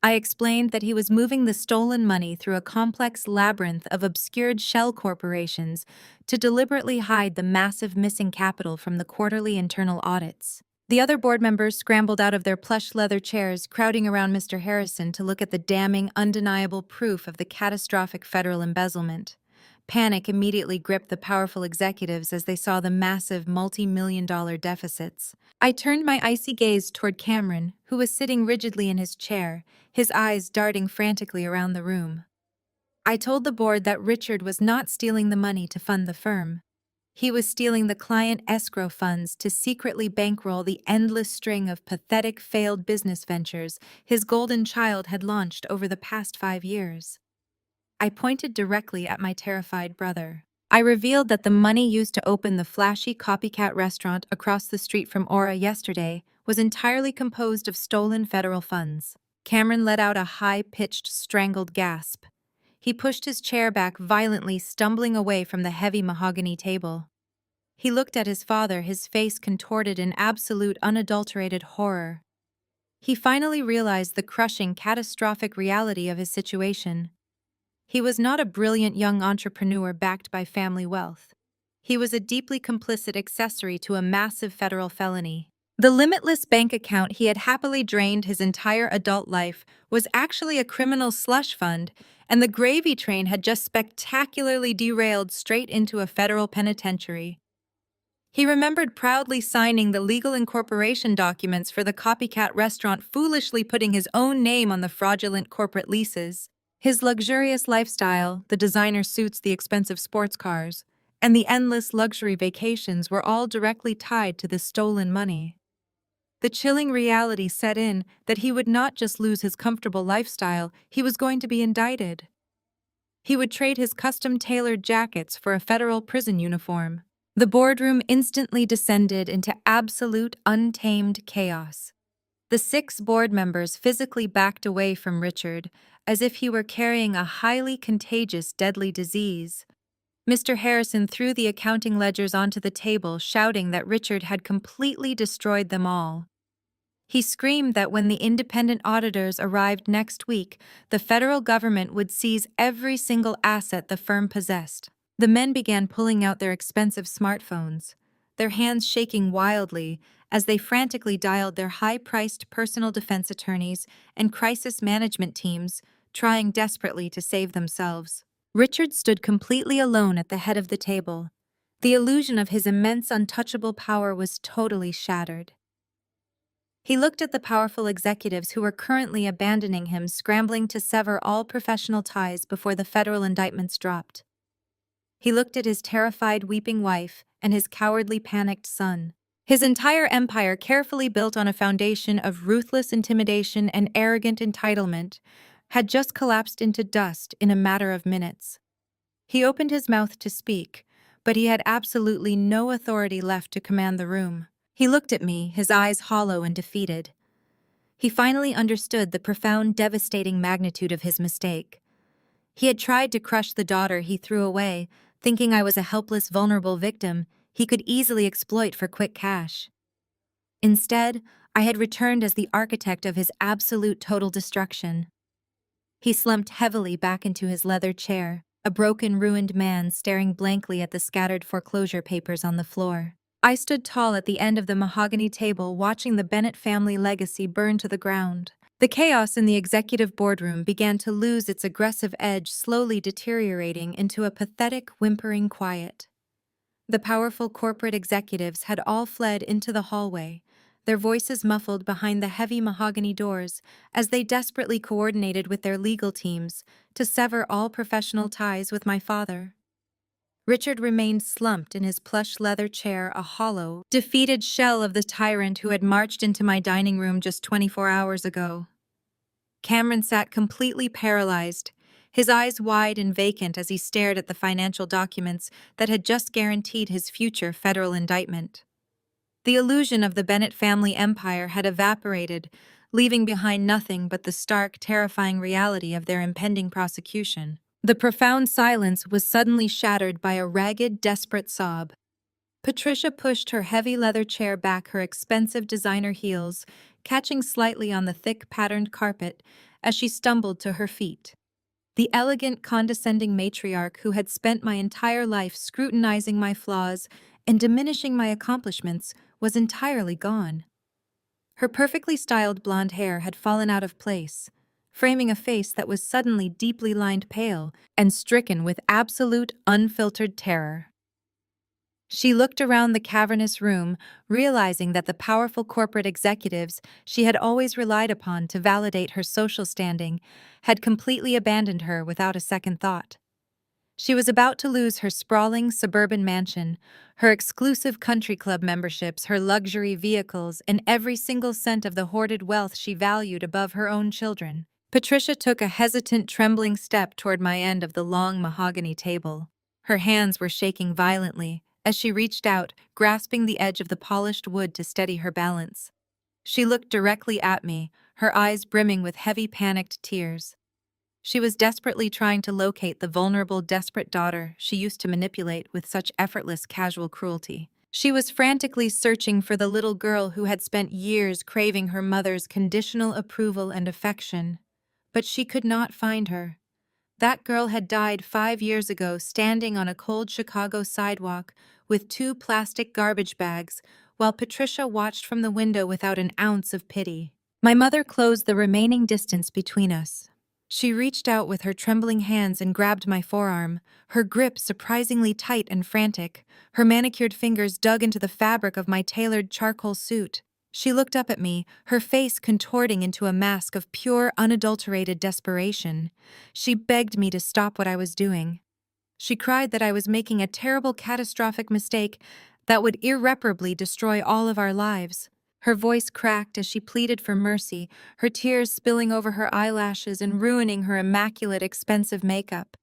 I explained that he was moving the stolen money through a complex labyrinth of obscured shell corporations to deliberately hide the massive missing capital from the quarterly internal audits. The other board members scrambled out of their plush leather chairs, crowding around Mr. Harrison to look at the damning, undeniable proof of the catastrophic federal embezzlement. Panic immediately gripped the powerful executives as they saw the massive multi-million-dollar deficits. I turned my icy gaze toward Cameron, who was sitting rigidly in his chair, his eyes darting frantically around the room. I told the board that Richard was not stealing the money to fund the firm. He was stealing the client escrow funds to secretly bankroll the endless string of pathetic failed business ventures his golden child had launched over the past 5 years. I pointed directly at my terrified brother. I revealed that the money used to open the flashy copycat restaurant across the street from Aura yesterday was entirely composed of stolen federal funds. Cameron let out a high-pitched, strangled gasp. He pushed his chair back violently, stumbling away from the heavy mahogany table. He looked at his father, his face contorted in absolute, unadulterated horror. He finally realized the crushing, catastrophic reality of his situation. He was not a brilliant young entrepreneur backed by family wealth. He was a deeply complicit accessory to a massive federal felony. The limitless bank account he had happily drained his entire adult life was actually a criminal slush fund, and the gravy train had just spectacularly derailed straight into a federal penitentiary. He remembered proudly signing the legal incorporation documents for the copycat restaurant, foolishly putting his own name on the fraudulent corporate leases. His luxurious lifestyle, the designer suits, the expensive sports cars, and the endless luxury vacations were all directly tied to this stolen money. The chilling reality set in that he would not just lose his comfortable lifestyle, he was going to be indicted. He would trade his custom-tailored jackets for a federal prison uniform. The boardroom instantly descended into absolute, untamed chaos. The 6 board members physically backed away from Richard, as if he were carrying a highly contagious, deadly disease. Mr. Harrison threw the accounting ledgers onto the table, shouting that Richard had completely destroyed them all. He screamed that when the independent auditors arrived next week, the federal government would seize every single asset the firm possessed. The men began pulling out their expensive smartphones, their hands shaking wildly as they frantically dialed their high-priced personal defense attorneys and crisis management teams, trying desperately to save themselves. Richard stood completely alone at the head of the table. The illusion of his immense, untouchable power was totally shattered. He looked at the powerful executives who were currently abandoning him, scrambling to sever all professional ties before the federal indictments dropped. He looked at his terrified, weeping wife and his cowardly, panicked son. His entire empire, carefully built on a foundation of ruthless intimidation and arrogant entitlement, had just collapsed into dust in a matter of minutes. He opened his mouth to speak, but he had absolutely no authority left to command the room. He looked at me, his eyes hollow and defeated. He finally understood the profound, devastating magnitude of his mistake. He had tried to crush the daughter he threw away, thinking I was a helpless, vulnerable victim he could easily exploit for quick cash. Instead, I had returned as the architect of his absolute, total destruction. He slumped heavily back into his leather chair, a broken, ruined man staring blankly at the scattered foreclosure papers on the floor. I stood tall at the end of the mahogany table, watching the Bennett family legacy burn to the ground. The chaos in the executive boardroom began to lose its aggressive edge, slowly deteriorating into a pathetic, whimpering quiet. The powerful corporate executives had all fled into the hallway, their voices muffled behind the heavy mahogany doors as they desperately coordinated with their legal teams to sever all professional ties with my father. Richard remained slumped in his plush leather chair, a hollow, defeated shell of the tyrant who had marched into my dining room just 24 hours ago. Cameron sat completely paralyzed, his eyes wide and vacant as he stared at the financial documents that had just guaranteed his future federal indictment. The illusion of the Bennett family empire had evaporated, leaving behind nothing but the stark, terrifying reality of their impending prosecution. The profound silence was suddenly shattered by a ragged, desperate sob. Patricia pushed her heavy leather chair back, her expensive designer heels catching slightly on the thick, patterned carpet as she stumbled to her feet. The elegant, condescending matriarch who had spent my entire life scrutinizing my flaws and diminishing my accomplishments was entirely gone. Her perfectly styled blonde hair had fallen out of place, framing a face that was suddenly deeply lined, pale, and stricken with absolute, unfiltered terror. She looked around the cavernous room, realizing that the powerful corporate executives she had always relied upon to validate her social standing had completely abandoned her without a second thought. She was about to lose her sprawling suburban mansion, her exclusive country club memberships, her luxury vehicles, and every single cent of the hoarded wealth she valued above her own children. Patricia took a hesitant, trembling step toward my end of the long mahogany table. Her hands were shaking violently as she reached out, grasping the edge of the polished wood to steady her balance. She looked directly at me, her eyes brimming with heavy, panicked tears. She was desperately trying to locate the vulnerable, desperate daughter she used to manipulate with such effortless, casual cruelty. She was frantically searching for the little girl who had spent years craving her mother's conditional approval and affection. But she could not find her. That girl had died 5 years ago, standing on a cold Chicago sidewalk with 2 plastic garbage bags, while Patricia watched from the window without an ounce of pity. My mother closed the remaining distance between us. She reached out with her trembling hands and grabbed my forearm, her grip surprisingly tight and frantic. Her manicured fingers dug into the fabric of my tailored charcoal suit. She looked up at me, her face contorting into a mask of pure, unadulterated desperation. She begged me to stop what I was doing. She cried that I was making a terrible, catastrophic mistake that would irreparably destroy all of our lives. Her voice cracked as she pleaded for mercy, her tears spilling over her eyelashes and ruining her immaculate, expensive makeup.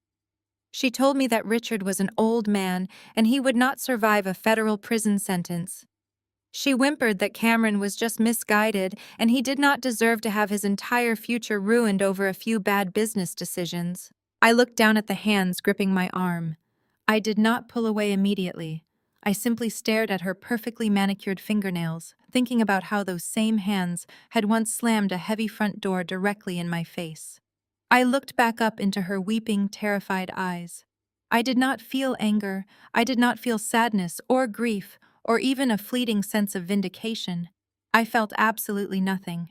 She told me that Richard was an old man and he would not survive a federal prison sentence. She whimpered that Cameron was just misguided and he did not deserve to have his entire future ruined over a few bad business decisions. I looked down at the hands gripping my arm. I did not pull away immediately. I simply stared at her perfectly manicured fingernails, thinking about how those same hands had once slammed a heavy front door directly in my face. I looked back up into her weeping, terrified eyes. I did not feel anger, I did not feel sadness or grief, or even a fleeting sense of vindication. I felt absolutely nothing.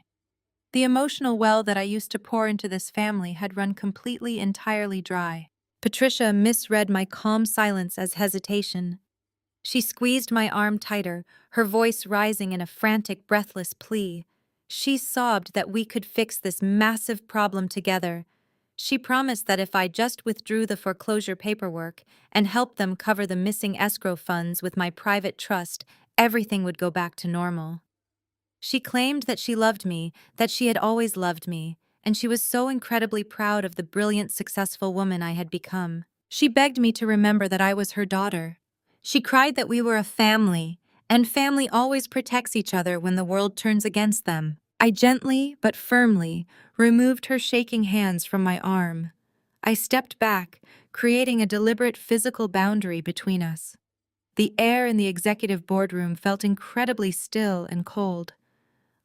The emotional well that I used to pour into this family had run completely, entirely dry. Patricia misread my calm silence as hesitation. She squeezed my arm tighter, her voice rising in a frantic, breathless plea. She sobbed that we could fix this massive problem together. She promised that if I just withdrew the foreclosure paperwork and helped them cover the missing escrow funds with my private trust, everything would go back to normal. She claimed that she loved me, that she had always loved me, and she was so incredibly proud of the brilliant, successful woman I had become. She begged me to remember that I was her daughter. She cried that we were a family, and family always protects each other when the world turns against them. I gently, but firmly, removed her shaking hands from my arm. I stepped back, creating a deliberate physical boundary between us. The air in the executive boardroom felt incredibly still and cold.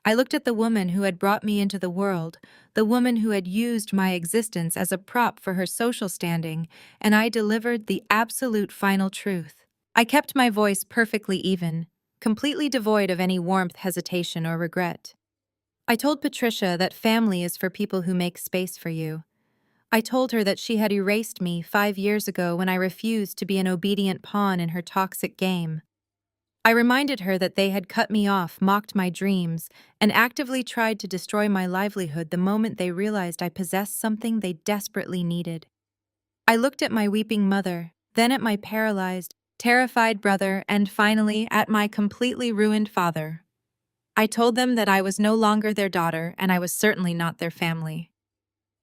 I looked at the woman who had brought me into the world, the woman who had used my existence as a prop for her social standing, and I delivered the absolute final truth. I kept my voice perfectly even, completely devoid of any warmth, hesitation, or regret. I told Patricia that family is for people who make space for you. I told her that she had erased me 5 years ago when I refused to be an obedient pawn in her toxic game. I reminded her that they had cut me off, mocked my dreams, and actively tried to destroy my livelihood the moment they realized I possessed something they desperately needed. I looked at my weeping mother, then at my paralyzed, terrified brother, and finally at my completely ruined father. I told them that I was no longer their daughter and I was certainly not their family.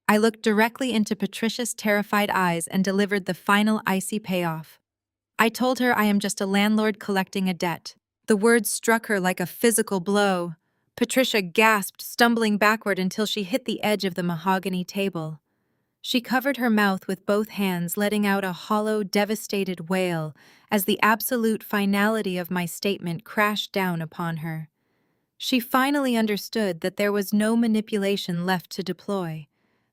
I looked directly into Patricia's terrified eyes and delivered the final icy payoff. I told her I am just a landlord collecting a debt. The words struck her like a physical blow. Patricia gasped, stumbling backward until she hit the edge of the mahogany table. She covered her mouth with both hands, letting out a hollow, devastated wail as the absolute finality of my statement crashed down upon her. She finally understood that there was no manipulation left to deploy.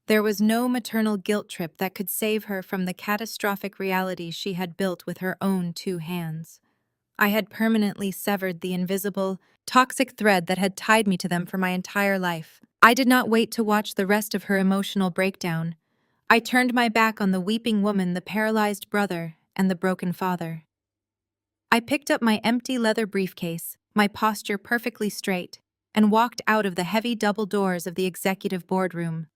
There was no maternal guilt trip that could save her from the catastrophic reality she had built with her own 2 hands. I had permanently severed the invisible, toxic thread that had tied me to them for my entire life. I did not wait to watch the rest of her emotional breakdown. I turned my back on the weeping woman, the paralyzed brother, and the broken father. I picked up my empty leather briefcase, my posture perfectly straight, and walked out of the heavy double doors of the executive boardroom.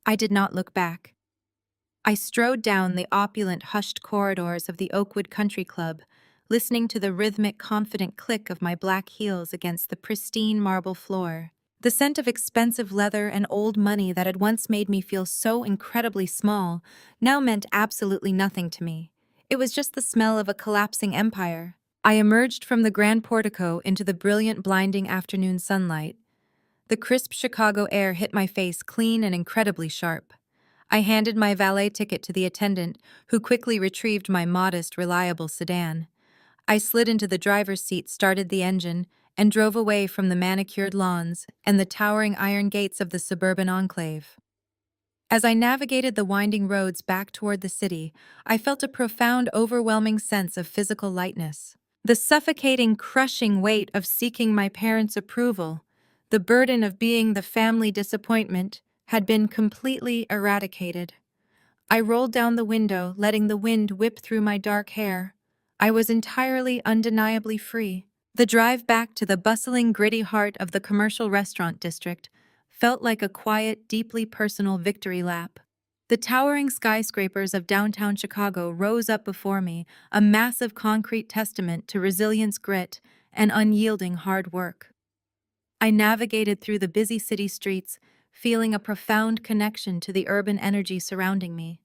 I did not look back. I strode down the opulent, hushed corridors of the Oakwood Country Club, listening to the rhythmic, confident click of my black heels against the pristine marble floor. The scent of expensive leather and old money that had once made me feel so incredibly small now meant absolutely nothing to me. It was just the smell of a collapsing empire. I emerged from the grand portico into the brilliant, blinding afternoon sunlight. The crisp Chicago air hit my face clean and incredibly sharp. I handed my valet ticket to the attendant, who quickly retrieved my modest, reliable sedan. I slid into the driver's seat, started the engine, and drove away from the manicured lawns and the towering iron gates of the suburban enclave. As I navigated the winding roads back toward the city, I felt a profound, overwhelming sense of physical lightness. The suffocating, crushing weight of seeking my parents' approval, the burden of being the family disappointment, had been completely eradicated. I rolled down the window, letting the wind whip through my dark hair. I was entirely, undeniably free. The drive back to the bustling, gritty heart of the commercial restaurant district felt like a quiet, deeply personal victory lap. The towering skyscrapers of downtown Chicago rose up before me, a massive concrete testament to resilience, grit, and unyielding hard work. I navigated through the busy city streets, feeling a profound connection to the urban energy surrounding me.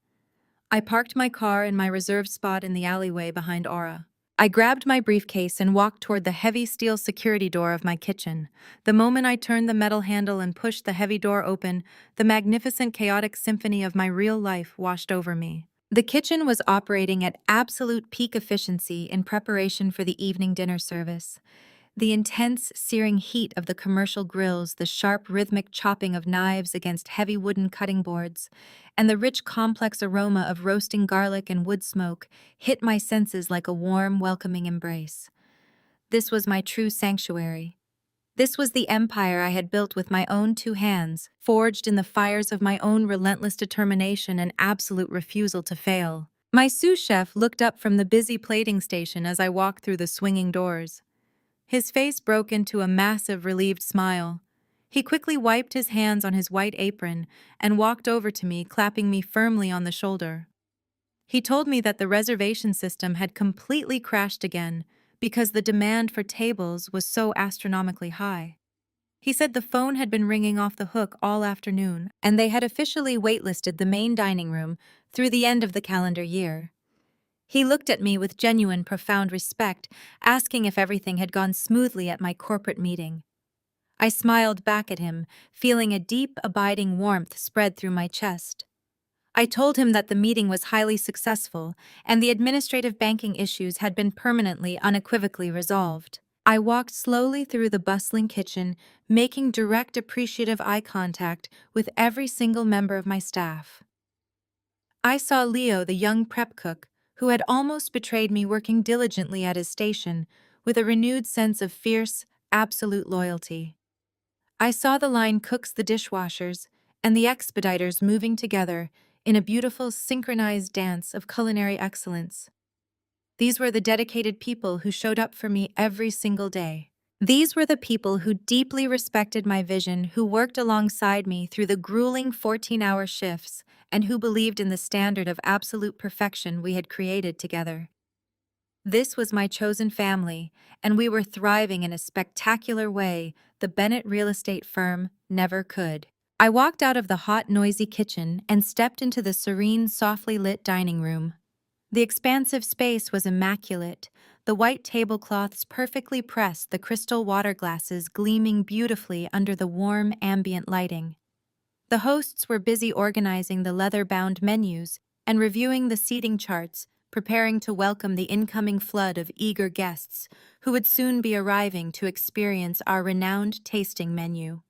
I parked my car in my reserved spot in the alleyway behind Aura. I grabbed my briefcase and walked toward the heavy steel security door of my kitchen. The moment I turned the metal handle and pushed the heavy door open, the magnificent chaotic symphony of my real life washed over me. The kitchen was operating at absolute peak efficiency in preparation for the evening dinner service. The intense, searing heat of the commercial grills, the sharp, rhythmic chopping of knives against heavy wooden cutting boards, and the rich, complex aroma of roasting garlic and wood smoke hit my senses like a warm, welcoming embrace. This was my true sanctuary. This was the empire I had built with my own two hands, forged in the fires of my own relentless determination and absolute refusal to fail. My sous chef looked up from the busy plating station as I walked through the swinging doors. His face broke into a massive, relieved smile. He quickly wiped his hands on his white apron and walked over to me, clapping me firmly on the shoulder. He told me that the reservation system had completely crashed again because the demand for tables was so astronomically high. He said the phone had been ringing off the hook all afternoon, and they had officially waitlisted the main dining room through the end of the calendar year. He looked at me with genuine, profound respect, asking if everything had gone smoothly at my corporate meeting. I smiled back at him, feeling a deep, abiding warmth spread through my chest. I told him that the meeting was highly successful, and the administrative banking issues had been permanently, unequivocally resolved. I walked slowly through the bustling kitchen, making direct, appreciative eye contact with every single member of my staff. I saw Leo, the young prep cook, who had almost betrayed me, working diligently at his station with a renewed sense of fierce, absolute loyalty. I saw the line cooks, the dishwashers, and the expediters moving together in a beautiful, synchronized dance of culinary excellence. These were the dedicated people who showed up for me every single day. These were the people who deeply respected my vision, who worked alongside me through the grueling 14-hour shifts, and who believed in the standard of absolute perfection we had created together. This was my chosen family, and we were thriving in a spectacular way the Bennett real estate firm never could. I walked out of the hot, noisy kitchen and stepped into the serene, softly lit dining room. The expansive space was immaculate, the white tablecloths perfectly pressed, the crystal water glasses gleaming beautifully under the warm, ambient lighting. The hosts were busy organizing the leather-bound menus and reviewing the seating charts, preparing to welcome the incoming flood of eager guests who would soon be arriving to experience our renowned tasting menu.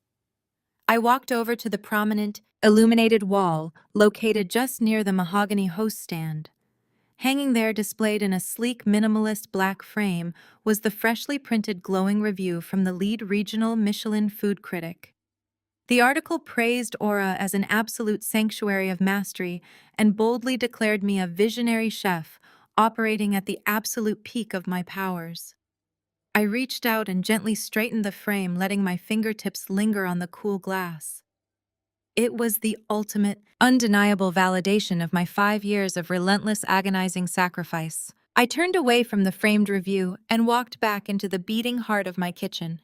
I walked over to the prominent, illuminated wall located just near the mahogany host stand. Hanging there, displayed in a sleek, minimalist black frame, was the freshly printed glowing review from the lead regional Michelin food critic. The article praised Aura as an absolute sanctuary of mastery and boldly declared me a visionary chef operating at the absolute peak of my powers. I reached out and gently straightened the frame, letting my fingertips linger on the cool glass. It was the ultimate, undeniable validation of my 5 years of relentless, agonizing sacrifice. I turned away from the framed review and walked back into the beating heart of my kitchen.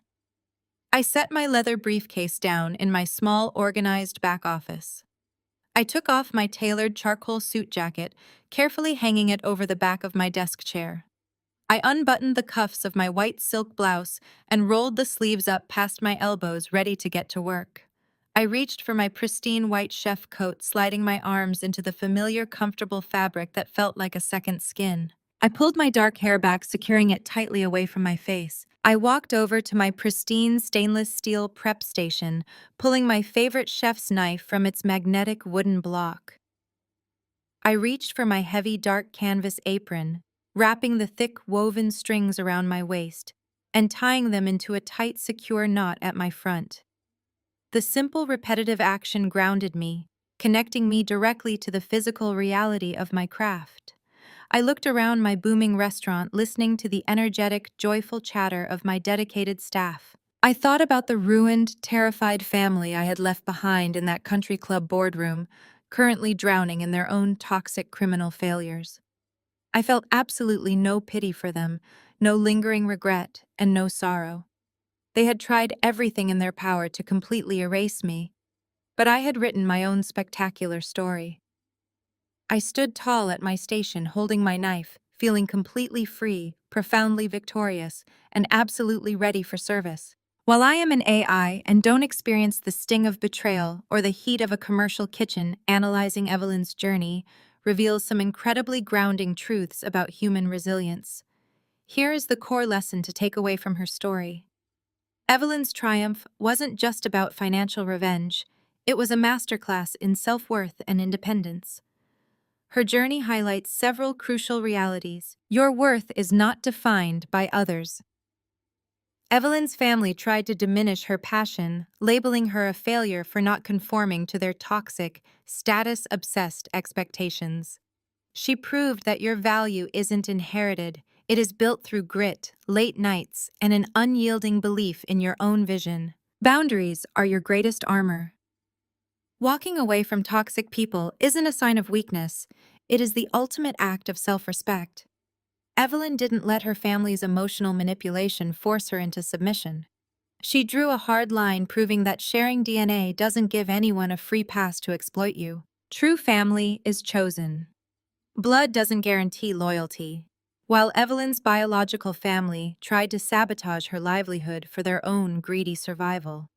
I set my leather briefcase down in my small, organized back office. I took off my tailored charcoal suit jacket, carefully hanging it over the back of my desk chair. I unbuttoned the cuffs of my white silk blouse and rolled the sleeves up past my elbows, ready to get to work. I reached for my pristine white chef coat, sliding my arms into the familiar, comfortable fabric that felt like a second skin. I pulled my dark hair back, securing it tightly away from my face. I walked over to my pristine stainless steel prep station, pulling my favorite chef's knife from its magnetic wooden block. I reached for my heavy dark canvas apron, wrapping the thick woven strings around my waist and tying them into a tight, secure knot at my front. The simple, repetitive action grounded me, connecting me directly to the physical reality of my craft. I looked around my booming restaurant, listening to the energetic, joyful chatter of my dedicated staff. I thought about the ruined, terrified family I had left behind in that country club boardroom, currently drowning in their own toxic criminal failures. I felt absolutely no pity for them, no lingering regret, and no sorrow. They had tried everything in their power to completely erase me, but I had written my own spectacular story. I stood tall at my station, holding my knife, feeling completely free, profoundly victorious, and absolutely ready for service. While I am an AI and don't experience the sting of betrayal or the heat of a commercial kitchen, analyzing Evelyn's journey reveals some incredibly grounding truths about human resilience. Here is the core lesson to take away from her story. Evelyn's triumph wasn't just about financial revenge, it was a masterclass in self-worth and independence. Her journey highlights several crucial realities. Your worth is not defined by others. Evelyn's family tried to diminish her passion, labeling her a failure for not conforming to their toxic, status-obsessed expectations. She proved that your value isn't inherited, it is built through grit, late nights, and an unyielding belief in your own vision. Boundaries are your greatest armor. Walking away from toxic people isn't a sign of weakness, it is the ultimate act of self-respect. Evelyn didn't let her family's emotional manipulation force her into submission. She drew a hard line, proving that sharing DNA doesn't give anyone a free pass to exploit you. True family is chosen. Blood doesn't guarantee loyalty. While Evelyn's biological family tried to sabotage her livelihood for their own greedy survival,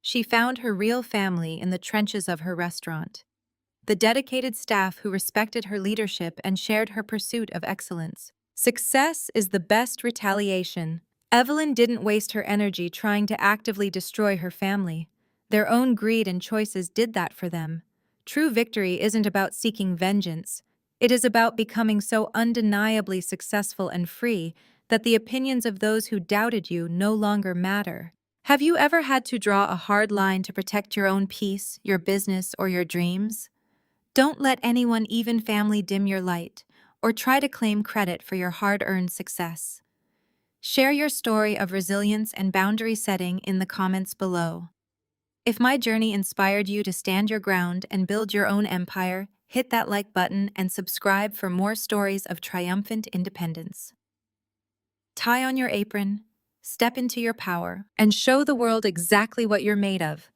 she found her real family in the trenches of her restaurant. The dedicated staff who respected her leadership and shared her pursuit of excellence. Success is the best retaliation. Evelyn didn't waste her energy trying to actively destroy her family. Their own greed and choices did that for them. True victory isn't about seeking vengeance. It is about becoming so undeniably successful and free that the opinions of those who doubted you no longer matter. Have you ever had to draw a hard line to protect your own peace, your business, or your dreams? Don't let anyone, even family, dim your light, or try to claim credit for your hard-earned success. Share your story of resilience and boundary setting in the comments below. If my journey inspired you to stand your ground and build your own empire, hit that like button and subscribe for more stories of triumphant independence. Tie on your apron, step into your power, and show the world exactly what you're made of.